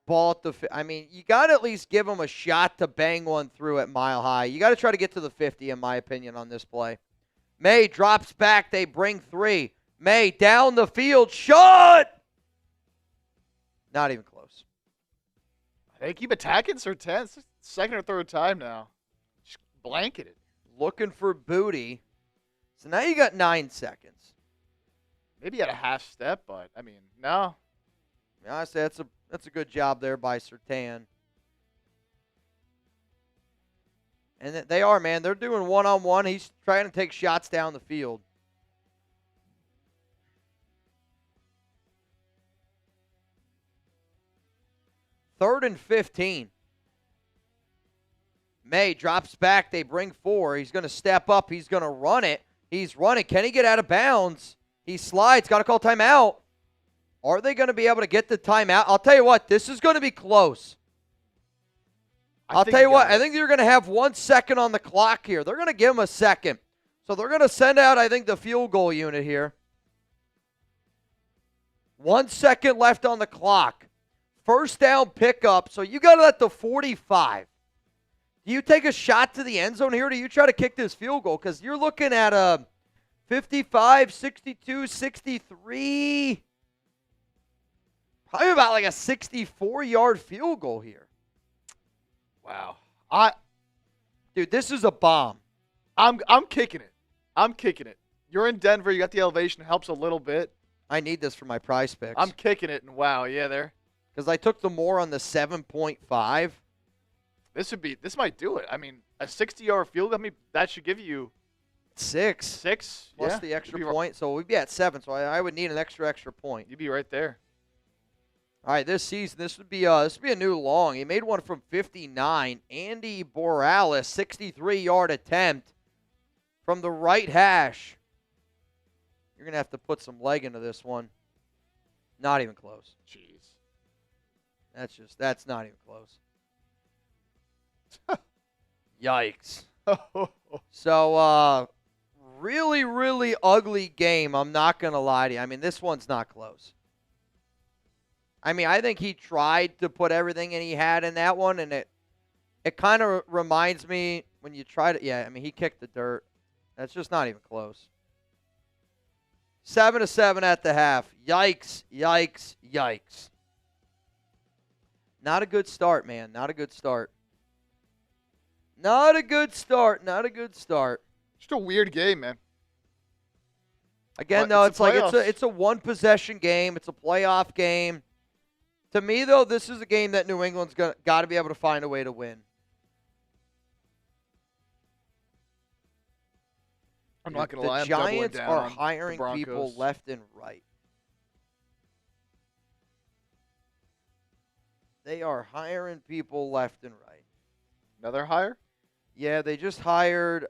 Ball at the I mean, you got to at least give him a shot to bang one through at Mile High. You got to try to get to the 50, in my opinion, on this play. May drops back. They bring 3. May down the field. Shot! Not even close. They keep attacking Surtain. Second or third time now. Just blanketed. Looking for Booty. So now you got 9 seconds. Maybe at a half step, but, I mean, no. Honestly, that's a good job there by Surtain. And they are, man. They're doing one-on-one. He's trying to take shots down the field. Third and 15. May drops back. They bring 4. He's going to step up. He's going to run it. He's running. Can he get out of bounds? He slides. Got to call timeout. Are they going to be able to get the timeout? I'll tell you what. This is going to be close. I'll tell you what, I think you're going to have 1 second on the clock here. They're going to give him a second. So they're going to send out, I think, the field goal unit here. 1 second left on the clock. First down pickup. So you got it at the 45. Do you take a shot to the end zone here, or do you try to kick this field goal? Because you're looking at a 55, 62, 63. Probably about like a 64-yard field goal here. Wow. Dude, this is a bomb. I'm kicking it. I'm kicking it. You're in Denver. You got the elevation. Helps a little bit. I need this for my prize picks. I'm kicking it, and wow, yeah, there. Because I took the more on the 7.5. This might do it. I mean, a 60-yard field, I mean, that should give you 6. 6. Plus the extra point. So we'd be at 7. So I would need an extra point. You'd be right there. All right, this season, this would be a new long. He made one from 59. Andy Borales, 63-yard attempt from the right hash. You're going to have to put some leg into this one. Not even close. Jeez. That's not even close. Yikes. So, really, really ugly game. I'm not going to lie to you. I mean, this one's not close. I mean, I think he tried to put everything in he had in that one, and it kind of reminds me when you try to, I mean, he kicked the dirt. That's just not even close. 7-7 at the half. Yikes, yikes, yikes. Not a good start, man. Not a good start. Not a good start. Not a good start. Just a weird game, man. Again, though, it's like it's a one-possession game. It's a playoff game. To me, though, this is a game that New England's got to be able to find a way to win. I'm not going to lie. The Giants are hiring people left and right. They are hiring people left and right. Another hire? Yeah, they just hired.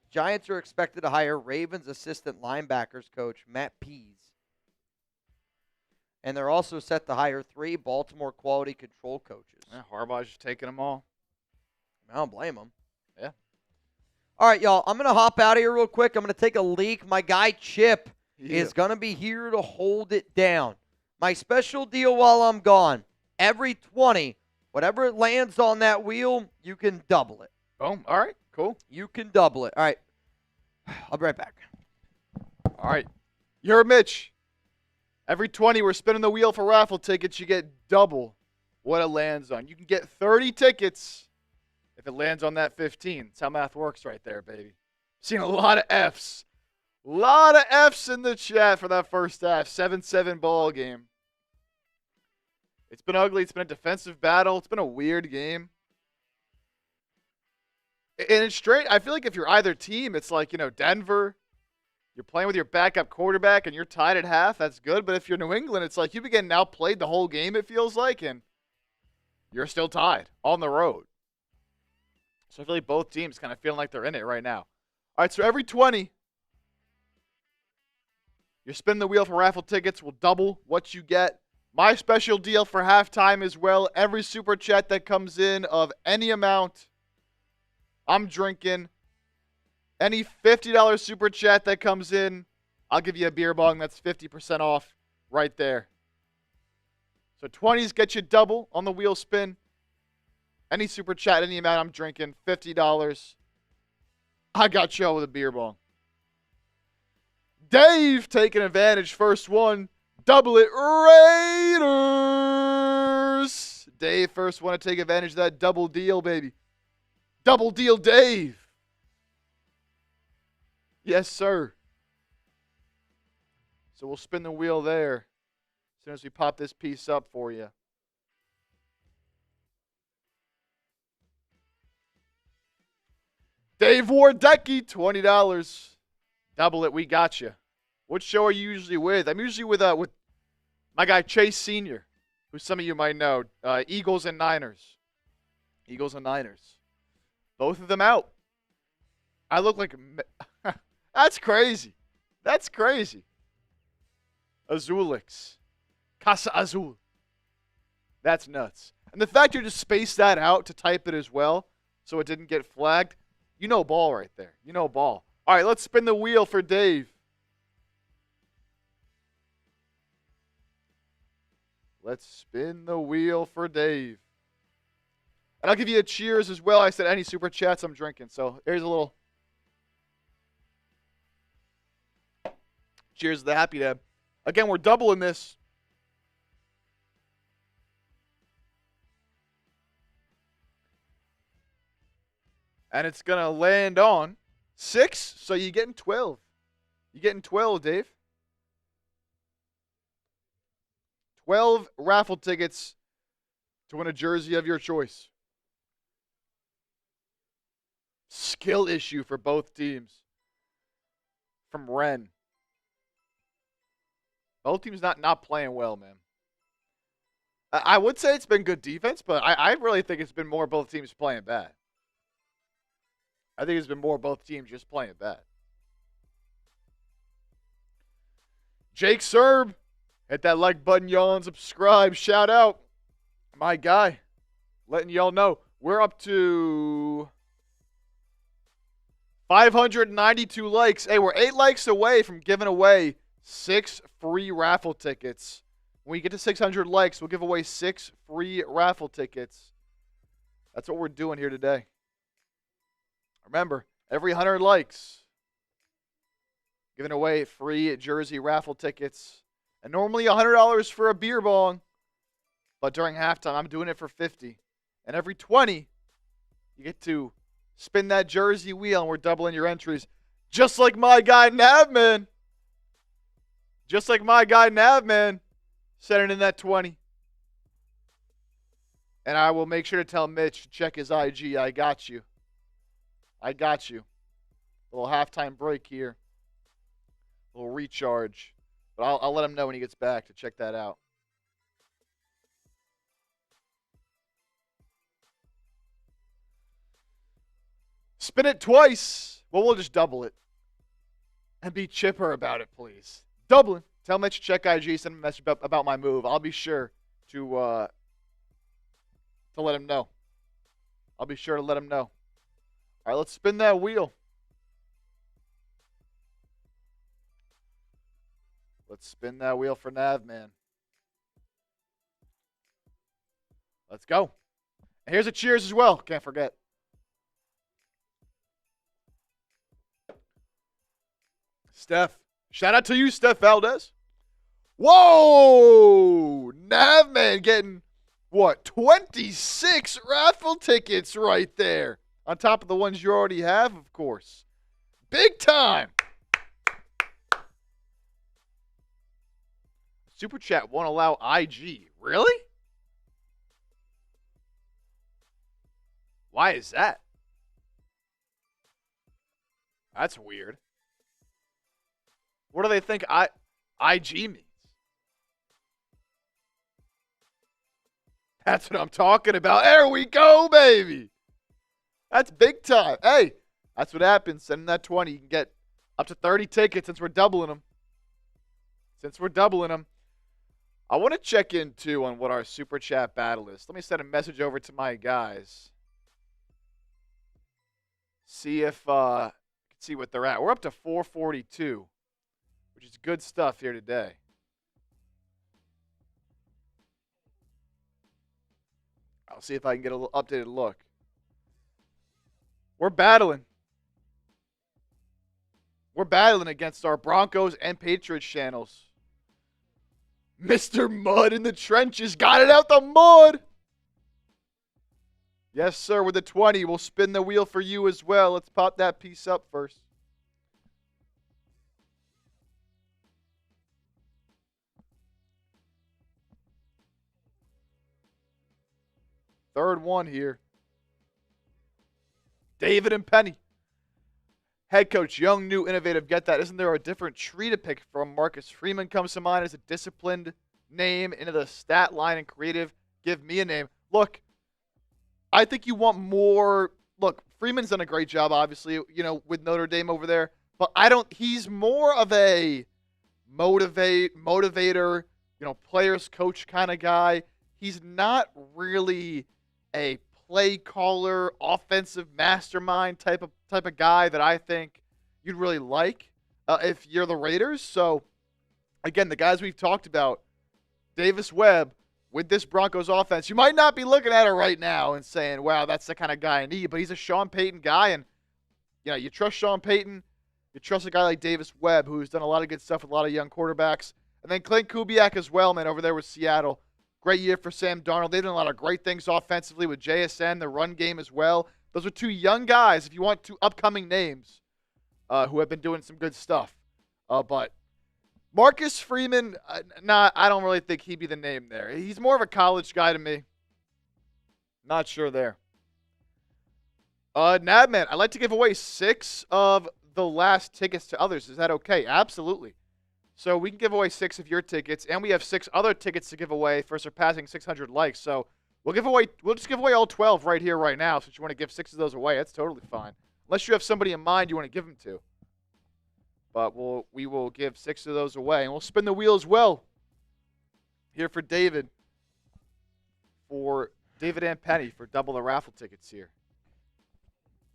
Giants are expected to hire Ravens assistant linebackers coach Matt Pease. And they're also set to hire 3 Baltimore quality control coaches. Yeah, Harbaugh's just taking them all. I don't blame them. Yeah. All right, y'all. I'm going to hop out of here real quick. I'm going to take a leak. My guy Chip is going to be here to hold it down. My special deal while I'm gone, every 20, whatever it lands on that wheel, you can double it. Boom. All right. Cool. You can double it. All right. I'll be right back. All right. You heard Mitch. Every 20, we're spinning the wheel for raffle tickets. You get double what it lands on. You can get 30 tickets if it lands on that 15. That's how math works right there, baby. Seen a lot of Fs. A lot of Fs in the chat for that first half. 7-7 ball game. It's been ugly. It's been a defensive battle. It's been a weird game. And it's straight. I feel like if you're either team, it's like, Denver. You're playing with your backup quarterback and you're tied at half. That's good. But if you're New England, it's like you've again now played the whole game, it feels like, and you're still tied on the road. So I feel like both teams kind of feeling like they're in it right now. All right, so every 20, you're spinning the wheel for raffle tickets. We'll double what you get. My special deal for halftime as well. Every super chat that comes in of any amount, I'm drinking. Any $50 super chat that comes in, I'll give you a beer bong. That's 50% off right there. So 20s get you double on the wheel spin. Any super chat, any amount, I'm drinking. $50. I got you with a beer bong. Dave taking advantage. First one. Double it. Raiders. Dave first one to take advantage of that double deal, baby. Double deal, Dave. Yes, sir. So we'll spin the wheel there as soon as we pop this piece up for you. Dave Wardecki, $20. Double it. We got you. What show are you usually with? I'm usually with my guy Chase Sr., who some of you might know. Eagles and Niners. Eagles and Niners. Both of them out. I look like... That's crazy. That's crazy. Azulix. Casa Azul. That's nuts. And the fact you just spaced that out to type it as well so it didn't get flagged, you know ball right there. You know ball. All right, let's spin the wheel for Dave. Let's spin the wheel for Dave. And I'll give you a cheers as well. I said any super chats I'm drinking. So here's a little... Cheers to the Happy Dab. Again, we're doubling this. And it's going to land on 6, so you're getting 12. You're getting 12, Dave. 12 raffle tickets to win a jersey of your choice. Skill issue for both teams. From Ren. Both teams not playing well, man. I would say it's been good defense, but I really think it's been more both teams playing bad. I think it's been more both teams just playing bad. Jake Serb, hit that like button, y'all, and subscribe. Shout out. My guy. Letting y'all know. We're up to 592 likes. Hey, we're 8 likes away from giving away 6 free raffle tickets. When we get to 600 likes, we'll give away 6 free raffle tickets. That's what we're doing here today. Remember, every 100 likes, giving away free jersey raffle tickets. And normally $100 for a beer bong. But during halftime, I'm doing it for $50. And every 20, you get to spin that jersey wheel, and we're doubling your entries. Just like my guy, Navman. Just like my guy, Navman, sending in that 20. And I will make sure to tell Mitch to check his IG. I got you. I got you. A little halftime break here. A little recharge. But I'll let him know when he gets back to check that out. Spin it twice. Well, we'll just double it. And be chipper about it, please. Dublin. Tell Mitch to check IG. Send him a message about my move. I'll be sure to let him know. I'll be sure to let him know. All right, let's spin that wheel. Let's spin that wheel for Nav, man. Let's go. And here's a cheers as well. Can't forget. Steph. Shout out to you, Steph Valdez. Whoa! Navman getting, what, 26 raffle tickets right there. On top of the ones you already have, of course. Big time. Super Chat won't allow IG. Really? Why is that? That's weird. What do they think IG means? That's what I'm talking about. There we go, baby. That's big time. Hey, that's what happens. Send them that 20. You can get up to 30 tickets since we're doubling them. I want to check in, too, on what our Super Chat battle is. Let me send a message over to my guys. See if see what they're at. We're up to 442, which is good stuff here today. I'll see if I can get a little updated look. We're battling. We're battling against our Broncos and Patriots channels. Mr. Mud in the trenches got it out the mud. Yes, sir, with the 20. We'll spin the wheel for you as well. Let's pop that piece up first. Third one here. David and Penny. Head coach, young, new, innovative. Get that. Isn't there a different tree to pick from? Marcus Freeman comes to mind as a disciplined name into the stat line and creative. Give me a name. Look, I think you want more. Look, Freeman's done a great job, obviously, with Notre Dame over there. But he's more of a motivator, players coach kind of guy. He's not really a play caller, offensive mastermind type of guy that I think you'd really like if you're the Raiders. So, again, the guys we've talked about, Davis Webb, with this Broncos offense, you might not be looking at it right now and saying, wow, that's the kind of guy I need. But he's a Sean Payton guy, and you trust Sean Payton. You trust a guy like Davis Webb, who's done a lot of good stuff with a lot of young quarterbacks. And then Clint Kubiak as well, man, over there with Seattle. Great year for Sam Darnold. They've done a lot of great things offensively with JSN, the run game as well. Those are two young guys, if you want two upcoming names, who have been doing some good stuff. But Marcus Freeman, I don't really think he'd be the name there. He's more of a college guy to me. Not sure there. Nabman, I'd like to give away 6 of the last tickets to others. Is that okay? Absolutely. So we can give away 6 of your tickets, and we have 6 other tickets to give away for surpassing 600 likes. So we'll just give away all 12 right here, right now. Since you want to give 6 of those away, that's totally fine. Unless you have somebody in mind you want to give them to. But we will give 6 of those away, and we'll spin the wheel as well. Here for David and Penny for double the raffle tickets here.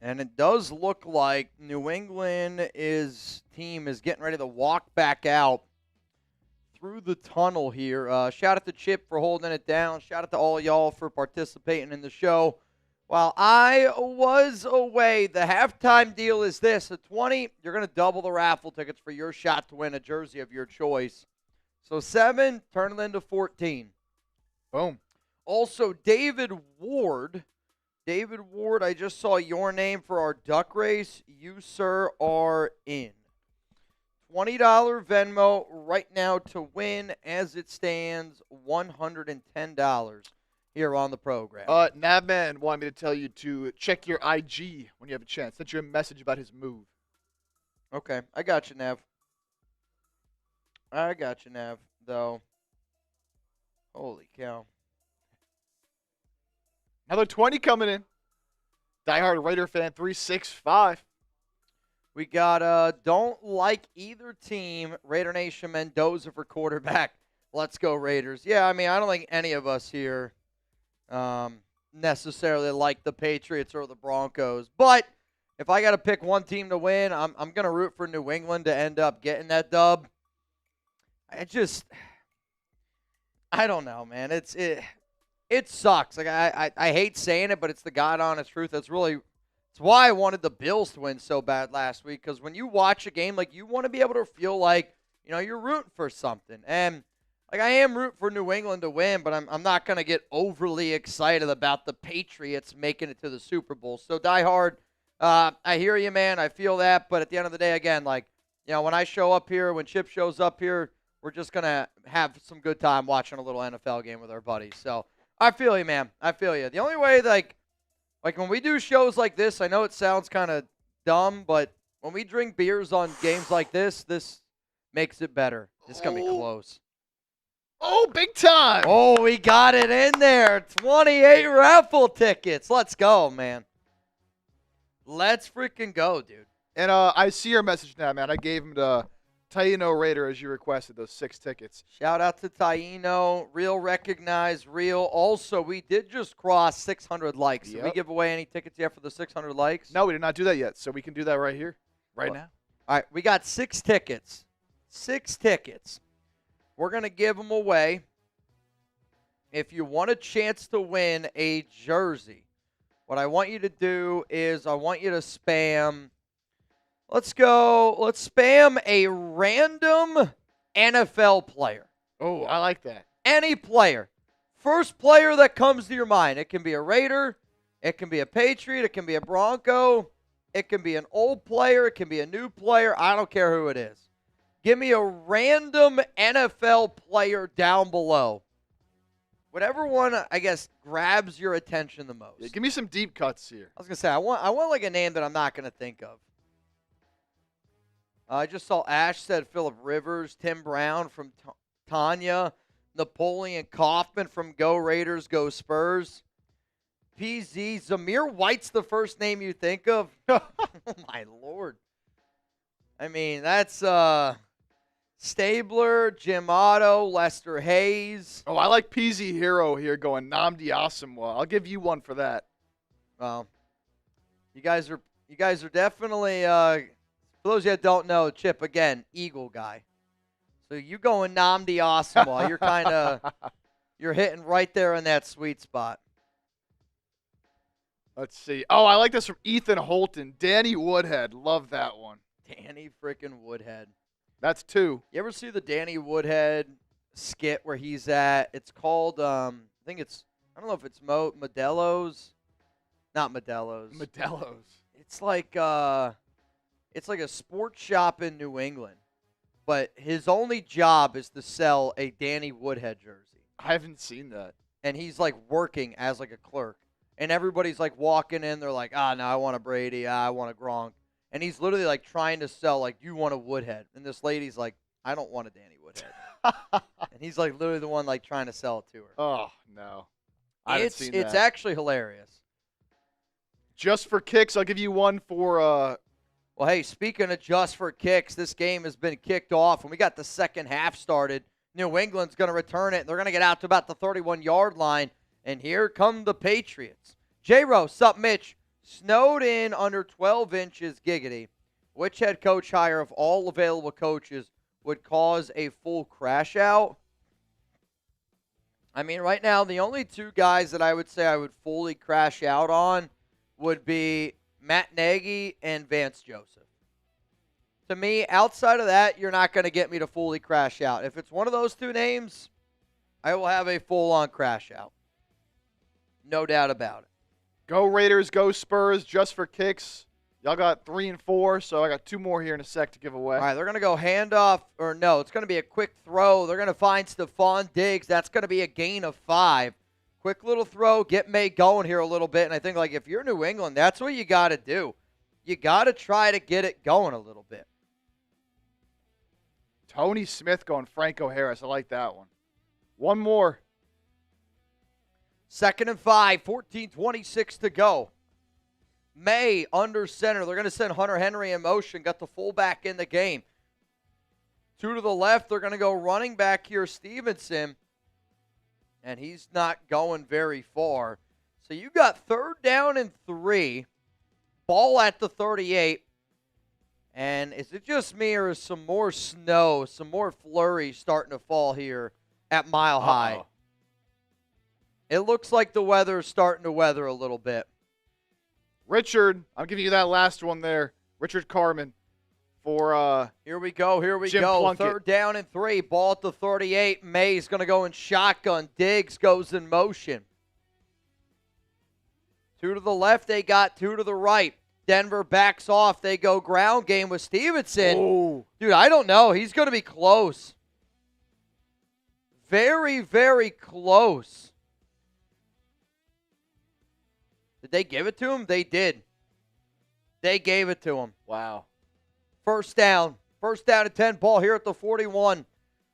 And it does look like New England team is getting ready to walk back out through the tunnel here. Shout out to Chip for holding it down. Shout out to all y'all for participating in the show. While I was away, the halftime deal is this. At 20, you're going to double the raffle tickets for your shot to win a jersey of your choice. So 7, turn it into 14. Boom. Also, David Ward, I just saw your name for our duck race. You, sir, are in. $20 Venmo right now to win. As it stands, $110 here on the program. Nabman wanted me to tell you to check your IG when you have a chance. Sent you a message about his move. Okay, I got you, Nav. Though. Holy cow. Another 20 coming in. Diehard Raider fan 365. We got don't like either team. Raider Nation Mendoza for quarterback. Let's go Raiders. Yeah, I mean, I don't think any of us here necessarily like the Patriots or the Broncos. But if I got to pick one team to win, I'm going to root for New England to end up getting that dub. I don't know, man. It sucks. Like I hate saying it, but it's the God honest truth. It's why I wanted the Bills to win so bad last week, because when you watch a game, like, you want to be able to feel like, you know, you're rooting for something. And like, I am rooting for New England to win, but I'm not going to get overly excited about the Patriots making it to the Super Bowl. So, Die Hard, I hear you, man. I feel that. But at the end of the day, again, like, you know, when I show up here, when Chip shows up here, we're just going to have some good time watching a little NFL game with our buddies. So, I feel you, man. I feel you. The only way, like when we do shows like this, I know it sounds kind of dumb, but when we drink beers on games like this makes it better. It's going to be close. Oh, big time. Oh, we got it in there. 28 raffle tickets. Let's go, man. Let's freaking go, dude. And I see your message now, man. I gave him the Taino Raider as you requested, those 6 tickets. Shout out to Taino. Real recognized, real. Also, we did just cross 600 likes. Yep. Did we give away any tickets yet for the 600 likes? No, we did not do that yet, so we can do that right here, right now. All right, we got 6 tickets. 6 tickets. We're going to give them away. If you want a chance to win a jersey, what I want you to do is I want you to spam. Let's spam a random NFL player. Oh, I like that. Any player. First player that comes to your mind. It can be a Raider. It can be a Patriot. It can be a Bronco. It can be an old player. It can be a new player. I don't care who it is. Give me a random NFL player down below. Whatever one, I guess, grabs your attention the most. Yeah, give me some deep cuts here. I was going to say, I want like a name that I'm not going to think of. I just saw Ash said Phillip Rivers, Tim Brown from Tanya, Napoleon Kaufman from Go Raiders, Go Spurs. PZ, Zamir White's the first name you think of? Oh, my Lord. I mean, that's Stabler, Jim Otto, Lester Hayes. Oh, I like PZ Hero here going Nnamdi Asomugha. I'll give you one for that. Well, you guys are definitely for those of you that don't know, Chip, again, Eagle guy. So you going Nnamdi Asomugha. You're hitting right there in that sweet spot. Let's see. Oh, I like this from Ethan Holton. Danny Woodhead. Love that one. Danny freaking Woodhead. That's 2. You ever see the Danny Woodhead skit where he's at? It's called, I don't know if it's Modelo's. Not Modelo's. Modelo's. It's like a sports shop in New England, but his only job is to sell a Danny Woodhead jersey. I haven't seen that. And he's like working as like a clerk. And everybody's like walking in, they're like, no, I want a Brady, I want a Gronk. And he's literally like trying to sell, like, you want a Woodhead. And this lady's like, I don't want a Danny Woodhead. And he's like literally the one like trying to sell it to her. Oh, no. I haven't seen that. It's actually hilarious. Just for kicks, I'll give you one for Well, hey, speaking of just for kicks, this game has been kicked off, and we got the second half started. New England's going to return it, and they're going to get out to about the 31-yard line. And here come the Patriots. J-Ro, sup, Mitch? Snowed in under 12 inches, giggity. Which head coach hire of all available coaches would cause a full crash out? I mean, right now, the only 2 guys that I would say I would fully crash out on would be Matt Nagy and Vance Joseph. To me, outside of that, you're not going to get me to fully crash out. If it's one of those 2 names, I will have a full-on crash out. No doubt about it. Go Raiders, go Spurs, just for kicks. Y'all got 3 and 4, so I got 2 more here in a sec to give away. All right, they're going to go handoff, or no, it's going to be a quick throw. They're going to find Stephon Diggs. That's going to be a gain of 5. Quick little throw, get May going here a little bit. And I think, like, if you're New England, that's what you got to do. You got to try to get it going a little bit. Tony Smith going Franco Harris. I like that one. One more. 2nd and 5, 14:26 to go. May under center. They're going to send Hunter Henry in motion. Got the fullback in the game. 2 to the left. They're going to go running back here, Stevenson. And he's not going very far. So you got 3rd down and 3. Ball at the 38. And is it just me or is some more snow, some more flurries starting to fall here at Mile High? It looks like the weather is starting to weather a little bit. Richard, I'm giving you that last one there. Richard Carmen for Here we go. Jim Plunkett. 3rd down and 3. Ball at the 38. May's going to go in shotgun. Diggs goes in motion. 2 to the left. They got 2 to the right. Denver backs off. They go ground game with Stevenson. Ooh. Dude, I don't know. He's going to be close. Very, very close. Did they give it to him? They did. They gave it to him. Wow. 1st down. 1st down and 10. Ball here at the 41.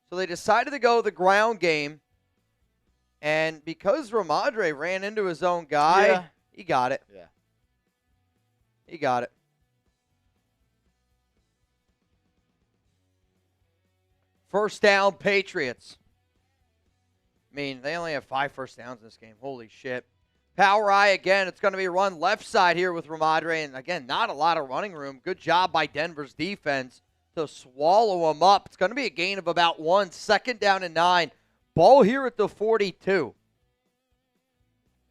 So they decided to go the ground game. And because Ramadre ran into his own guy, he got it. Yeah. He got it. First down, Patriots. I mean, they only have 5 first downs in this game. Holy shit. Power eye again. It's going to be run left side here with Ramadre. And, again, not a lot of running room. Good job by Denver's defense to swallow them up. It's going to be a gain of about 1. 2nd down and 9. Ball here at the 42.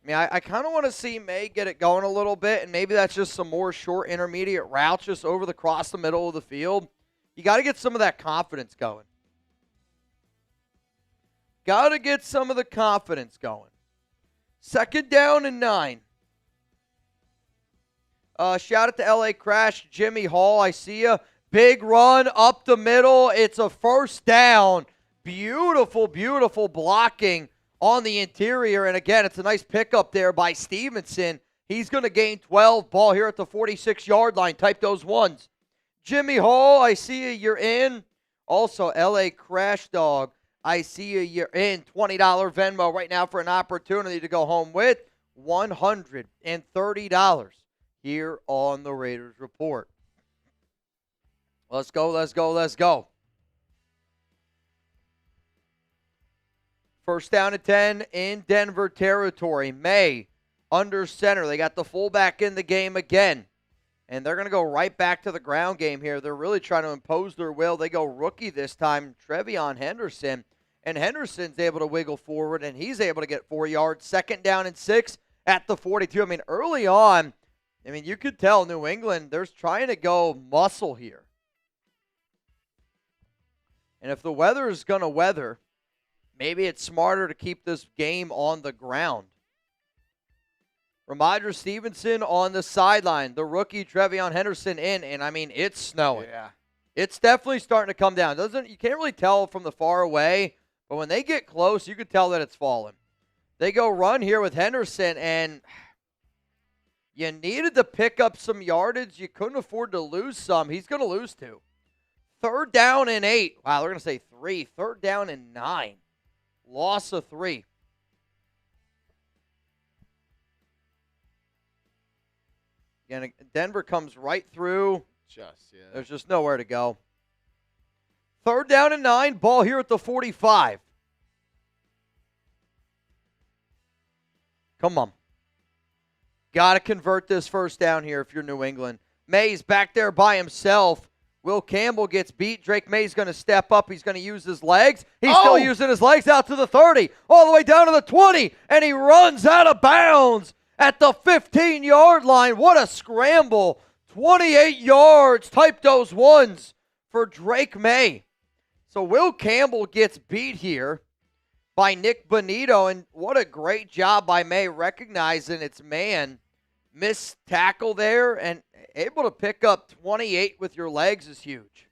I mean, I kind of want to see May get it going a little bit, and maybe that's just some more short intermediate routes just over across the middle of the field. You got to get some of that confidence going. Got to get some of the confidence going. 2nd down and 9. Shout out to LA Crash, Jimmy Hall. I see you. Big run up the middle. It's a 1st down. Beautiful, beautiful blocking on the interior. And again, it's a nice pickup there by Stevenson. He's going to gain 12. Ball here at the 46-yard line. Type those ones. Jimmy Hall, I see you. You're in. Also, LA Crash Dog, I see you. You're in. $20 Venmo right now for an opportunity to go home with $130 here on the Raiders Report. Let's go, let's go, let's go. 1st down and 10 in Denver territory. May under center. They got the fullback in the game again. And they're going to go right back to the ground game here. They're really trying to impose their will. They go rookie this time, Trevion Henderson. And Henderson's able to wiggle forward, and he's able to get 4 yards. 2nd down and 6 at the 42. I mean, early on, you could tell New England, they're trying to go muscle here. And if the weather is going to weather, maybe it's smarter to keep this game on the ground. Ramadre Stevenson on the sideline. The rookie Trevion Henderson in, and it's snowing. Yeah. It's definitely starting to come down. You can't really tell from the far away, but when they get close, you can tell that it's falling. They go run here with Henderson, and you needed to pick up some yardage. You couldn't afford to lose some. He's going to lose 2. 3rd down and 8. Wow, they're going to say 3. 3rd down and 9. Loss of 3. Again, Denver comes right through. There's just nowhere to go. 3rd down and 9. Ball here at the 45. Come on. Got to convert this 1st down here if you're New England. May's back there by himself. Will Campbell gets beat. Drake May's going to step up. He's going to use his legs. He's still using his legs out to the 30, all the way down to the 20, and he runs out of bounds at the 15-yard line. What a scramble. 28 yards. Type those ones for Drake May. So Will Campbell gets beat here by Nick Bonito, and what a great job by May recognizing its man. Missed tackle there, and able to pick up 28 with your legs is huge.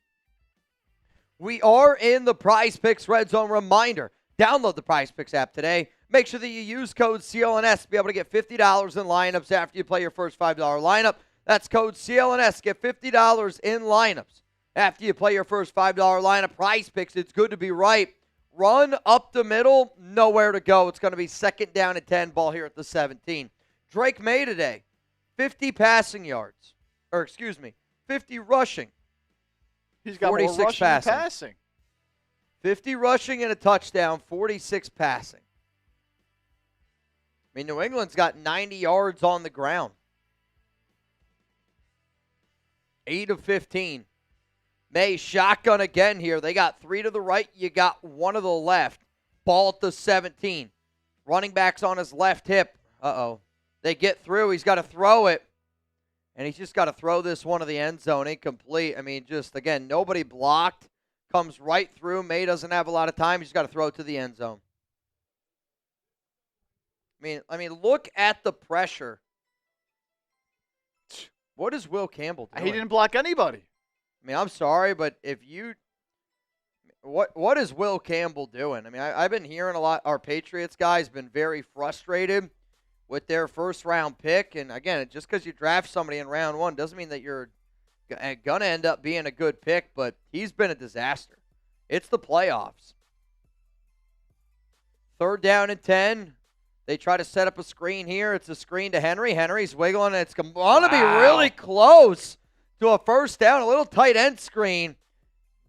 We are in the Prize Picks Red Zone. Reminder, download the Prize Picks app today. Make sure that you use code CLNS to be able to get $50 in lineups after you play your first $5 lineup. That's code CLNS. Get $50 in lineups after you play your first $5 lineup. Prize Picks, it's good to be right. Run up the middle, nowhere to go. It's going to be 2nd down and 10, ball here at the 17. Drake May today. 50 passing yards. Or, excuse me, 50 rushing. He's got more 46 rushing than passing. 50 rushing and a touchdown, 46 passing. I mean, New England's got 90 yards on the ground. 8 of 15. May shotgun again here. They got 3 to the right. You got 1 to the left. Ball at the 17. Running back's on his left hip. Uh-oh. They get through. He's got to throw it. And he's just got to throw this one to the end zone. Incomplete. I mean, just, again, nobody blocked. Comes right through. May doesn't have a lot of time. He's got to throw it to the end zone. I mean, look at the pressure. What is Will Campbell doing? He didn't block anybody. I mean, I'm sorry, but if you what is Will Campbell doing? I mean, I've been hearing a lot. Our Patriots guys been very frustrated with their first-round pick. And, again, just because you draft somebody in round 1 doesn't mean that you're going to end up being a good pick, but he's been a disaster. It's the playoffs. 3rd down and 10. They try to set up a screen here. It's a screen to Henry. Henry's wiggling, and it's going to be really close to a first down, a little tight end screen.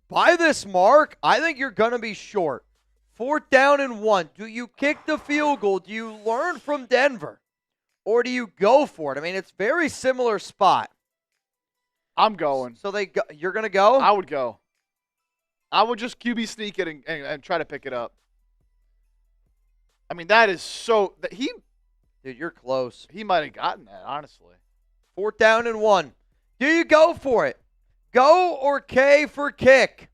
By this mark, I think you're going to be short. 4th down and 1. Do you kick the field goal? Do you learn from Denver? Or do you go for it? I mean, it's very similar spot. I'm going. So you're going to go? I would go. I would just QB sneak it and try to pick it up. I mean, that is so – Dude, you're close. He might have gotten that, honestly. 4th down and 1. Do you go for it? Go or K for kick?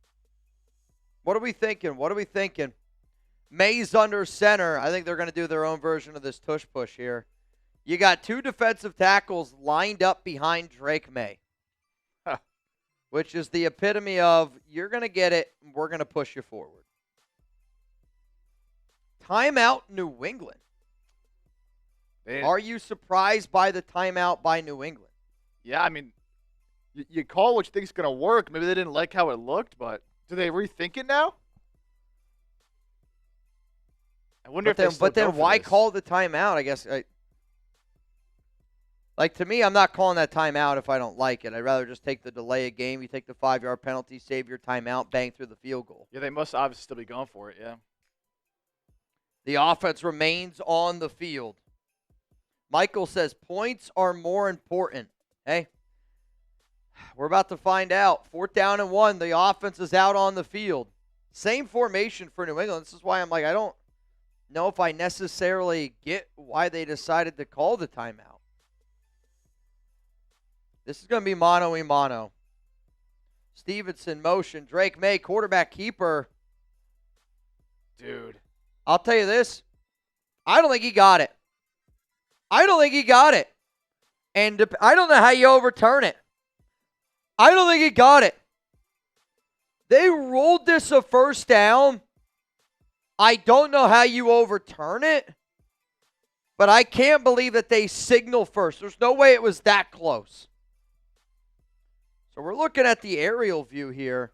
What are we thinking? May's under center. I think they're going to do their own version of this tush push here. You got 2 defensive tackles lined up behind Drake May, which is the epitome of you're going to get it, we're going to push you forward. Timeout, New England. Man. Are you surprised by the timeout by New England? Yeah, I mean, you call what you think is going to work. Maybe they didn't like how it looked, but do they rethink it now? I wonder But then why call the timeout? I guess, to me, I'm not calling that timeout if I don't like it. I'd rather just take the delay of game. You take the 5-yard penalty, save your timeout, bang through the field goal. Yeah, they must obviously still be going for it, yeah. The offense remains on the field. Michael says points are more important. Hey, we're about to find out. 4th down and 1. The offense is out on the field. Same formation for New England. This is why I'm like, I don't know if I necessarily get why they decided to call the timeout. This is going to be mano-a-mano. Stevenson, motion. Drake May, quarterback keeper. Dude. I'll tell you this. I don't think he got it. And I don't know how you overturn it. I don't think he got it. They ruled this a first down. I don't know how you overturn it. But I can't believe that they signal first. There's no way it was that close. So we're looking at the aerial view here.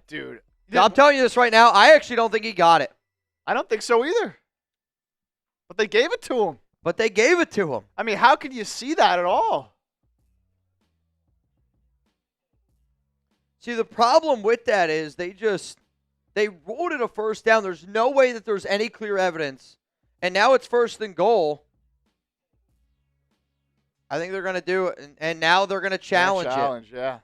Dude. I'm telling you this right now. I actually don't think he got it. I don't think so either. But they gave it to him. I mean, how can you see that at all? See, the problem with that is they ruled it a first down. There's no way that there's any clear evidence. And now it's 1st and goal. I think they're going to do it. And now they're going to challenge it. Yeah.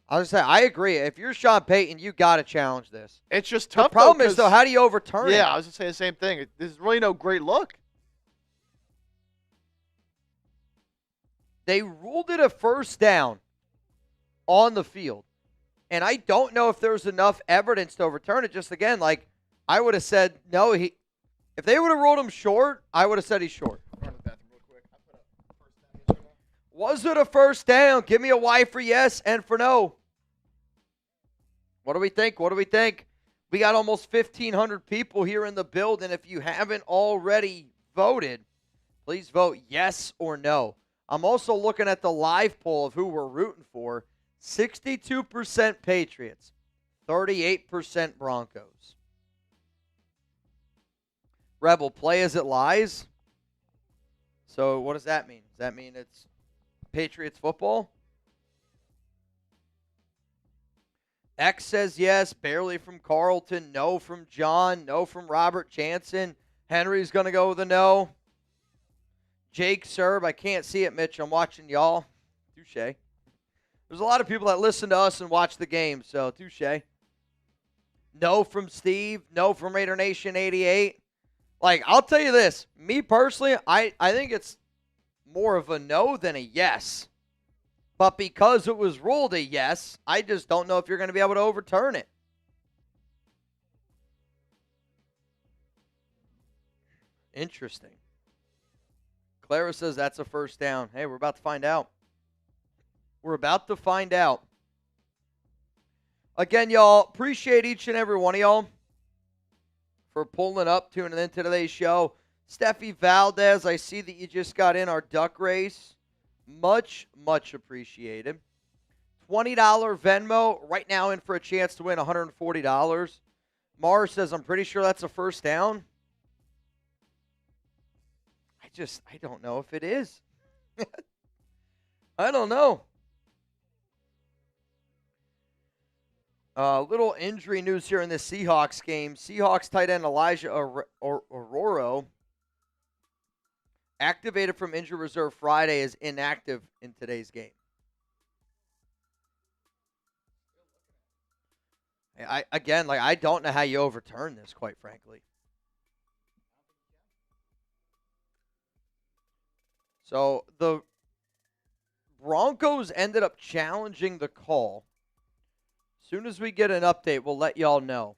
I was going to say, I agree. If you're Sean Payton, you got to challenge this. It's just tough. The problem is, though, how do you overturn it? Yeah, I was going to say the same thing. There's really no great look. They ruled it a first down on the field. And I don't know if there's enough evidence to overturn it. Just, again, like, I would have said, no, if they would have ruled him short, I would have said he's short. Was it a first down? Give me a Y for yes and for no. What do we think? We got almost 1,500 people here in the building. If you haven't already voted, please vote yes or no. I'm also looking at the live poll of who we're rooting for. 62% Patriots, 38% Broncos. Rebel, play as it lies. So what does that mean? Does that mean it's Patriots football? X says yes, barely from Carlton, no from John, no from Robert Jansen. Henry's going to go with a no. Jake Serb, I can't see it, Mitch. I'm watching y'all. Touche. There's a lot of people that listen to us and watch the game, so touche. No from Steve, no from Raider Nation 88. Like, I'll tell you this. Me personally, I think it's more of a no than a yes. But because it was ruled a yes, I just don't know if you're going to be able to overturn it. Interesting. Clara says that's a first down. Hey, we're about to find out. We're about to find out. Again, y'all, appreciate each and every one of y'all for pulling up, tuning into today's show. Steffi Valdez, I see that you just got in our duck race. Much, much appreciated. $20 Venmo right now in for a chance to win $140. Mars says, I'm pretty sure that's a first down. I don't know if it is. I don't know. Little injury news here in the Seahawks game. Seahawks tight end Elijah Aroro, activated from injury reserve Friday, is inactive in today's game. I don't know how you overturn this, quite frankly. So the Broncos ended up challenging the call. As soon as we get an update, we'll let y'all know.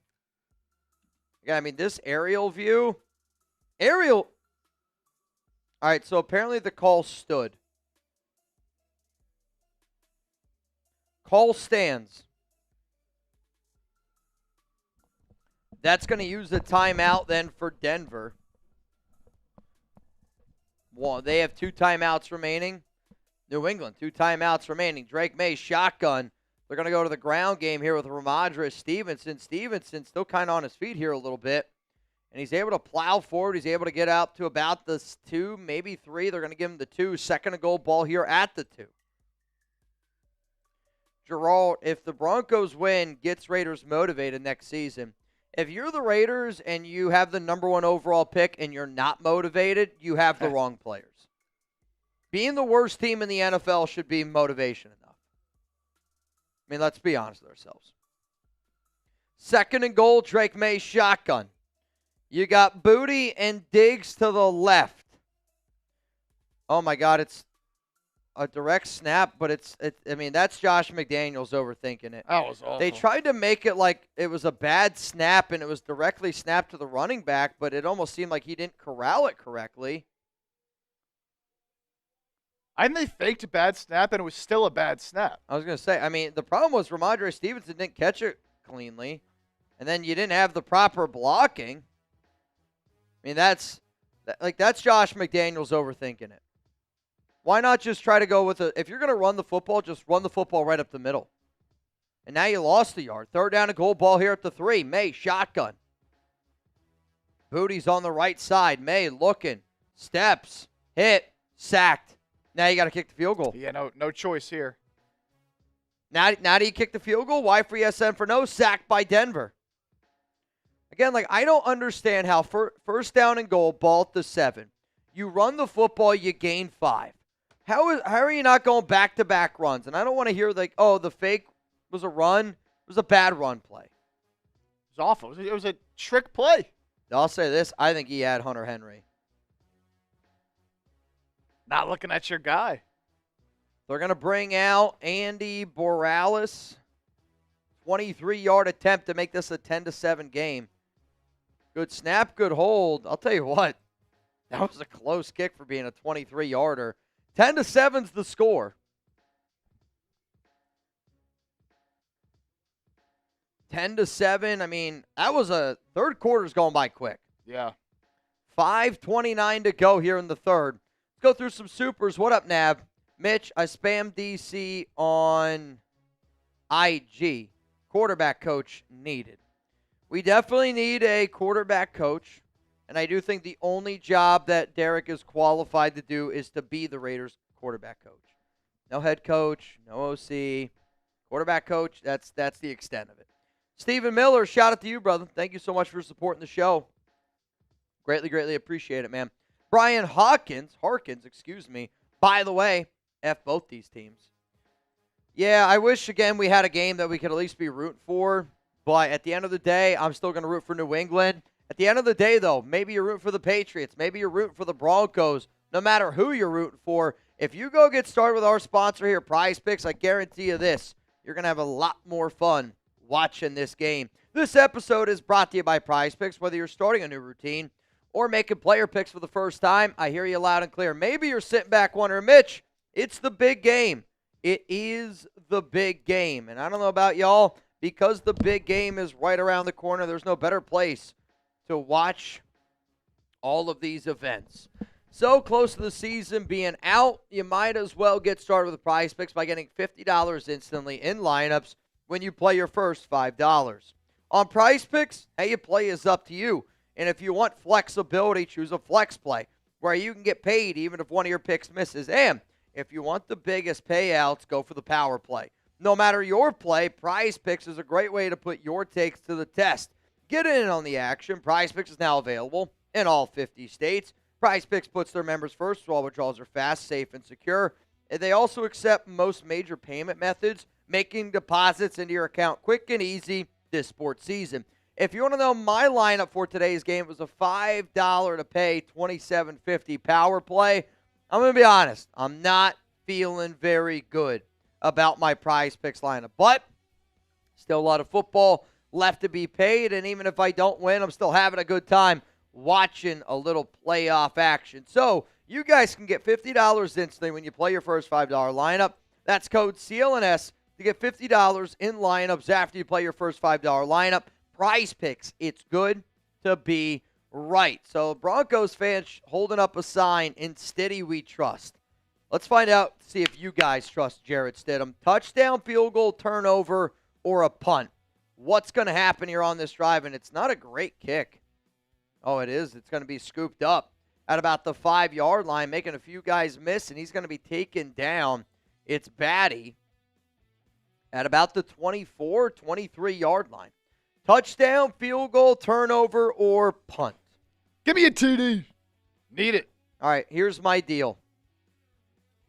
Yeah, I mean, this aerial view. All right, so apparently the call stood. Call stands. That's going to use the timeout then for Denver. Well, they have 2 timeouts remaining. New England, 2 timeouts remaining. Drake May, shotgun. They're going to go to the ground game here with Ramondre Stevenson. Stevenson still kind of on his feet here a little bit. And he's able to plow forward. He's able to get out to about the 2, maybe 3. They're going to give him the 2. Second and goal, ball here at the 2. Gerald, if the Broncos win, gets Raiders motivated next season. If you're the Raiders and you have the number 1 overall pick and you're not motivated, you have the wrong players. Being the worst team in the NFL should be motivation enough. I mean, let's be honest with ourselves. Second and goal, Drake May, shotgun. You got Booty and Diggs to the left. Oh, my God, it's a direct snap, but that's Josh McDaniels overthinking it. That was awful. They tried to make it like it was a bad snap and it was directly snapped to the running back, but it almost seemed like he didn't corral it correctly. I think they faked a bad snap, and it was still a bad snap. I was going to say, I mean, the problem was Ramondre Stevenson didn't catch it cleanly, and then you didn't have the proper blocking. I mean, that's Josh McDaniels overthinking it. Why not just try to go with if you're going to run the football, just run the football right up the middle. And now you lost the yard. Third down and goal, ball here at the 3. May, shotgun. Booty's on the right side. May looking. Steps. Hit. Sacked. Now you got to kick the field goal. Yeah, no choice here. Now do you kick the field goal? Why for ESN for no? Sacked by Denver. Again, I don't understand how first down and goal, ball at the 7. You run the football, you gain 5. How are you not going back-to-back runs? And I don't want to hear the fake was a run. It was a bad run play. It was awful. It was a trick play. I'll say this. I think he had Hunter Henry. Not looking at your guy. They're going to bring out Andy Borales. 23-yard attempt to make this a 10-7 game. Good snap, good hold. I'll tell you what. That was a close kick for being a 23-yarder. 10-7's the score. 10-7. I mean, that was a third quarter's going by quick. Yeah. 5:29 to go here in the third. Let's go through some supers. What up, Nav? Mitch, I spammed DC on IG. Quarterback coach needed. We definitely need a quarterback coach. And I do think the only job that Derek is qualified to do is to be the Raiders quarterback coach. No head coach, no OC, quarterback coach, that's the extent of it. Stephen Miller, shout out to you, brother. Thank you so much for supporting the show. Greatly, greatly appreciate it, man. Brian Harkins, by the way, F both these teams. Yeah, I wish, again, we had a game that we could at least be rooting for. But at the end of the day, I'm still going to root for New England. At the end of the day, though, maybe you're rooting for the Patriots. Maybe you're rooting for the Broncos. No matter who you're rooting for, if you go get started with our sponsor here, Prize Picks, I guarantee you this. You're going to have a lot more fun watching this game. This episode is brought to you by Prize Picks. Whether you're starting a new routine or making player picks for the first time, I hear you loud and clear. Maybe you're sitting back wondering, Mitch, it's the big game. It is the big game. And I don't know about y'all, because the big game is right around the corner, there's no better place to watch all of these events. So close to the season being out, you might as well get started with Prize Picks by getting $50 instantly in lineups when you play your first $5. On Prize Picks, how you play is up to you. And if you want flexibility, choose a flex play where you can get paid even if one of your picks misses. And if you want the biggest payouts, go for the power play. No matter your play, Prize Picks is a great way to put your takes to the test. Get in on the action. Prize Picks is now available in all 50 states. Prize Picks puts their members first, so all withdrawals are fast, safe, and secure. And they also accept most major payment methods, making deposits into your account quick and easy this sports season. If you want to know my lineup for today's game, it was a $5 to pay $27.50 power play. I'm going to be honest. I'm not feeling very good about my Prize Picks lineup. But still a lot of football left to be paid. And even if I don't win, I'm still having a good time watching a little playoff action. So you guys can get $50 instantly when you play your first $5 lineup. That's code CLNS to get $50 in lineups after you play your first $5 lineup. Prize Picks, it's good to be right. So Broncos fans holding up a sign, in Stiddy we trust. Let's find out, see if you guys trust Jarrett Stidham. Touchdown, field goal, turnover, or a punt. What's going to happen here on this drive? And it's not a great kick. Oh, it is. It's going to be scooped up at about the 5-yard line, making a few guys miss, and he's going to be taken down. It's Batty at about the 24, 23-yard line. Touchdown, field goal, turnover, or punt. Give me a TD. Need it. All right, here's my deal.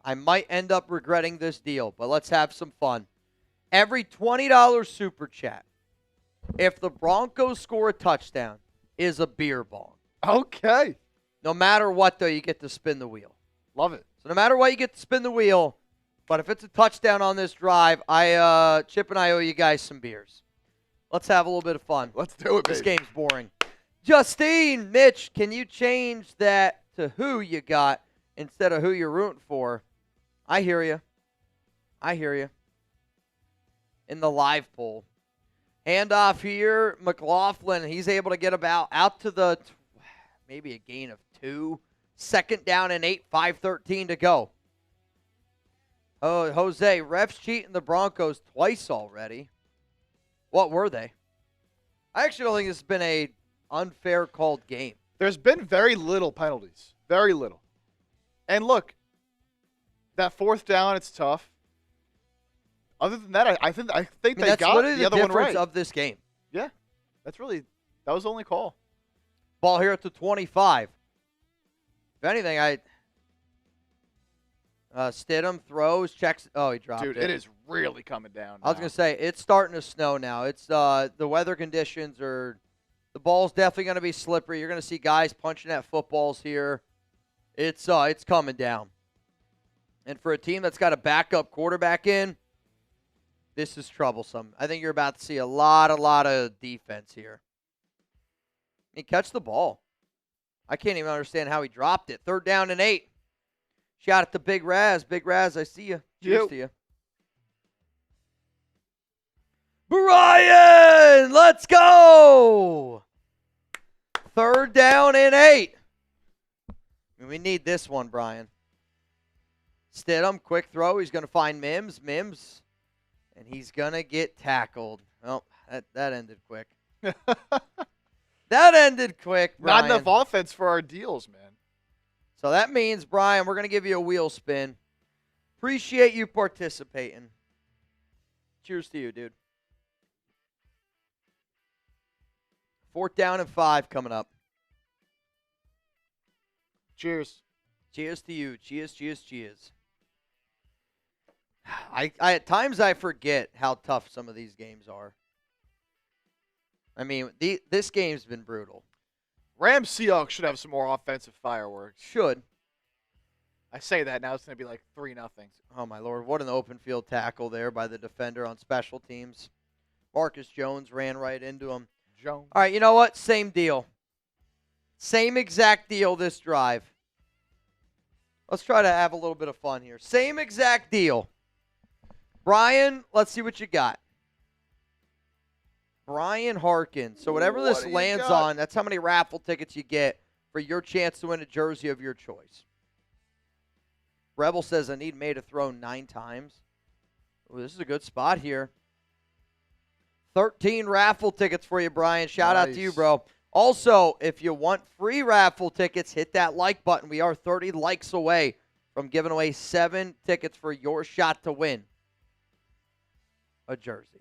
I might end up regretting this deal, but let's have some fun. Every $20 super chat, if the Broncos score a touchdown, is a beer bong. Okay. No matter what, though, you get to spin the wheel. Love it. So no matter what, you get to spin the wheel. But if it's a touchdown on this drive, Chip and I owe you guys some beers. Let's have a little bit of fun. Let's do it, baby. This game's boring. Justine, Mitch, can you change that to who you got instead of who you're rooting for? I hear you. In the live poll. Handoff here, McLaughlin. He's able to get about out to the maybe a gain of 2. 2nd down and 8, 5:13 to go. Oh, Jose, refs cheating the Broncos twice already. What were they? I actually don't think this has been a unfair called game. There's been very little penalties. Very little. And look, that 4th down, it's tough. Other than that, I think they got the other one right. Of this game. Yeah, that was the only call. Ball here at the 25. If anything, Stidham throws, checks. Oh, he dropped it. Dude, it is really coming down now. I was going to say, it's starting to snow now. It's the weather conditions are – the ball's definitely going to be slippery. You're going to see guys punching at footballs here. It's coming down. And for a team that's got a backup quarterback in, this is troublesome. I think you're about to see a lot of defense here. I mean, catch the ball. I can't even understand how he dropped it. 3rd down and 8. Shout out to Big Raz. Big Raz, I see you. Cheers to you. Brian, let's go. 3rd down and 8. I mean, we need this one, Brian. Stidham, quick throw. He's going to find Mims. And he's going to get tackled. Oh, that ended quick. That ended quick, Brian. Not enough offense for our deals, man. So that means, Brian, we're going to give you a wheel spin. Appreciate you participating. Cheers to you, dude. 4th down and 5 coming up. Cheers. Cheers to you. Cheers, cheers, cheers. I at times I forget how tough some of these games are. I mean, this game's been brutal. Rams Seahawks should have some more offensive fireworks. Should. I say that now. It's going to be like 3-0. Oh, my Lord. What an open field tackle there by the defender on special teams. Marcus Jones ran right into him. Jones. All right, you know what? Same deal. Same exact deal this drive. Let's try to have a little bit of fun here. Same exact deal. Brian, let's see what you got. Brian Harkins. So whatever this lands on, that's how many raffle tickets you get for your chance to win a jersey of your choice. Rebel says, I need May to throw 9 times. Ooh, this is a good spot here. 13 raffle tickets for you, Brian. Shout out to you, bro. Also, if you want free raffle tickets, hit that like button. We are 30 likes away from giving away 7 tickets for your shot to win a jersey.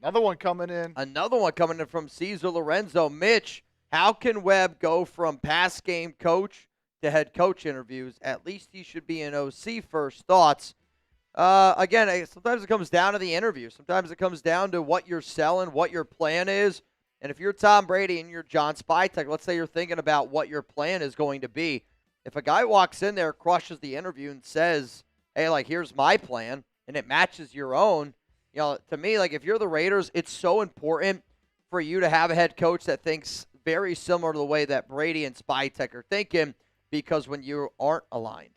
Another one coming in. Another one coming in from Cesar Lorenzo. Mitch, how can Webb go from past game coach to head coach interviews? At least he should be an OC first. Thoughts? Again, sometimes it comes down to the interview. Sometimes it comes down to what you're selling, what your plan is. And if you're Tom Brady and you're John Spytek, let's say you're thinking about what your plan is going to be. If a guy walks in there, crushes the interview, and says, hey, like, here's my plan, and it matches your own, you know, to me, like, if you're the Raiders, it's so important for you to have a head coach that thinks very similar to the way that Brady and Spytek are thinking, because when you aren't aligned,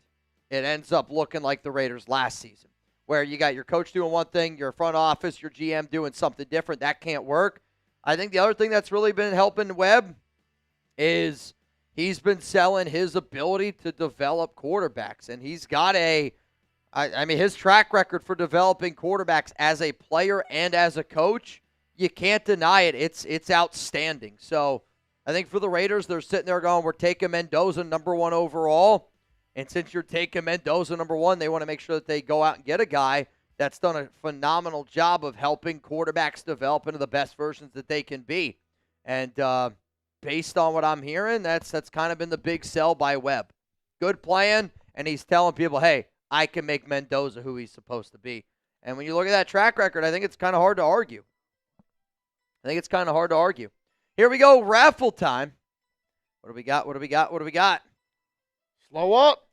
it ends up looking like the Raiders last season, where you got your coach doing one thing, your front office, your GM doing something different. That can't work. I think the other thing that's really been helping Webb is he's been selling his ability to develop quarterbacks. And he's got his track record for developing quarterbacks as a player and as a coach, you can't deny it. It's outstanding. So I think for the Raiders, they're sitting there going, we're taking Mendoza number 1 overall. And since you're taking Mendoza number 1, they want to make sure that they go out and get a guy that's done a phenomenal job of helping quarterbacks develop into the best versions that they can be. And based on what I'm hearing, that's kind of been the big sell by Webb. Good plan, and he's telling people, hey, I can make Mendoza who he's supposed to be. And when you look at that track record, I think it's kind of hard to argue. Here we go, raffle time. What do we got? Slow up.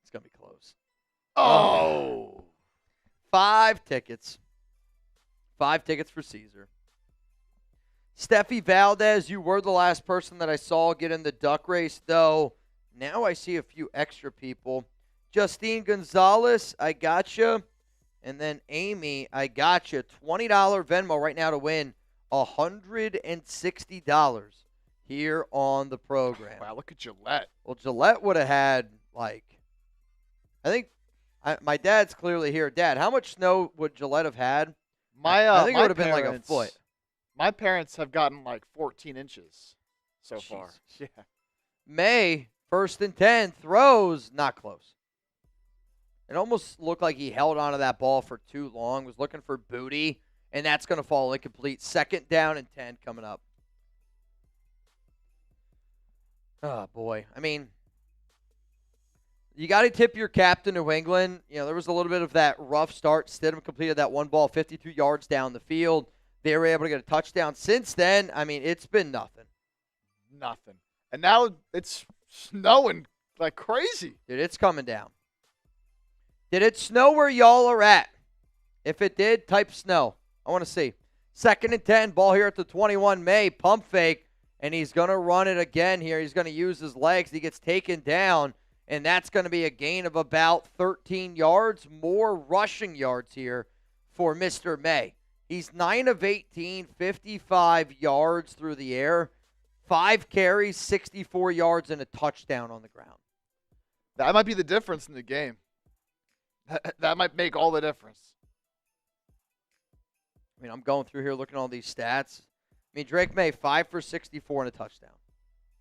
It's going to be close. Oh. 5 tickets. 5 tickets for Caesar. Steffi Valdez, you were the last person that I saw get in the duck race, though. Now I see a few extra people. Justine Gonzalez, I got you. And then Amy, I got you. $20 Venmo right now to win $160 here on the program. Wow, look at Gillette. Well, Gillette would have had, like, I think my dad's clearly here. Dad, how much snow would Gillette have had? I think it would have been like a foot. My parents have gotten like 14 inches so far. Yeah. May, 1st and 10, throws, not close. It almost looked like he held onto that ball for too long, was looking for booty, and that's going to fall incomplete. 2nd down and 10 coming up. Oh, boy. I mean, you got to tip your cap to New England. You know, there was a little bit of that rough start. Stidham completed that one ball 52 yards down the field. They were able to get a touchdown. Since then, I mean, it's been nothing. Nothing. And now it's snowing like crazy. Dude, it's coming down. Did it snow where y'all are at? If it did, type snow. I want to see. 2nd and 10, ball here at the 21. May, pump fake, and he's going to run it again here. He's going to use his legs. He gets taken down. And that's going to be a gain of about 13 yards, more rushing yards here for Mr. May. He's 9 of 18, 55 yards through the air, 5 carries, 64 yards, and a touchdown on the ground. That might be the difference in the game. That might make all the difference. I mean, I'm going through here looking at all these stats. I mean, Drake May, 5 for 64 and a touchdown.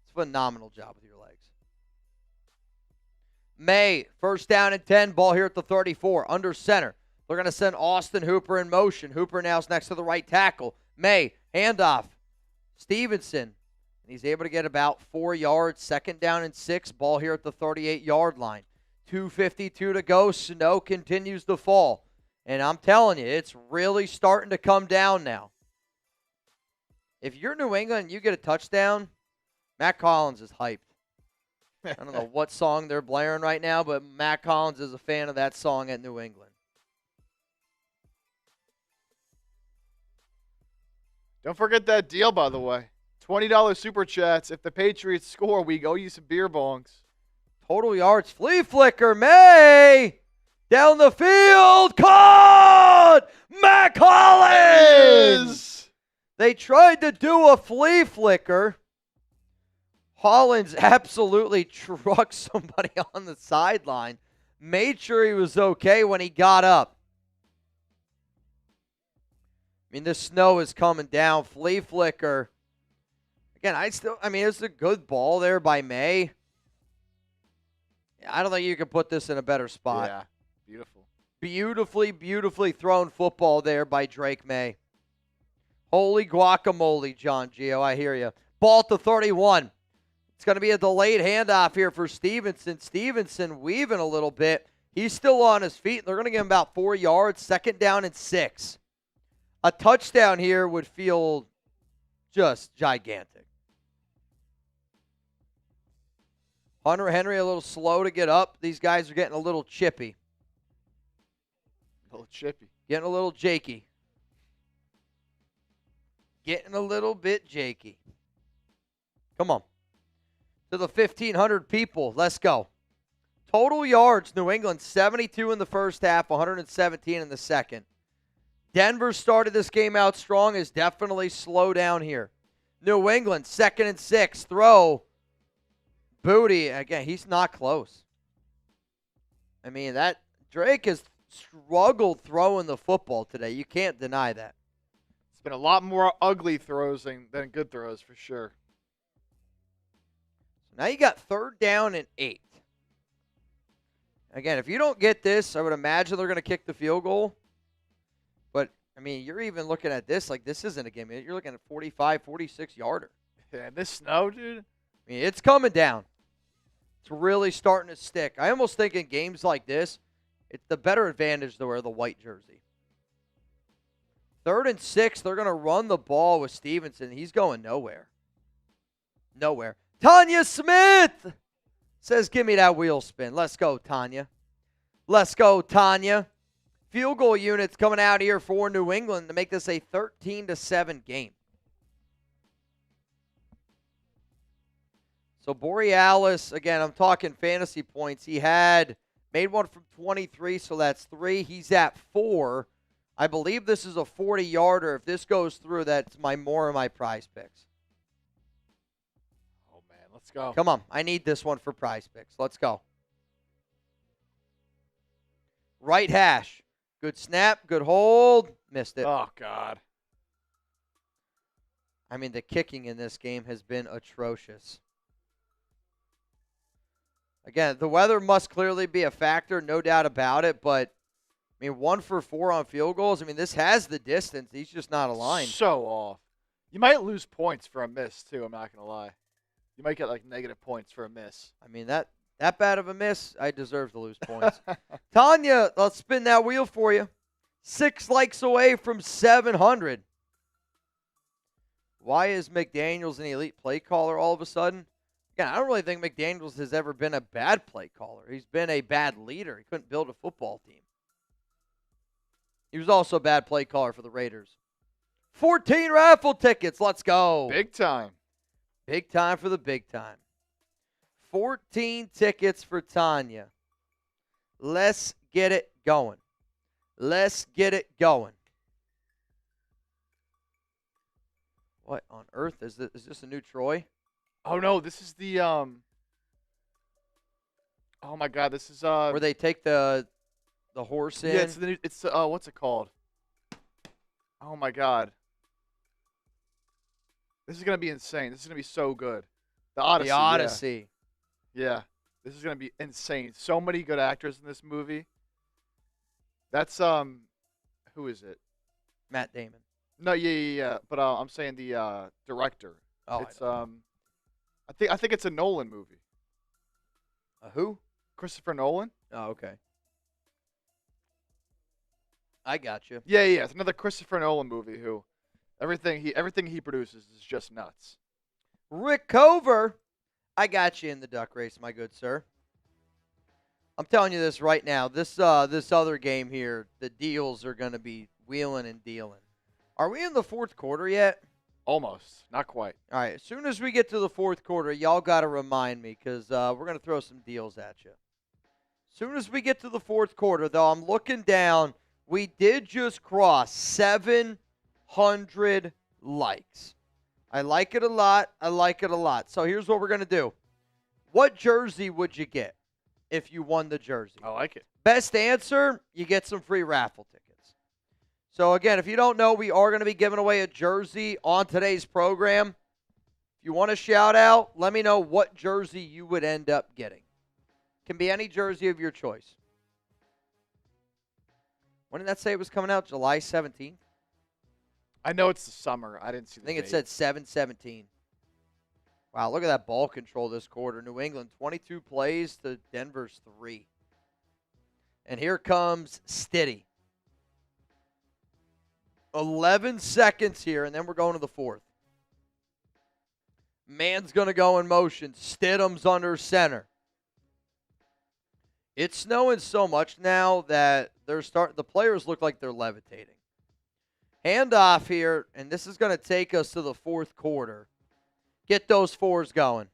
It's a phenomenal job with your legs. May, first down and 10, ball here at the 34, under center. They're going to send Austin Hooper in motion. Hooper now is next to the right tackle. May, handoff. Stevenson, and he's able to get about 4 yards. Second down and 6, ball here at the 38-yard line. 2:52 to go. Snow continues to fall. And I'm telling you, it's really starting to come down now. If you're New England and you get a touchdown, Matt Collins is hyped. I don't know what song they're blaring right now, but Matt Collins is a fan of that song at New England. Don't forget that deal, by the way. $20 super chats. If the Patriots score, we owe you some beer bongs. Total yards, flea flicker, May! Down the field, caught! Matt Collins! They tried to do a flea flicker. Hollins absolutely trucked somebody on the sideline. Made sure he was okay when he got up. I mean, the snow is coming down. Flea flicker. Again, it's a good ball there by May. I don't think you can put this in a better spot. Yeah, beautiful. Beautifully thrown football there by Drake May. Holy guacamole, John Gio. I hear you. Ball to 31. It's going to be a delayed handoff here for Stevenson. Stevenson weaving a little bit. He's still on his feet. They're going to give him about 4 yards. Second down and 6. A touchdown here would feel just gigantic. Hunter Henry a little slow to get up. These guys are getting a little chippy. A little chippy. Getting a little jakey. Getting a little bit jakey. Come on. To the 1,500 people. Let's go. Total yards, New England, 72 in the first half, 117 in the second. Denver started this game out strong, is definitely slow down here. New England, 2nd and 6, throw. Booty, again, he's not close. I mean, that Drake has struggled throwing the football today. You can't deny that. It's been a lot more ugly throws than good throws for sure. Now you got 3rd down and 8. Again, if you don't get this, I would imagine they're going to kick the field goal. But, I mean, you're even looking at this like this isn't a game. You're looking at 45, 46-yarder. Yeah, this snow, dude. I mean, it's coming down. It's really starting to stick. I almost think in games like this, it's the better advantage to wear the white jersey. 3rd and 6, they're going to run the ball with Stevenson. He's going nowhere. Nowhere. Tanya Smith says, give me that wheel spin. Let's go, Tanya. Let's go, Tanya. Field goal units coming out here for New England to make this a 13-7 game. So Borealis, again, I'm talking fantasy points. He had made one from 23, so that's 3. He's at 4. I believe this is a 40-yarder. If this goes through, that's more of my prize picks. Oh, man, let's go. Come on. I need this one for prize picks. Let's go. Right hash. Good snap. Good hold. Missed it. Oh, God. I mean, the kicking in this game has been atrocious. Again, the weather must clearly be a factor, no doubt about it. But, I mean, 1 for 4 on field goals. I mean, this has the distance. He's just not aligned. So off. You might lose points for a miss, too. I'm not going to lie. You might get, like, negative points for a miss. I mean, that bad of a miss, I deserve to lose points. Tanya, let's spin that wheel for you. 6 likes away from 700. Why is McDaniels an elite play caller all of a sudden? Again, I don't really think McDaniels has ever been a bad play caller. He's been a bad leader. He couldn't build a football team. He was also a bad play caller for the Raiders. 14 raffle tickets. Let's go. Big time. Big time for the big time. 14 tickets for Tanya. Let's get it going. Let's get it going. What on earth is this? Is this a new Troy? Oh, no, this is the, oh, my God, this is, where they take the horse in? Yeah, it's what's it called? Oh, my God. This is going to be insane. This is going to be so good. The Odyssey. The Odyssey. Yeah. This is going to be insane. So many good actors in this movie. That's, who is it? Matt Damon. No, yeah. But I'm saying the director. Oh, it's, I think it's a Nolan movie. Who? Christopher Nolan. Oh, okay. I got you. Yeah. It's another Christopher Nolan movie who everything he produces is just nuts. Rick Cover, I got you in the duck race, my good sir. I'm telling you this right now. This other game here, the deals are going to be wheeling and dealing. Are we in the fourth quarter yet? Almost. Not quite. All right. As soon as we get to the fourth quarter, y'all got to remind me because we're going to throw some deals at you. As soon as we get to the fourth quarter, though, I'm looking down. We did just cross 700 likes. I like it a lot. So here's what we're going to do. What jersey would you get if you won the jersey? I like it. Best answer, you get some free raffle tickets. So, again, if you don't know, we are going to be giving away a jersey on today's program. If you want to shout out, let me know what jersey you would end up getting. Can be any jersey of your choice. When did that say it was coming out? July 17th? I know it's the summer. I didn't see the I think date. it said 7/17. Wow, look at that ball control this quarter. New England, 22 plays to Denver's 3. And here comes Stiddy. 11 seconds here, and then we're going to the fourth. Man's going to go in motion. Stidham's under center. It's snowing so much now that the players look like they're levitating. Handoff here, and this is going to take us to the fourth quarter. Get those fours going.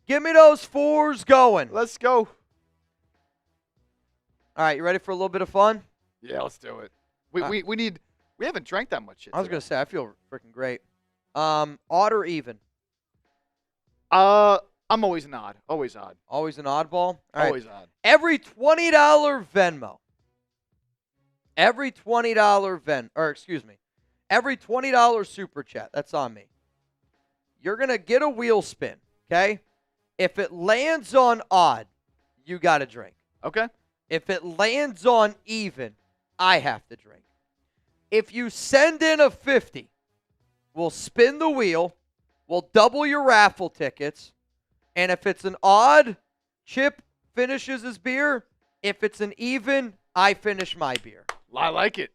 Give me those fours going. Let's go. All right, you ready for a little bit of fun? Yeah, let's do it. We haven't drank that much yet. I was going to say, I feel freaking great. Odd or even? I'm always an odd. Always odd. Always an oddball? All always right. odd. Every $20 Venmo. Every $20 super chat. That's on me. You're going to get a wheel spin, okay? If it lands on odd, you got to drink. Okay. If it lands on even, I have to drink. If you send in a 50, we'll spin the wheel, we'll double your raffle tickets, and if it's an odd, Chip finishes his beer. If it's an even, I finish my beer. I like it.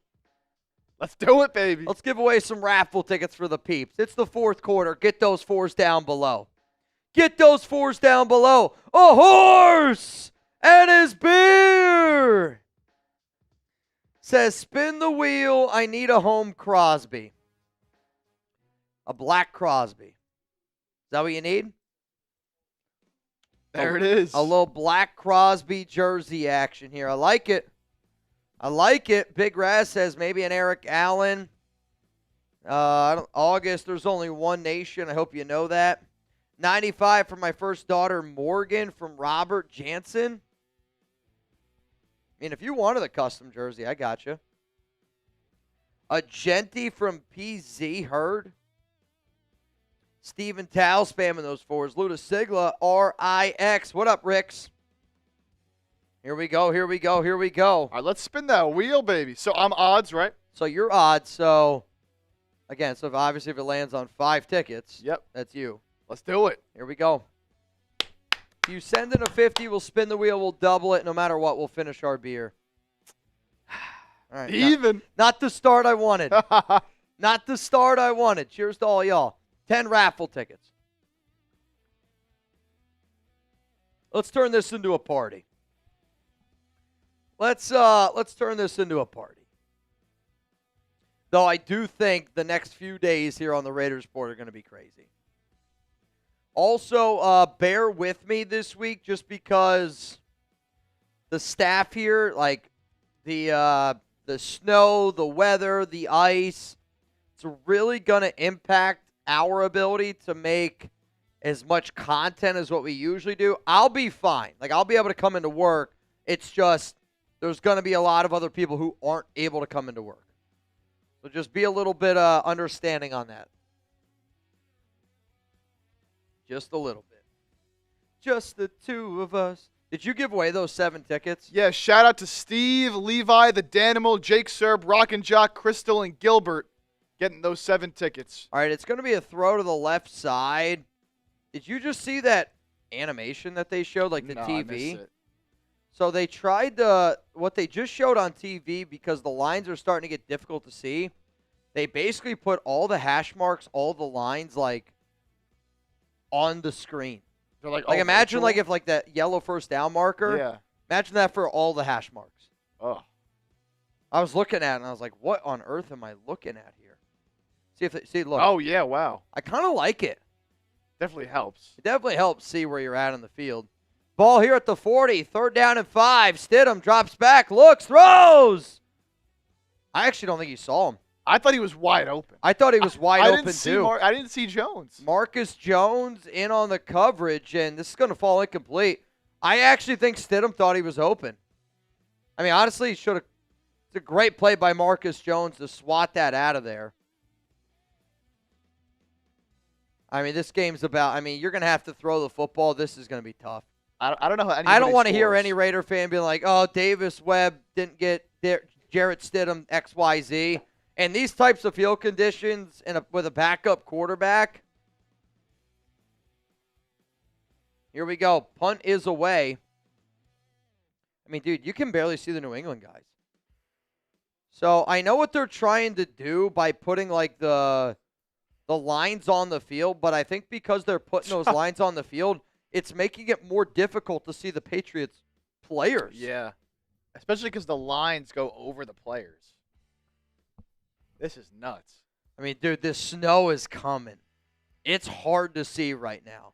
Let's do it, baby. Let's give away some raffle tickets for the peeps. It's the fourth quarter. Get those fours down below. Get those fours down below. A horse and his beer. Says, spin the wheel. I need a home Crosby. A black Crosby. Is that what you need? There it is. A little black Crosby jersey action here. I like it. Big Raz says maybe an Eric Allen. August, there's only one nation. I hope you know that. 95 for my first daughter, Morgan, from Robert Jansen. I mean, if you wanted a custom jersey, I got you. A Genty from PZ Hurd. Steven Tao spamming those fours. Luda Sigla, RIX. What up, Ricks? Here we go. All right, let's spin that wheel, baby. So I'm odds, right? So you're odds. So, again, obviously if it lands on 5 tickets, yep, that's you. Let's do it. Here we go. If you send in a 50, we'll spin the wheel. We'll double it. No matter what, we'll finish our beer. All right. Even. Not the start I wanted. Not the start I wanted. Cheers to all y'all. 10 raffle tickets. Let's turn this into a party. Let's turn this into a party. Though I do think the next few days here on the Raiders Report are going to be crazy. Also, bear with me this week just because the staff here, like the snow, the weather, the ice, it's really going to impact our ability to make as much content as what we usually do. I'll be fine. Like, I'll be able to come into work. It's just there's going to be a lot of other people who aren't able to come into work. So just be a little bit understanding on that. Just a little bit. Just the two of us. Did you give away those 7 tickets? Yeah, shout out to Steve, Levi, the Danimal, Jake Serb, Rock and Jock, Crystal, and Gilbert getting those 7 tickets. All right, it's going to be a throw to the left side. Did you just see that animation that they showed, like the No, TV? I missed it. So they tried what they just showed on TV because the lines are starting to get difficult to see. They basically put all the hash marks, all the lines, like, on the screen. They're like imagine virtual? like if like that yellow first down marker. Yeah. Imagine that for all the hash marks. Oh. I was looking at it and I was like, what on earth am I looking at here? Look. Oh yeah, wow. I kind of like it. Definitely helps. It definitely helps see where you're at on the field. Ball here at the 40, 3rd down and 5. Stidham drops back, looks, throws. I actually don't think he saw him. I thought he was wide open. I thought he was wide open too. I didn't see Jones. Marcus Jones in on the coverage, and this is going to fall incomplete. I actually think Stidham thought he was open. I mean, honestly, he should have. It's a great play by Marcus Jones to swat that out of there. I mean, this game's about. I mean, you're going to have to throw the football. This is going to be tough. I don't know how. I don't want to hear any Raider fan being like, "Oh, Davis Webb didn't get Jarrett Stidham XYZ." And these types of field conditions with a backup quarterback. Here we go. Punt is away. I mean, dude, you can barely see the New England guys. So I know what they're trying to do by putting like the lines on the field, but I think because they're putting those lines on the field, it's making it more difficult to see the Patriots players. Yeah. Especially because the lines go over the players. This is nuts. I mean, dude, this snow is coming. It's hard to see right now.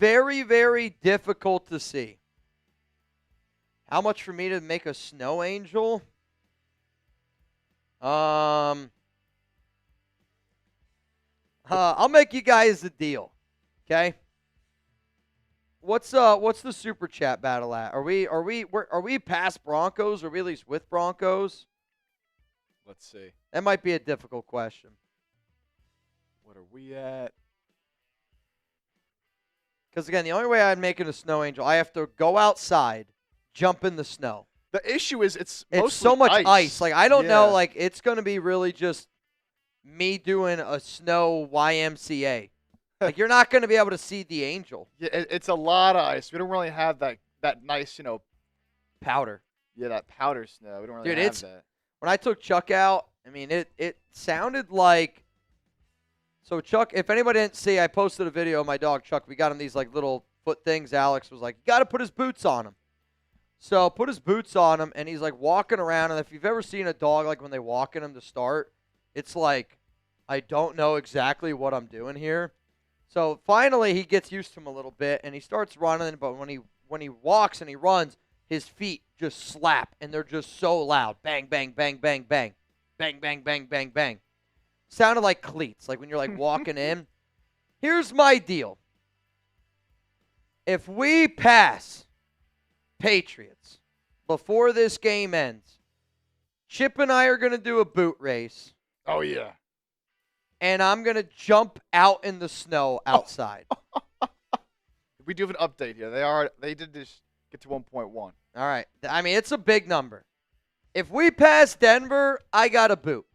Very, very difficult to see. How much for me to make a snow angel? I'll make you guys a deal. Okay? What's the super chat battle at? Are we past Broncos? Or are we at least with Broncos? Let's see. That might be a difficult question. What are we at? Because, again, the only way I'd make it a snow angel, I have to go outside, jump in the snow. The issue is it's so much ice. Like, I don't know. Like, it's going to be really just me doing a snow YMCA. Like, you're not going to be able to see the angel. Yeah, it's a lot of ice. We don't really have that nice, powder. Yeah, that powder snow. We don't really have that. When I took Chuck out, I mean, it sounded like. So Chuck, if anybody didn't see, I posted a video of my dog Chuck. We got him these like little foot things. Alex was like, "You got to put his boots on him." So put his boots on him, and he's like walking around. And if you've ever seen a dog like when they walk in him to start, it's like, I don't know exactly what I'm doing here. So finally, he gets used to him a little bit, and he starts running. But when he walks and he runs, his feet just slap, and they're just so loud. Bang, bang, bang, bang, bang. Bang, bang, bang, bang, bang. Sounded like cleats, like when you're like walking in. Here's my deal. If we pass Patriots before this game ends, Chip and I are going to do a boot race. Oh, yeah. And I'm going to jump out in the snow outside. We do have an update here. They did this get to 1.1. All right. I mean, it's a big number. If we pass Denver, I got a boot.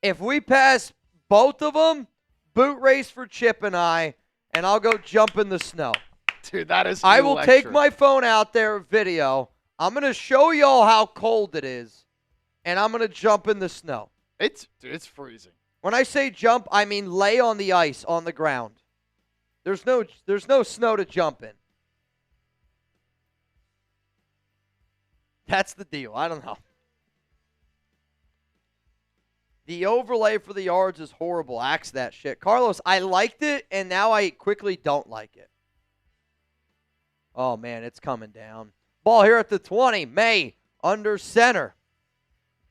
If we pass both of them, boot race for Chip and I'll go jump in the snow. Dude, that is I will electric. take my phone out there, video. I'm going to show y'all how cold it is, and I'm going to jump in the snow. It's freezing. When I say jump, I mean lay on the ice on the ground. There's no snow to jump in. That's the deal. I don't know. The overlay for the yards is horrible. Axe that shit. Carlos, I liked it, and now I quickly don't like it. Oh, man, it's coming down. Ball here at the 20. May under center.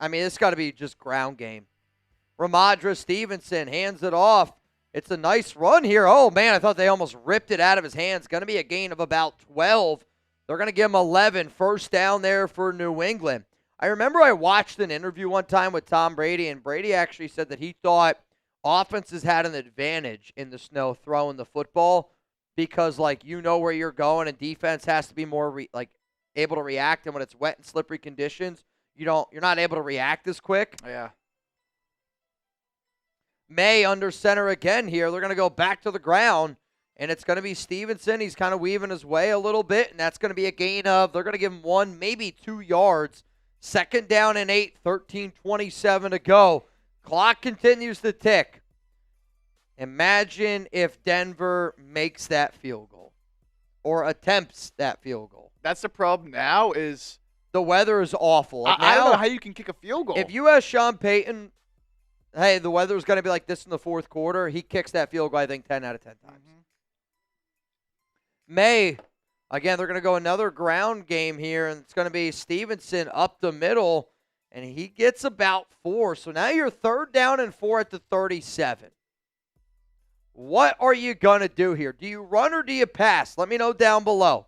I mean, it's got to be just ground game. Ramadra Stevenson hands it off. It's a nice run here. Oh, man, I thought they almost ripped it out of his hands. Going to be a gain of about 12. They're going to give him 11. First down there for New England. I remember I watched an interview one time with Tom Brady, and Brady actually said that he thought offense has had an advantage in the snow throwing the football because, like, you know where you're going, and defense has to be more, able to react. And when it's wet and slippery conditions, you're not able to react as quick. Yeah. May under center again here. They're going to go back to the ground, and it's going to be Stevenson. He's kind of weaving his way a little bit, and that's going to be a gain of, they're going to give him 1, maybe 2 yards. 2nd down and 8, 13:27 to go. Clock continues to tick. Imagine if Denver makes that field goal or attempts that field goal. That's the problem now is the weather is awful. I don't know how you can kick a field goal. If you ask Sean Payton, hey, the weather's going to be like this in the 4th quarter, he kicks that field goal, I think, 10 out of 10 times. May, again, they're going to go another ground game here, and it's going to be Stevenson up the middle, and he gets about 4. So now you're 3rd down and 4 at the 37. What are you going to do here? Do you run or do you pass? Let me know down below.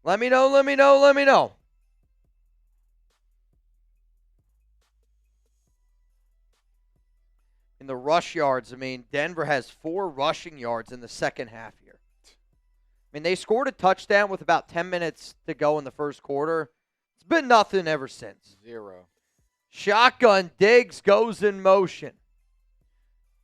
Let me know. In the rush yards, I mean, Denver has 4 rushing yards in the second half here. I mean, they scored a touchdown with about 10 minutes to go in the first quarter. It's been nothing ever since. 0. Shotgun, Diggs goes in motion.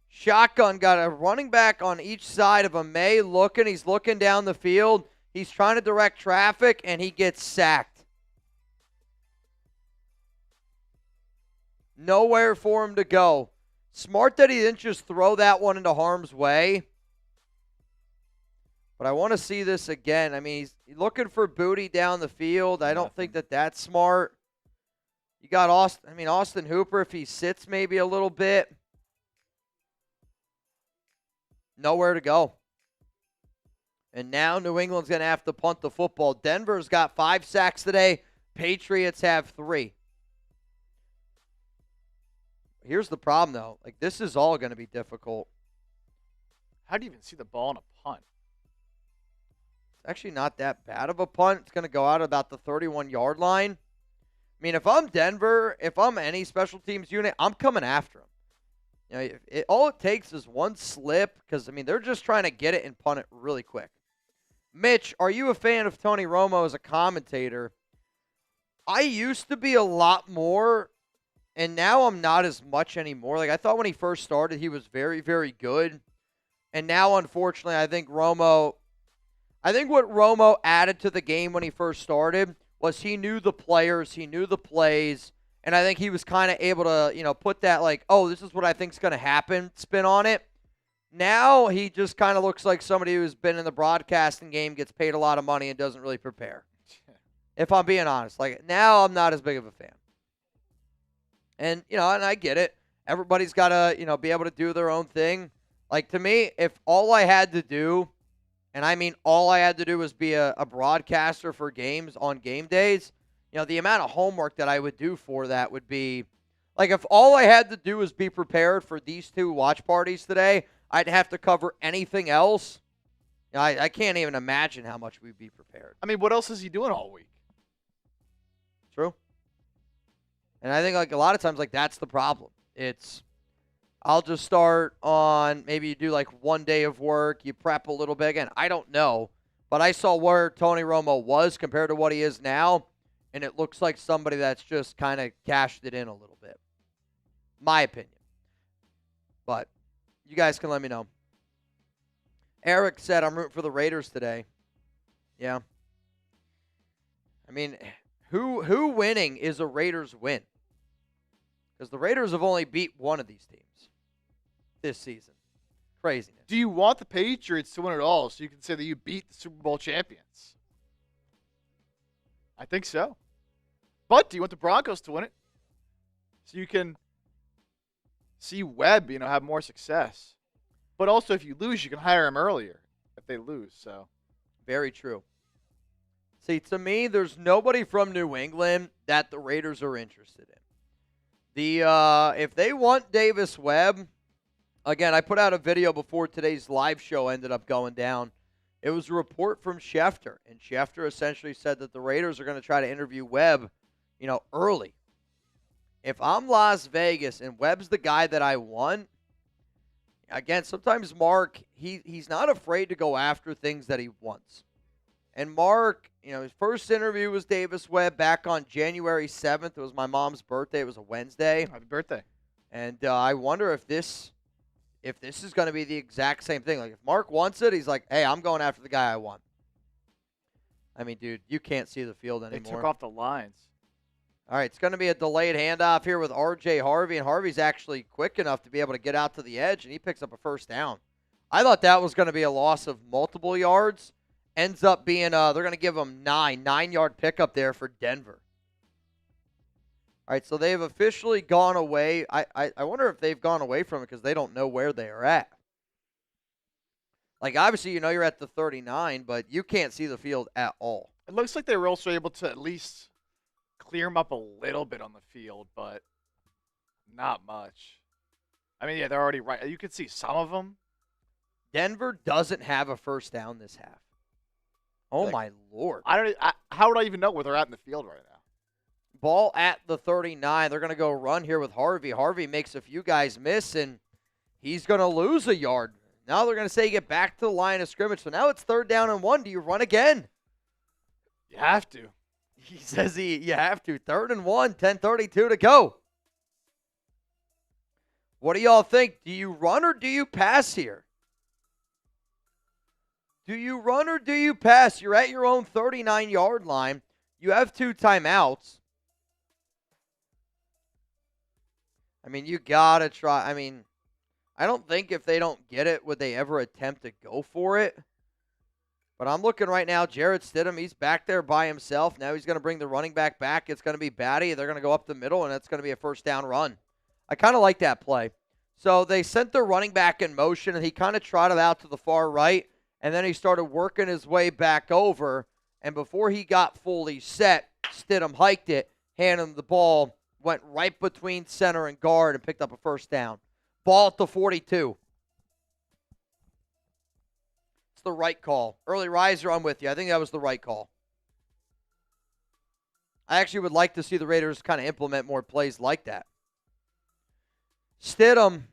Shotgun got a running back on each side of him. May looking. He's looking down the field. He's trying to direct traffic, and he gets sacked. Nowhere for him to go. Smart that he didn't just throw that one into harm's way. But I want to see this again. I mean, he's looking for booty down the field. I don't think that that's smart. You got Austin Hooper, if he sits maybe a little bit. Nowhere to go. And now New England's going to have to punt the football. Denver's got 5 sacks today. Patriots have 3. Here's the problem, though. Like, this is all going to be difficult. How do you even see the ball in a punt? It's actually not that bad of a punt. It's going to go out about the 31-yard line. I mean, if I'm Denver, if I'm any special teams unit, I'm coming after him. You know, all it takes is one slip because, I mean, they're just trying to get it and punt it really quick. Mitch, are you a fan of Tony Romo as a commentator? I used to be a lot more, and now I'm not as much anymore. Like, I thought when he first started, he was very, very good. And now, unfortunately, I think what Romo added to the game when he first started was he knew the players, he knew the plays, and I think he was kind of able to, put that like, oh, this is what I think is going to happen spin on it. Now he just kind of looks like somebody who's been in the broadcasting game, gets paid a lot of money, and doesn't really prepare. If I'm being honest. Like, now I'm not as big of a fan. And, and I get it. Everybody's got to, be able to do their own thing. Like, to me, if all I had to do, and I mean all I had to do was be a broadcaster for games on game days, the amount of homework that I would do for that would be, like, if all I had to do was be prepared for these 2 watch parties today, I'd have to cover anything else. I can't even imagine how much we'd be prepared. I mean, what else is he doing all week? True. And I think, like, a lot of times, like, that's the problem. I'll just start on, maybe you do, like, 1 day of work, you prep a little bit. Again, I don't know. But I saw where Tony Romo was compared to what he is now, and it looks like somebody that's just kind of cashed it in a little bit. My opinion. But you guys can let me know. Eric said, I'm rooting for the Raiders today. Yeah. I mean, who winning is a Raiders win? Because the Raiders have only beat one of these teams this season. Craziness. Do you want the Patriots to win it all so you can say that you beat the Super Bowl champions? I think so. But do you want the Broncos to win it so you can see Webb, have more success? But also, if you lose, you can hire him earlier if they lose. So, very true. See, to me, there's nobody from New England that the Raiders are interested in. If they want Davis Webb, again, I put out a video before today's live show ended up going down. It was a report from Schefter, and Schefter essentially said that the Raiders are going to try to interview Webb, early. If I'm Las Vegas and Webb's the guy that I want, again, sometimes Mark, he's not afraid to go after things that he wants. And Mark, his first interview was Davis Webb back on January 7th. It was my mom's birthday. It was a Wednesday. Happy birthday. And I wonder if this is going to be the exact same thing. Like, if Mark wants it, he's like, hey, I'm going after the guy I want. I mean, dude, you can't see the field anymore. They took off the lines. All right, it's going to be a delayed handoff here with R.J. Harvey, and Harvey's actually quick enough to be able to get out to the edge, and he picks up a first down. I thought that was going to be a loss of multiple yards. Ends up being, they're going to give him 9-yard pickup there for Denver. All right, so they've officially gone away. I wonder if they've gone away from it because they don't know where they are at. Like, obviously, you're at the 39, but you can't see the field at all. It looks like they were also able to at least clear them up a little bit on the field, but not much. I mean, yeah, they're already right. You can see some of them. Denver doesn't have a first down this half. Oh, my Lord. How would I even know where they're at in the field right now? Ball at the 39. They're going to go run here with Harvey. Harvey makes a few guys miss, and he's going to lose a yard. Now they're going to say get back to the line of scrimmage. So now it's 3rd down and 1. Do you run again? You have to. He says you have to. 3rd and 1, 10:32 to go. What do y'all think? Do you run or do you pass here? Do you run or do you pass? You're at your own 39-yard line. You have 2 timeouts. I mean, you got to try. I mean, I don't think if they don't get it, would they ever attempt to go for it. But I'm looking right now, Jarrett Stidham, he's back there by himself. Now he's going to bring the running back back. It's going to be Batty. They're going to go up the middle, and it's going to be a first down run. I kind of like that play. So they sent the running back in motion, and he kind of trotted out to the far right, and then he started working his way back over. And before he got fully set, Stidham hiked it, handed him the ball, went right between center and guard, and picked up a first down. Ball at the 42. It's the right call. Early riser, I'm with you. I think that was the right call. I actually would like to see the Raiders kind of implement more plays like that. Stidham,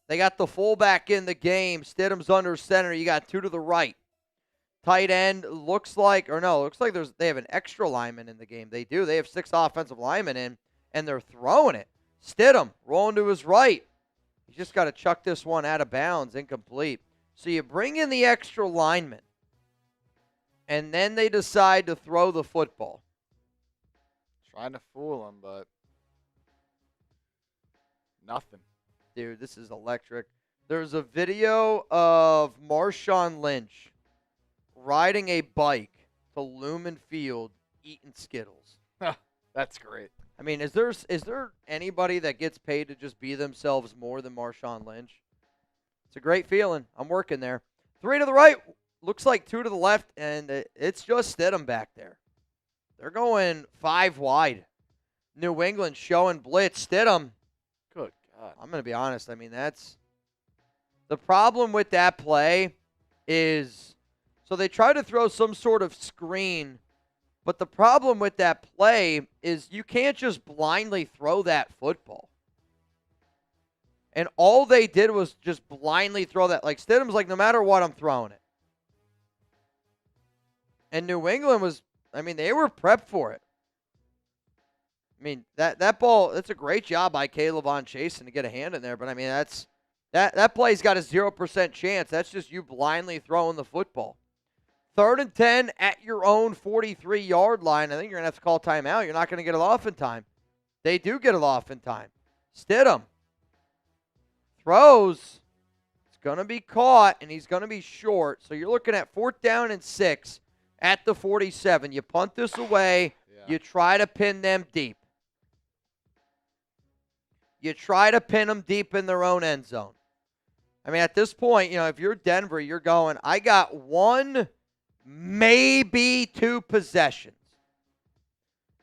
they got the fullback in the game. Stidham's under center. You got 2 to the right. Tight end looks like they have an extra lineman in the game. They do. They have 6 offensive linemen in, and they're throwing it. Stidham rolling to his right. He's just got to chuck this one out of bounds, incomplete. So you bring in the extra lineman, and then they decide to throw the football. Trying to fool him, but nothing. Dude, this is electric. There's a video of Marshawn Lynch riding a bike to Lumen Field eating Skittles. That's great. I mean, is there anybody that gets paid to just be themselves more than Marshawn Lynch? It's a great feeling. I'm working there. 3 to the right. Looks like 2 to the left, and it's just Stidham back there. They're going 5 wide. New England showing blitz. Stidham. Good God. I'm going to be honest. I mean, that's the problem with that play is, so they try to throw some sort of screen, but the problem with that play is you can't just blindly throw that football. And all they did was just blindly throw that. Like, Stidham's like, no matter what, I'm throwing it. And New England was, I mean, they were prepped for it. I mean, that ball, that's a great job by Caleb on Chasen to get a hand in there. But, I mean, that play's got a 0% chance. That's just you blindly throwing the football. 3rd and 10 at your own 43-yard line. I think you're going to have to call timeout. You're not going to get it off in time. They do get it off in time. Stidham throws. It's going to be caught, and he's going to be short. So you're looking at 4th down and 6 at the 47. You punt this away. Yeah. You try to pin them deep. You try to pin them deep in their own end zone. I mean, at this point, if you're Denver, you're going, I got 1, maybe 2 possessions.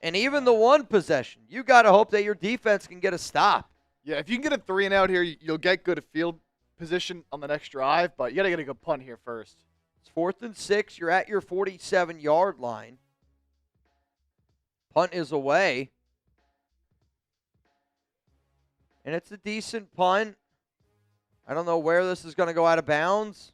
And even the 1 possession, you got to hope that your defense can get a stop. Yeah, if you can get a 3 and out here, you'll get good field position on the next drive, but you got to get a good punt here first. It's 4th and 6. You're at your 47-yard line. Punt is away. And it's a decent punt. I don't know where this is going to go out of bounds.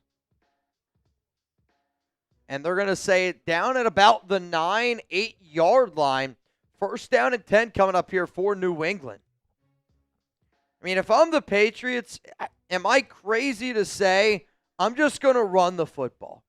And they're going to say it down at about the 8-yard line. First down and 10 coming up here for New England. I mean, if I'm the Patriots, am I crazy to say I'm just going to run the football?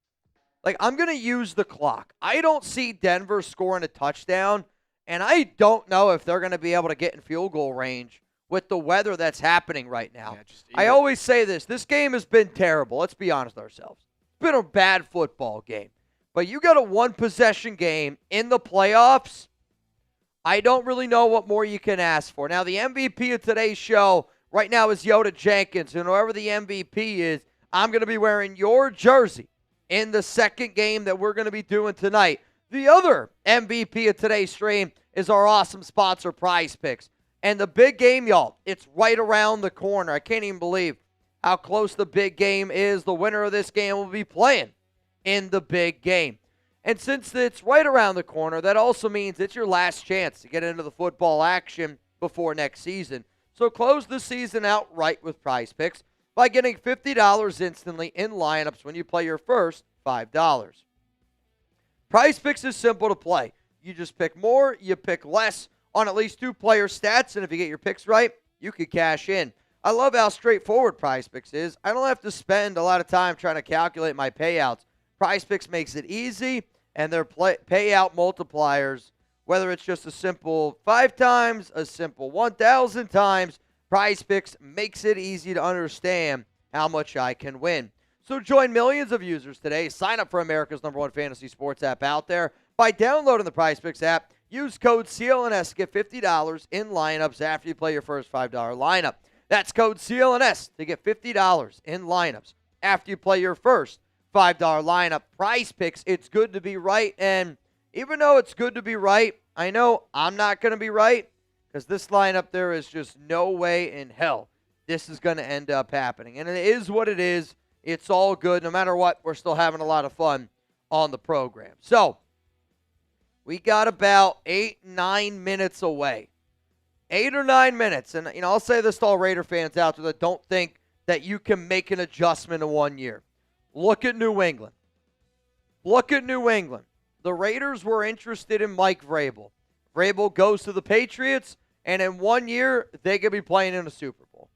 Like, I'm going to use the clock. I don't see Denver scoring a touchdown, and I don't know if they're going to be able to get in field goal range with the weather that's happening right now. I always say this game has been terrible. Let's be honest with ourselves. It's been a bad football game. But you got a one-possession game in the playoffs, I don't really know what more you can ask for. Now, the MVP of today's show right now is Yoda Jenkins, and whoever the MVP is, I'm going to be wearing your jersey in the second game that we're going to be doing tonight. The other MVP of today's stream is our awesome sponsor, Prize Picks. And the big game, y'all, it's right around the corner. I can't even believe how close the big game is. The winner of this game will be playing in the big game. And since it's right around the corner, that also means it's your last chance to get into the football action before next season. So close the season out right with Prize Picks by getting $50 instantly in lineups when you play your first $5. Prize Picks is simple to play. You just pick more, you pick less on at least 2 player stats, and if you get your picks right, you can cash in. I love how straightforward Prize Picks is. I don't have to spend a lot of time trying to calculate my payouts. Prize Picks makes it easy, and their payout multipliers, whether it's just a simple 5 times, a simple 1,000 times, Prize Picks makes it easy to understand how much I can win. So join millions of users today. Sign up for America's #1 fantasy sports app out there by downloading the Prize Picks app. Use code CLNS to get $50 in lineups after you play your first $5 lineup. That's code CLNS to get $50 in lineups after you play your first $5 lineup. Prize Picks, it's good to be right. And even though it's good to be right, I know I'm not going to be right because this lineup, there is just no way in hell this is going to end up happening. And it is what it is. It's all good. No matter what, we're still having a lot of fun on the program. So we got about 8-9 minutes away. 8 or 9 minutes. And, I'll say this to all Raider fans out there that don't think that you can make an adjustment in 1 year. Look at New England. Look at New England. The Raiders were interested in Mike Vrabel. Vrabel goes to the Patriots, and in 1 year, they could be playing in a Super Bowl.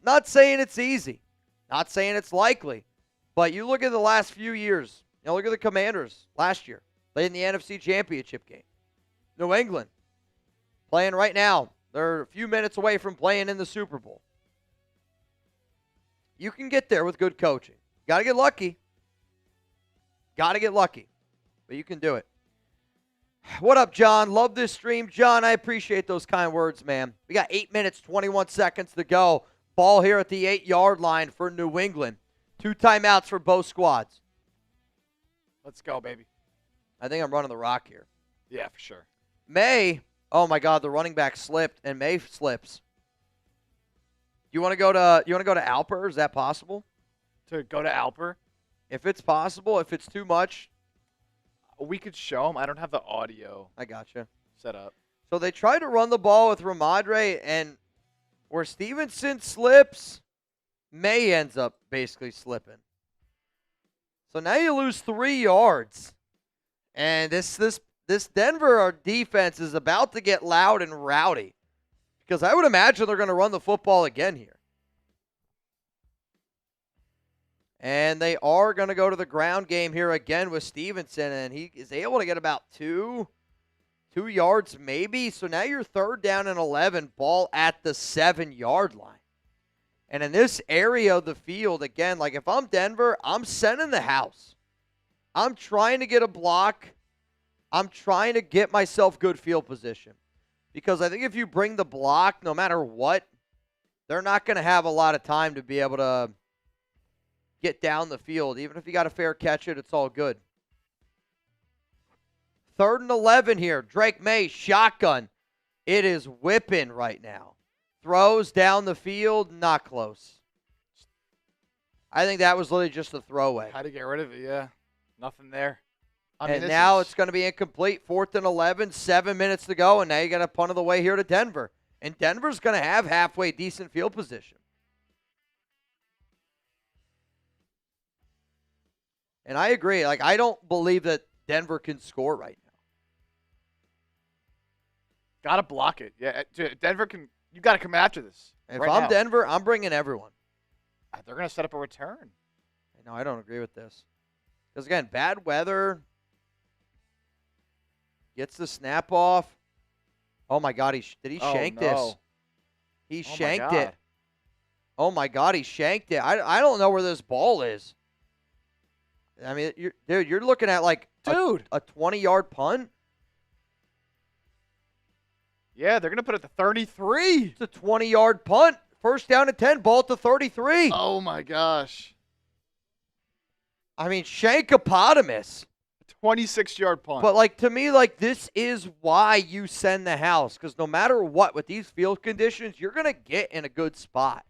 Not saying it's easy. Not saying it's likely. But you look at the last few years. Look at the Commanders last year. Played in the NFC Championship game. New England playing right now. They're a few minutes away from playing in the Super Bowl. You can get there with good coaching. Got to get lucky. Got to get lucky. But you can do it. What up, John? Love this stream. John, I appreciate those kind words, man. We got 8 minutes, 21 seconds to go. Ball here at the 8-yard line for New England. 2 timeouts for both squads. Let's go, baby. I think I'm running the rock here. Yeah, for sure. May, oh my God, the running back slipped, and May slips. You want to go to Alper? Is that possible? To go to Alper? If it's possible, if it's too much. We could show him. I don't have the audio. I gotcha. Set up. So they tried to run the ball with Ramadre, and where Stevenson slips, May ends up basically slipping. So now you lose 3 yards. And this Denver defense is about to get loud and rowdy. Because I would imagine they're going to run the football again here. And they are going to go to the ground game here again with Stevenson. And he is able to get about 2 yards maybe. So now you're 3rd down and 11, ball at the 7-yard line. And in this area of the field, again, like if I'm Denver, I'm sending the house. I'm trying to get a block. I'm trying to get myself good field position. Because I think if you bring the block, no matter what, they're not going to have a lot of time to be able to get down the field. Even if you got a fair catch it, it's all good. 3rd and 11 here. Drake May, shotgun. It is whipping right now. Throws down the field, not close. I think that was literally just a throwaway. Had to get rid of it, yeah. Nothing there. And now it's going to be incomplete. 4th and 11, 7 minutes to go, and now you got to punt of the way here to Denver. And Denver's going to have halfway decent field position. And I agree. Like, I don't believe that Denver can score right now. Got to block it. Yeah, Denver can. You got to come after this. If I'm Denver, I'm bringing everyone. They're going to set up a return. No, I don't agree with this. Because, again, bad weather. Gets the snap off. Oh, my God. Did he shank this? He shanked it. Oh, my God. He shanked it. I don't know where this ball is. I mean, you're looking at, like, a 20-yard punt. Yeah, they're going to put it to 33. It's a 20-yard punt. First down and 10, ball to 33. Oh, my gosh. I mean, Shankopotamus. 26-yard punt. But, like, to me, like, this is why you send the house. Because no matter what, with these field conditions, you're going to get in a good spot.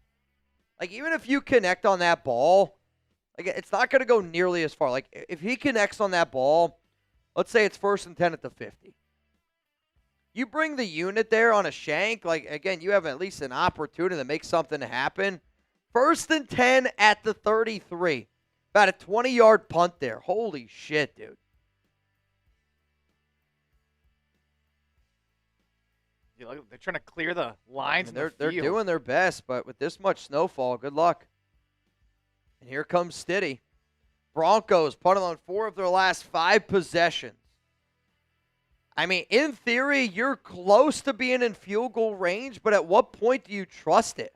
Like, even if you connect on that ball, like, it's not going to go nearly as far. Like, if he connects on that ball, let's say it's 1st and 10 at the 50. You bring the unit there on a shank, like, again, you have at least an opportunity to make something happen. 1st and 10 at the 33. About a 20-yard punt there. Holy shit, dude. They're trying to clear the lines. They're doing their best, but with this much snowfall, good luck. And here comes Stiddy. Broncos punted on 4 of their last 5 possessions. I mean, in theory, you're close to being in field goal range, but at what point do you trust it?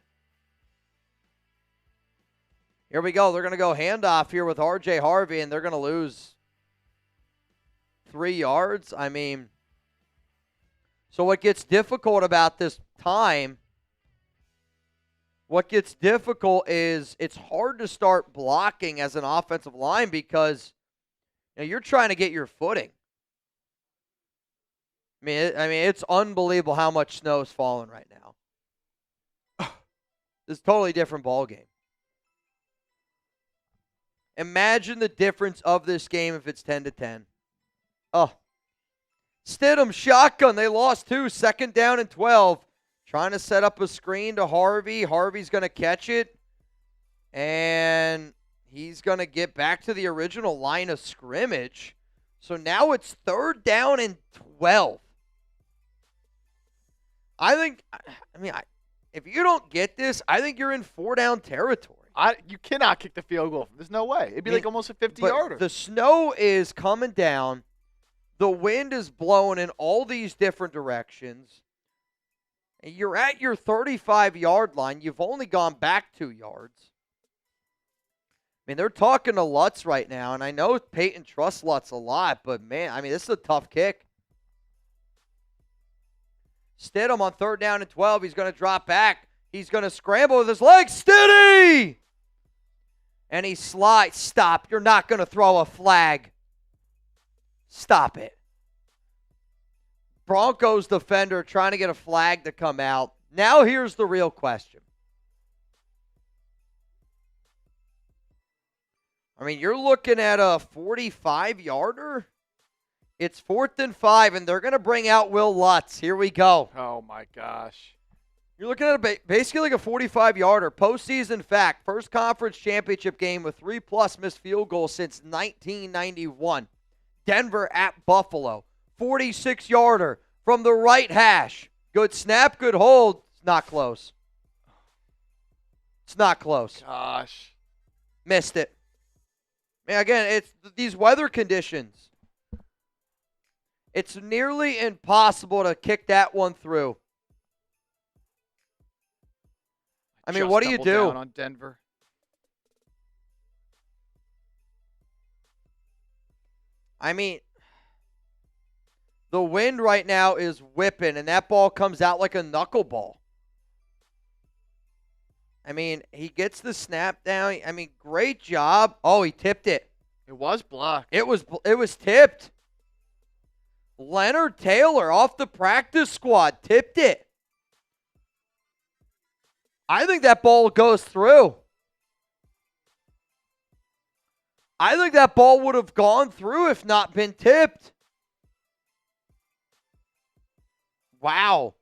Here we go. They're going to go handoff here with R.J. Harvey, and they're going to lose 3 yards. I mean, so what gets difficult about this time, what gets difficult is it's hard to start blocking as an offensive line because you're trying to get your footing. I mean, it's unbelievable how much snow is falling right now. It's a totally different ball game. Imagine the difference of this game if it's 10-10. Oh. Stidham, shotgun. They lost 2. 2nd down and 12. Trying to set up a screen to Harvey. Harvey's going to catch it. And he's going to get back to the original line of scrimmage. So now it's 3rd down and 12. If you don't get this, I think you're in 4-down territory. You cannot kick the field goal. There's no way. It'd be like almost a 50-yarder. The snow is coming down. The wind is blowing in all these different directions. And you're at your 35-yard line. You've only gone back 2 yards. I mean, they're talking to Lutz right now, and I know Peyton trusts Lutz a lot, but, man, I mean, this is a tough kick. Stidham on 3rd down and 12. He's going to drop back. He's going to scramble with his legs. Stiddy! And he slides. Stop. You're not going to throw a flag. Stop it. Broncos defender trying to get a flag to come out. Now here's the real question. I mean, you're looking at a 45-yarder. It's 4th and 5, and they're going to bring out Will Lutz. Here we go. Oh, my gosh. You're looking at basically like a 45-yarder. Postseason fact, first conference championship game with 3+ missed field goals since 1991. Denver at Buffalo. 46-yarder from the right hash. Good snap, good hold. It's not close. It's not close. Gosh. Missed it. Man, again, it's these weather conditions. It's nearly impossible to kick that one through. I mean, what do you do? On Denver. I mean, the wind right now is whipping, and that ball comes out like a knuckleball. I mean, he gets the snap down. I mean, great job. Oh, he tipped it. It was blocked. It was tipped. Leonard Taylor off the practice squad tipped it. I think that ball goes through. I think that ball would have gone through if not been tipped. Wow.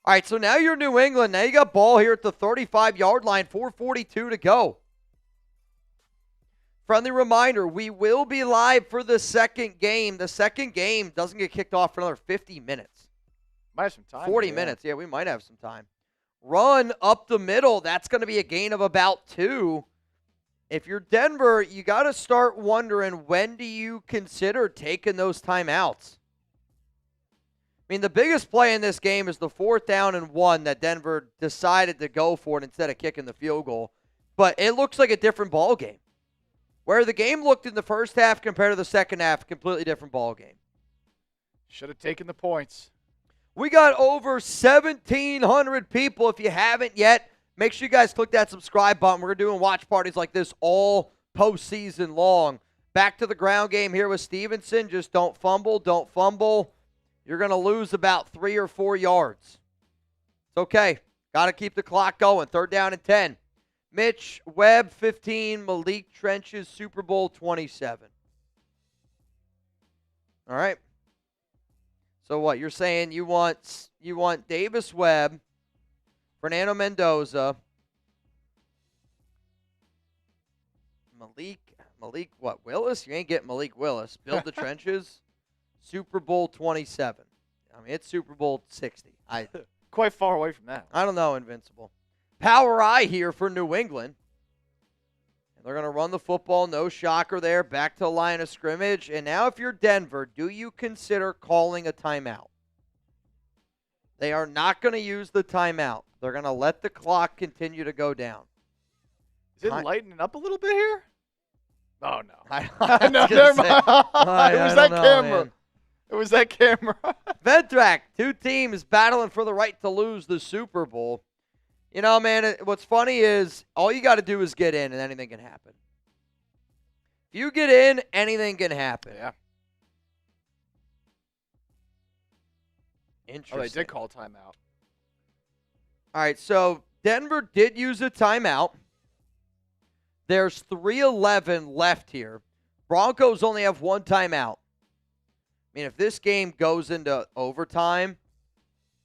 All right, so now you're New England. Now you got ball here at the 35-yard line, 4:42 to go. Friendly reminder, we will be live for the second game. The second game doesn't get kicked off for another 50 minutes. Might have some time. 40 minutes. Yeah, we might have some time. Run up the middle. That's going to be a gain of about 2. If you're Denver, you got to start wondering, when do you consider taking those timeouts? I mean, the biggest play in this game is the 4th down and 1 that Denver decided to go for it instead of kicking the field goal. But it looks like a different ball game. Where the game looked in the first half compared to the second half, completely different ball game. Should have taken the points. We got over 1,700 people. If you haven't yet, make sure you guys click that subscribe button. We're doing watch parties like this all postseason long. Back to the ground game here with Stevenson. Just don't fumble. Don't fumble. You're going to lose about 3 or 4 yards. It's okay. Got to keep the clock going. 3rd down and 10. Mitch, Webb, 15. Malik Trenches, Super Bowl 27. All right. So what? You're saying you want Davis Webb, Fernando Mendoza, Malik what? Willis? You ain't getting Malik Willis. Build the trenches. Super Bowl 27. I mean, it's Super Bowl 60. Quite far away from that. I don't know, Invincible. Power I here for New England. And they're going to run the football. No shocker there. Back to the line of scrimmage. And now if you're Denver, do you consider calling a timeout? They are not going to use the timeout. They're going to let the clock continue to go down. Is it lightening up a little bit here? Oh, no. No, never mind. It was that camera. Man. It was that camera. Ventrac, 2 teams battling for the right to lose the Super Bowl. You know, man, what's funny is all you got to do is get in and anything can happen. If you get in, anything can happen. Yeah. Interesting. Oh, they did call timeout. All right, so Denver did use a timeout. There's 3:11 left here. Broncos only have 1 timeout. I mean, if this game goes into overtime,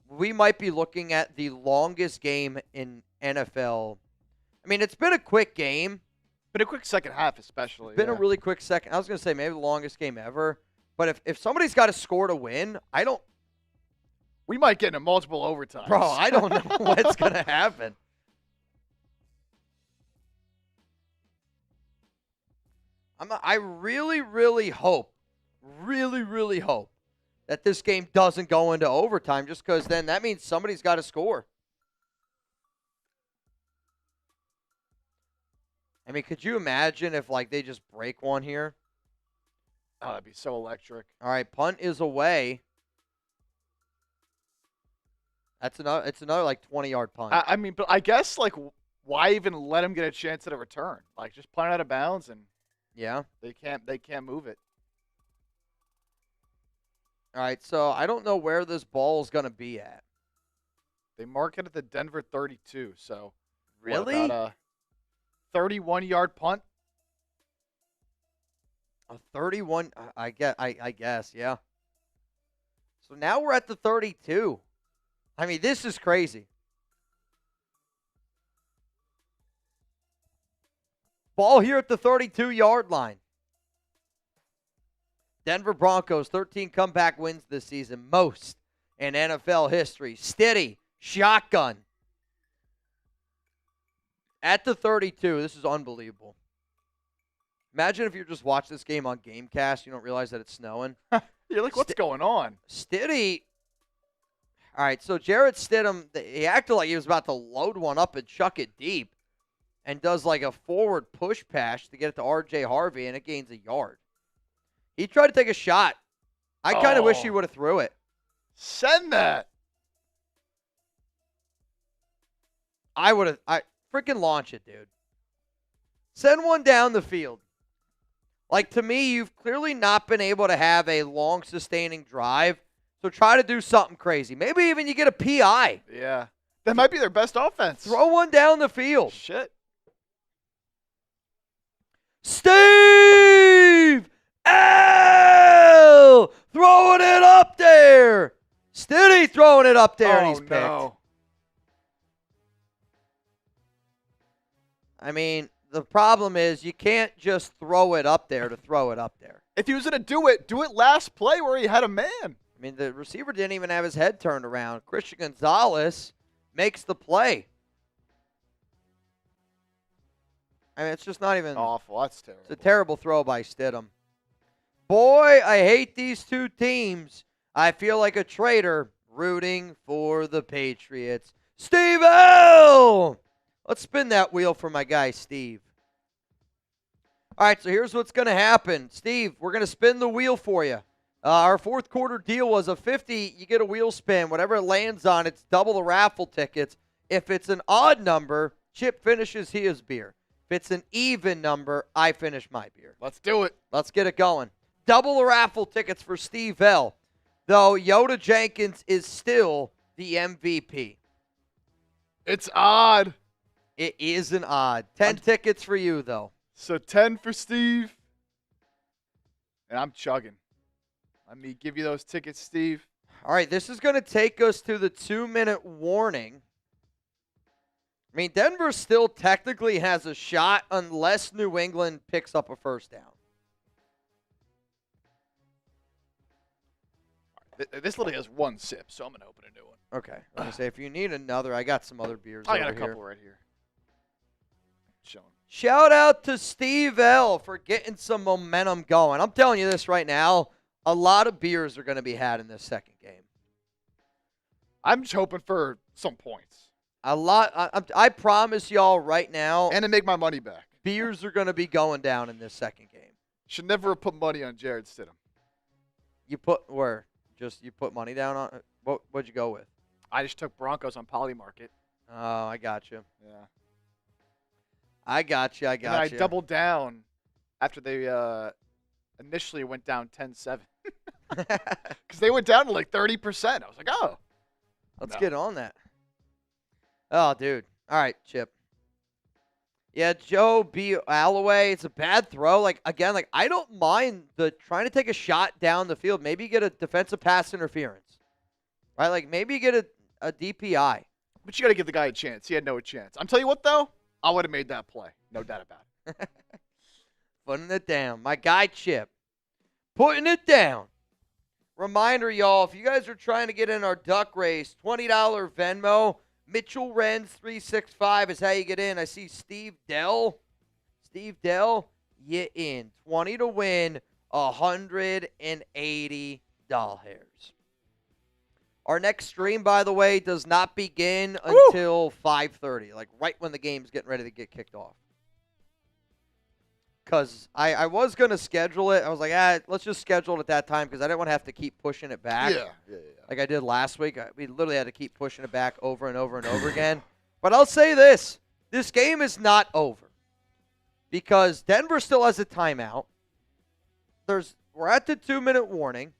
we might be looking at the longest game in NFL. I mean, it's been a quick game. Been a quick second half, especially. Been a really quick second. I was going to say maybe the longest game ever. But if somebody's got to score to win, we might get into multiple overtimes. Bro, I don't know what's going to happen. I really, really hope that this game doesn't go into overtime, just because then that means somebody's got to score. I mean, could you imagine if, like, they just break one here? Oh, that'd be so electric. All right, punt is away. It's another like 20-yard punt. I mean, but I guess, like, why even let him get a chance at a return? Like, just punt it out of bounds, and yeah, they can't move it. All right, so I don't know where this ball is going to be at. They mark it at the Denver 32, so really? What, about a 31-yard punt? A 31, I guess, yeah. So now we're at the 32. I mean, this is crazy. Ball here at the 32-yard line. Denver Broncos, 13 comeback wins this season, most in NFL history. Steady, shotgun. At the 32, this is unbelievable. Imagine if you just watch this game on Gamecast, you don't realize that it's snowing. You're like, what's going on? Steady. All right, so Jarrett Stidham, he acted like he was about to load one up and chuck it deep, and does like a forward push pass to get it to R.J. Harvey, and it gains a yard. He tried to take a shot. I kind of wish he would have threw it. Send that. I freaking launch it, dude. Send one down the field. Like, to me, you've clearly not been able to have a long, sustaining drive, so try to do something crazy. Maybe even you get a PI. Yeah. That might be their best offense. Throw one down the field. Shit. Steve L. throwing it up there. Stiddy throwing it up there, and he's picked. No. I mean, the problem is you can't just throw it up there to throw it up there. If he was going to do it last play where he had a man. I mean, the receiver didn't even have his head turned around. Christian Gonzalez makes the play. I mean, it's just not even awful. That's terrible. It's a terrible throw by Stidham. Boy, I hate these two teams. I feel like a traitor rooting for the Patriots. Steve L! Let's spin that wheel for my guy, Steve. All right, so here's what's going to happen. Steve, we're going to spin the wheel for you. Our fourth quarter deal was a 50. You get a wheel spin. Whatever it lands on, it's double the raffle tickets. If it's an odd number, Chip finishes his beer. If it's an even number, I finish my beer. Let's do it. Let's get it going. Double the raffle tickets for Steve L. Though Yoda Jenkins is still the MVP. It's odd. It is an odd. 10 tickets for you, though. So 10 for Steve. And I'm chugging. Let me give you those tickets, Steve. All right, this is going to take us to the 2-minute warning. I mean, Denver still technically has a shot unless New England picks up a first down. This literally has one sip, so I'm going to open a new one. Okay. Let me say, if you need another, I got some other beers I over got a here. couple right here. Show 'em. Shout out to Steve L for getting some momentum going. I'm telling you this right now, a lot of beers are going to be had in this second game. I'm just hoping for some points. A lot. I promise y'all right now. And to make my money back. Beers are going to be going down in this second game. Should never have put money on Jared Stidham. You put where? Just you put money down on what'd you go with? I just took Broncos on Polymarket. Oh, I got you. Yeah. I got you. And I doubled down after they initially went down 10-7. Because they went down to like 30%. I was like, oh. Let's get on that. Oh, dude. All right, Chip. Yeah, Joe B. Alloway, it's a bad throw. Again, I don't mind the trying to take a shot down the field. Maybe you get a defensive pass interference. Right? Maybe you get a DPI. But you got to give the guy a chance. He had no chance. I'm telling you what, though. I would have made that play. No doubt about it. Putting it down. My guy, Chip. Putting it down. Reminder, y'all, if you guys are trying to get in our duck race, $20 Venmo. Mitchell Renz 365 is how you get in. I see Steve Dell. Steve Dell, you in. 20 to win, $180. Our next stream, by the way, does not begin until 5:30, right when the game's getting ready to get kicked off. Because I was going to schedule it. I was like, let's just schedule it at that time because I didn't want to have to keep pushing it back. Yeah. Like I did last week. We literally had to keep pushing it back over and over and over again. But I'll say this. This game is not over because Denver still has a timeout. We're at the 2-minute warning.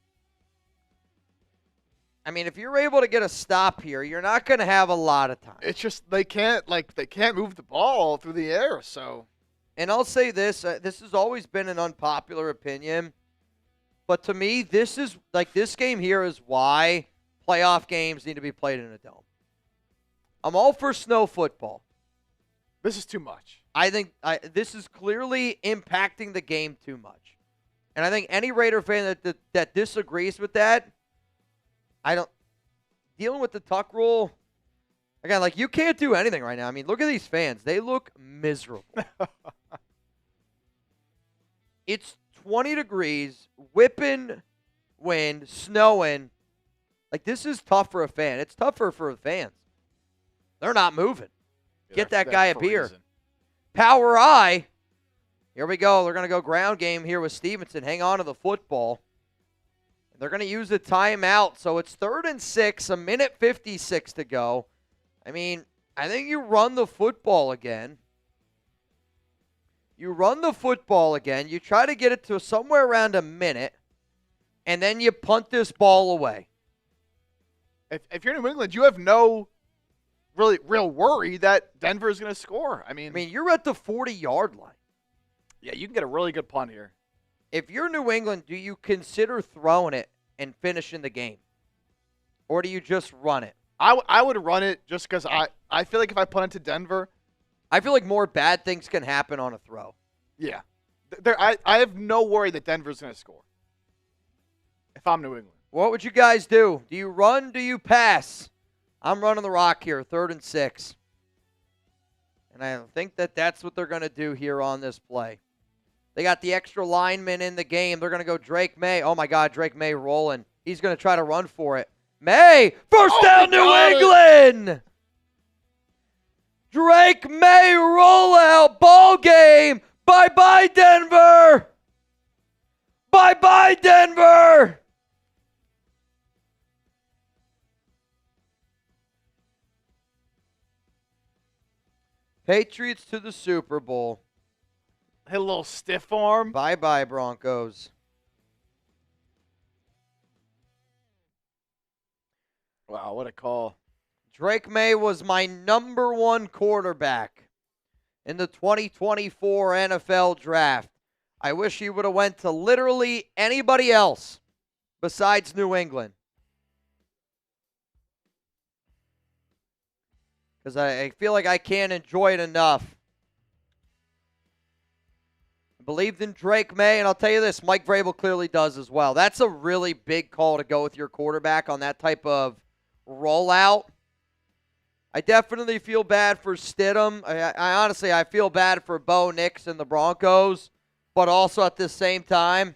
I mean, if you're able to get a stop here, you're not going to have a lot of time. It's just they can't move the ball through the air, so. And I'll say this. This has always been an unpopular opinion. But to me, this game here is why playoff games need to be played in a dome. I'm all for snow football. This is too much. I think this is clearly impacting the game too much. And I think any Raider fan that disagrees with that, dealing with the tuck rule, again, you can't do anything right now. I mean, look at these fans. They look miserable. It's 20 degrees, whipping wind, snowing. This is tough for a fan. It's tougher for the fans. They're not moving. Get that guy a beer. Power I. Here we go. They're going to go ground game here with Stevenson. Hang on to the football. They're going to use a timeout. So it's 3rd and 6, 1:56 to go. I mean, I think you run the football again. You try to get it to somewhere around a minute, and then you punt this ball away. If you're New England, you have no real worry that Denver is going to score. I mean, you're at the 40-yard line. Yeah, you can get a really good punt here. If you're New England, do you consider throwing it and finishing the game? Or do you just run it? I would run it just because I feel like if I punt it to Denver. I feel like more bad things can happen on a throw. Yeah. I have no worry that Denver's going to score if I'm New England. What would you guys do? Do you run? Do you pass? I'm running the rock here, 3rd and 6. And I think that's what they're going to do here on this play. They got the extra lineman in the game. They're going to go Drake May. Oh, my God, Drake May rolling. He's going to try to run for it. May! First down, New England! Drake May rollout. Ball game. Bye-bye, Denver! Bye-bye, Denver! Patriots to the Super Bowl. Hit a little stiff arm. Bye-bye, Broncos. Wow, what a call. Drake May was my number 1 quarterback in the 2024 NFL Draft. I wish he would have went to literally anybody else besides New England. Because I feel like I can't enjoy it enough. I believed in Drake May, and I'll tell you this, Mike Vrabel clearly does as well. That's a really big call to go with your quarterback on that type of rollout. I definitely feel bad for Stidham. I honestly, I feel bad for Bo Nix and the Broncos, but also at the same time,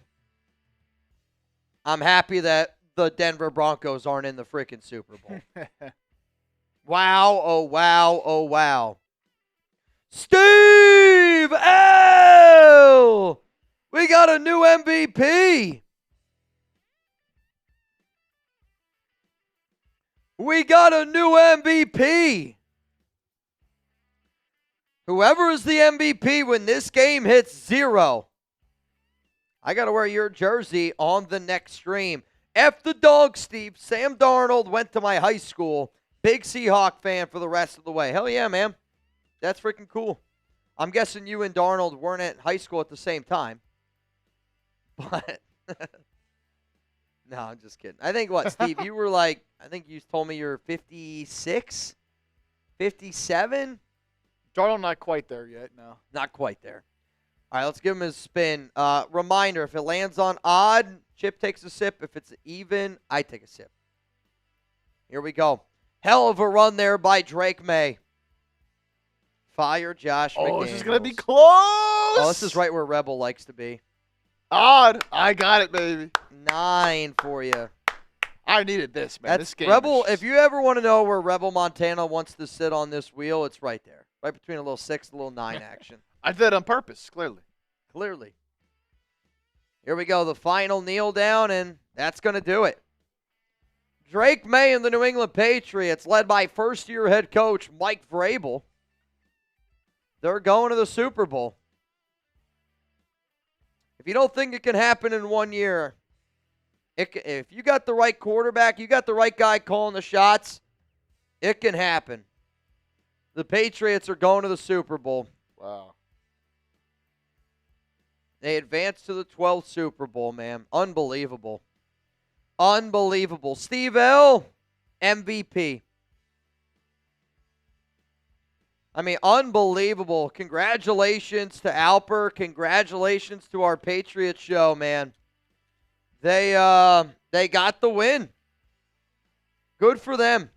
I'm happy that the Denver Broncos aren't in the freaking Super Bowl. Wow, oh, wow, oh, wow. Steve L! We got a new MVP. We got a new MVP. Whoever is the MVP when this game hits 0, I got to wear your jersey on the next stream. F the dog, Steve. Sam Darnold went to my high school. Big Seahawk fan for the rest of the way. Hell yeah, man. That's freaking cool. I'm guessing you and Darnold weren't at high school at the same time. But, no, I'm just kidding. I think, what, Steve, you were like, I think you told me you're 56, 57? Darnold not quite there yet, no. Not quite there. All right, let's give him his spin. Reminder, if it lands on odd, Chip takes a sip. If it's even, I take a sip. Here we go. Hell of a run there by Drake May. Fire Josh McDaniels. Oh, this is going to be close. Oh, this is right where Rebel likes to be. Odd. I got it, baby. 9 for you. I needed this, man. This game Rebel, if you ever want to know where Rebel Montana wants to sit on this wheel, it's right there. Right between a little 6 and a little 9 action. I did it on purpose, clearly. Clearly. Here we go. The final kneel down, and that's going to do it. Drake May and the New England Patriots, led by first-year head coach Mike Vrabel. They're going to the Super Bowl. If you don't think it can happen in 1 year, if you got the right quarterback, you got the right guy calling the shots, it can happen. The Patriots are going to the Super Bowl. Wow. They advanced to the 12th Super Bowl, man. Unbelievable. Unbelievable. Steve L., MVP. I mean, unbelievable. Congratulations to Alper. Congratulations to our Patriots show, man. They got the win. Good for them.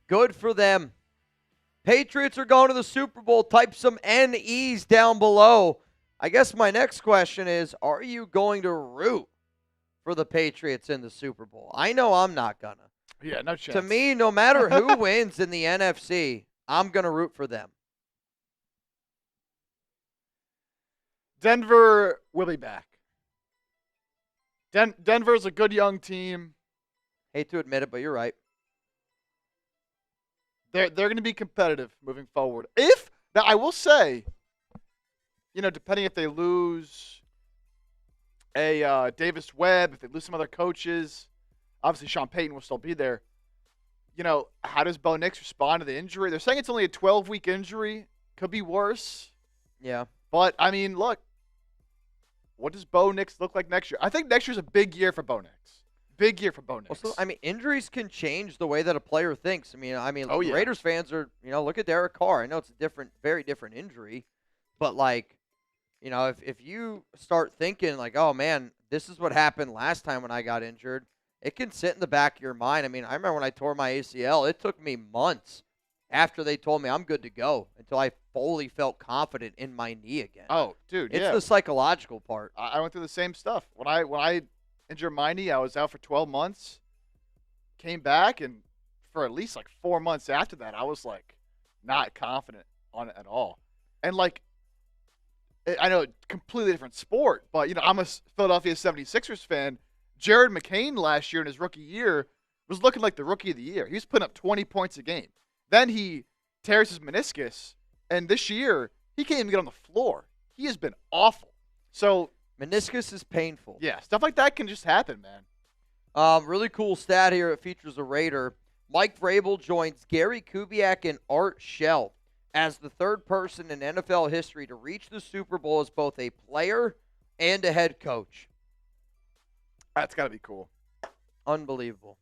Good for them. Patriots are going to the Super Bowl. Type some NEs down below. I guess my next question is, are you going to root for the Patriots in the Super Bowl? I know I'm not going to. Yeah, no chance. To me, no matter who wins in the NFC, I'm going to root for them. Denver will be back. Denver's a good young team. Hate to admit it, but you're right. They're going to be competitive moving forward. Now I will say, depending if they lose a Davis Webb, if they lose some other coaches, obviously Sean Payton will still be there. How does Bo Nix respond to the injury? They're saying it's only a 12-week injury. Could be worse. Yeah. But, I mean, look, what does Bo Nix look like next year? I think next year's a big year for Bo Nix. Big year for Bo Nix. Also, I mean, injuries can change the way that a player thinks. Oh, yeah. Raiders fans are, look at Derek Carr. I know it's a very different injury, but like, if you start thinking like, oh man, this is what happened last time when I got injured, it can sit in the back of your mind. I mean, I remember when I tore my ACL, it took me months after they told me I'm good to go until I fully felt confident in my knee again. Oh, dude, it's the psychological part. I went through the same stuff. When I injured my knee, I was out for 12 months, came back, and for at least like 4 months after that, I was like not confident on it at all. And like, I know, completely different sport, but I'm a Philadelphia 76ers fan. Jared McCain last year in his rookie year was looking like the rookie of the year. He was putting up 20 points a game. Then he tears his meniscus, and this year he can't even get on the floor. He has been awful. So meniscus is painful. Yeah, stuff like that can just happen, man. Really cool stat here. It features a Raider. Mike Vrabel joins Gary Kubiak and Art Shell as the third person in NFL history to reach the Super Bowl as both a player and a head coach. That's got to be cool. Unbelievable.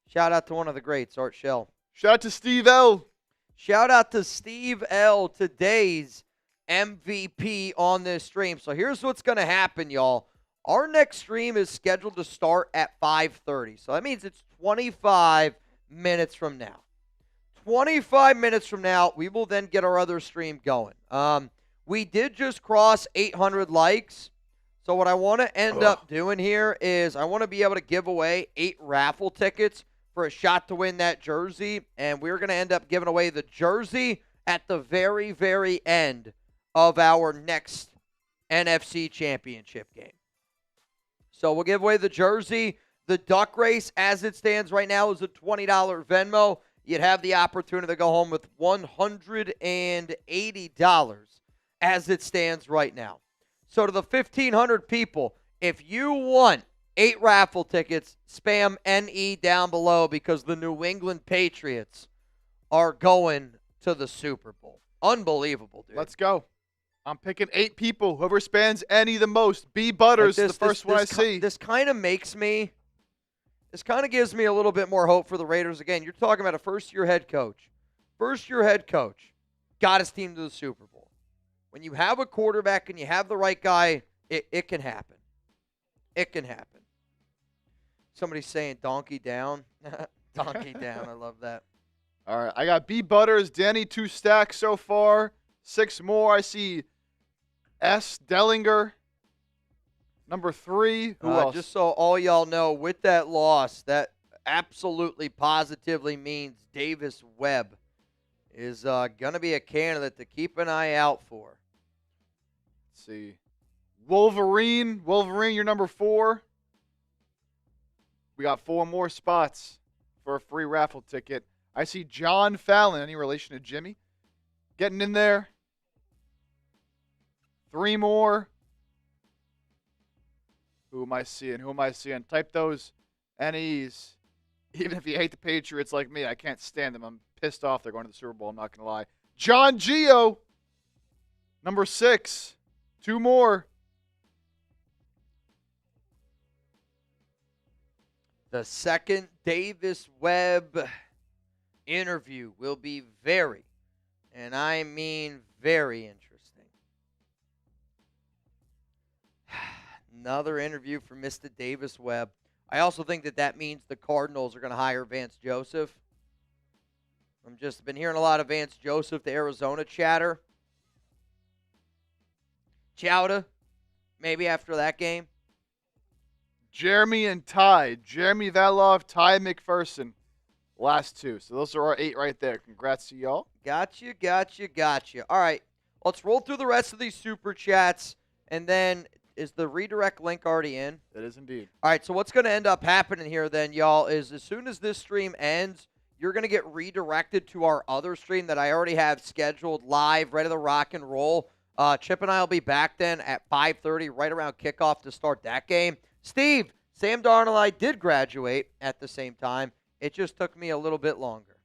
Shout out to one of the greats, Art Shell. Shout out to Steve L. Shout out to Steve L., today's MVP on this stream. So here's what's going to happen, y'all. Our next stream is scheduled to start at 5:30. So that means it's 25 minutes from now. 25 minutes from now, we will then get our other stream going. We did just cross 800 likes. So what I want to end up doing here is I want to be able to give away 8 raffle tickets for a shot to win that jersey. And we're going to end up giving away the jersey at the very, very end of our next NFC Championship game. So we'll give away the jersey. The duck race, as it stands right now, is a $20 Venmo. You'd have the opportunity to go home with $180 as it stands right now. So to the 1,500 people, if you want 8 raffle tickets, spam NE down below because the New England Patriots are going to the Super Bowl. Unbelievable, dude. Let's go. I'm picking 8 people. Whoever spans NE the most. B Butters, the first one I see. This kind of gives me a little bit more hope for the Raiders. Again, you're talking about a first-year head coach. First-year head coach got his team to the Super Bowl. When you have a quarterback and you have the right guy, it can happen. It can happen. Somebody's saying donkey down. Donkey down. I love that. All right. I got B Butters, Danny 2 stacks so far. 6 more. I see S. Dellinger. Number 3. Who else? Just so all y'all know, with that loss, that absolutely positively means Davis Webb is going to be a candidate to keep an eye out for. Let's see. Wolverine, you're number 4. We got 4 more spots for a free raffle ticket. I see John Fallon, any relation to Jimmy, getting in there. 3 more. Who am I seeing? Type those NEs. Even if you hate the Patriots like me, I can't stand them. I'm pissed off they're going to the Super Bowl. I'm not going to lie. John Gio, number 6. 2 more. The second Davis Webb interview will be very, and I mean very interesting. Another interview for Mr. Davis Webb. I also think that means the Cardinals are going to hire Vance Joseph. I've just been hearing a lot of Vance Joseph to Arizona chatter. Chowda, maybe after that game. Jeremy and Ty. Jeremy Valov, Ty McPherson. Last 2. So those are our 8 right there. Congrats to y'all. Gotcha. All right, let's roll through the rest of these Super Chats. And then, is the redirect link already in? It is indeed. All right, so what's going to end up happening here then, y'all, is as soon as this stream ends, you're going to get redirected to our other stream that I already have scheduled live, ready to rock and roll. Chip and I will be back then at 5:30, right around kickoff to start that game. Steve, Sam Darnold and I did graduate at the same time. It just took me a little bit longer.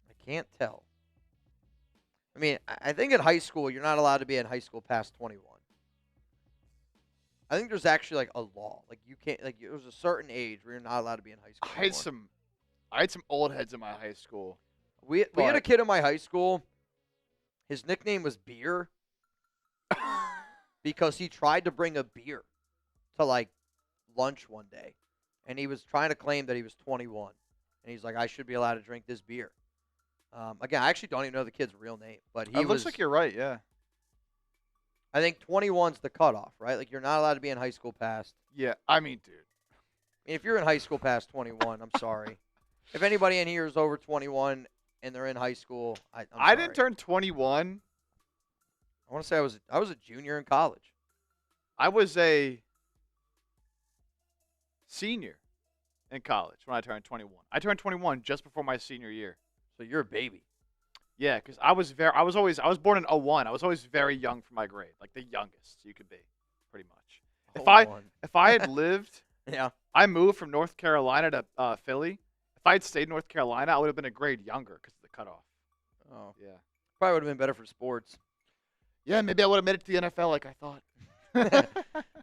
I can't tell. I mean, I think in high school, you're not allowed to be in high school past 21. I think there's actually like a law. Like you can't, like there's a certain age where you're not allowed to be in high school. I had some old heads in my high school. We had a kid in my high school. His nickname was Beer because he tried to bring a beer to like lunch one day, and he was trying to claim that he was 21, and he's like, I should be allowed to drink this beer. Again, I actually don't even know the kid's real name, but he looks like you're right. Yeah. I think 21's the cutoff, right? Like you're not allowed to be in high school past. Yeah, I mean, dude. If you're in high school past 21, I'm sorry. If anybody in here is over 21 and they're in high school, I'm sorry. I didn't turn 21. I want to say I was a junior in college. I was a senior in college when I turned 21. I turned 21 just before my senior year. So you're a baby. Yeah, because I was born in 01. I was always very young for my grade, like the youngest you could be, pretty much. If I had lived, yeah, I moved from North Carolina to Philly. If I had stayed in North Carolina, I would have been a grade younger because of the cutoff. Oh, yeah, probably would have been better for sports. Yeah, maybe I would have made it to the NFL like I thought.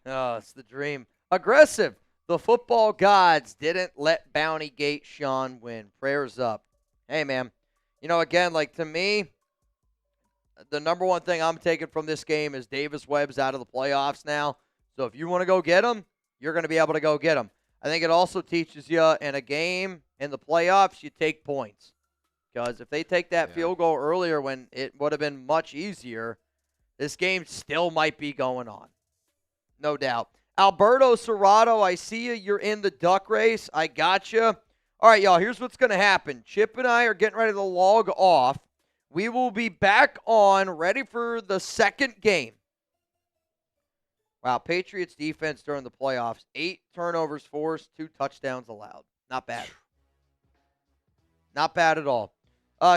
Oh, it's the dream. Aggressive. The football gods didn't let Bounty Gate Sean win. Prayers up. Hey, man. You know, again, like to me, the number one thing I'm taking from this game is Davis Webb's out of the playoffs now. So if you want to go get him, you're going to be able to go get him. I think it also teaches you in a game, in the playoffs, you take points. Because if they take that field goal earlier when it would have been much easier, this game still might be going on. No doubt. Alberto Serrato, I see you. You're in the duck race. I got you. All right, y'all, here's what's going to happen. Chip and I are getting ready to log off. We will be back on, ready for the second game. Wow, Patriots defense during the playoffs. 8 turnovers forced, 2 touchdowns allowed. Not bad. Not bad at all.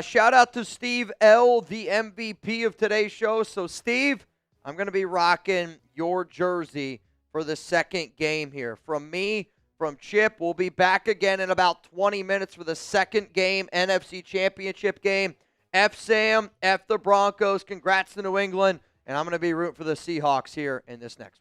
Shout out to Steve L., the MVP of today's show. So, Steve, I'm going to be rocking your jersey for the second game here. From me, from Chip, we'll be back again in about 20 minutes for the second game, NFC Championship game. F Sam, F the Broncos. Congrats to New England. And I'm going to be rooting for the Seahawks here in this next one.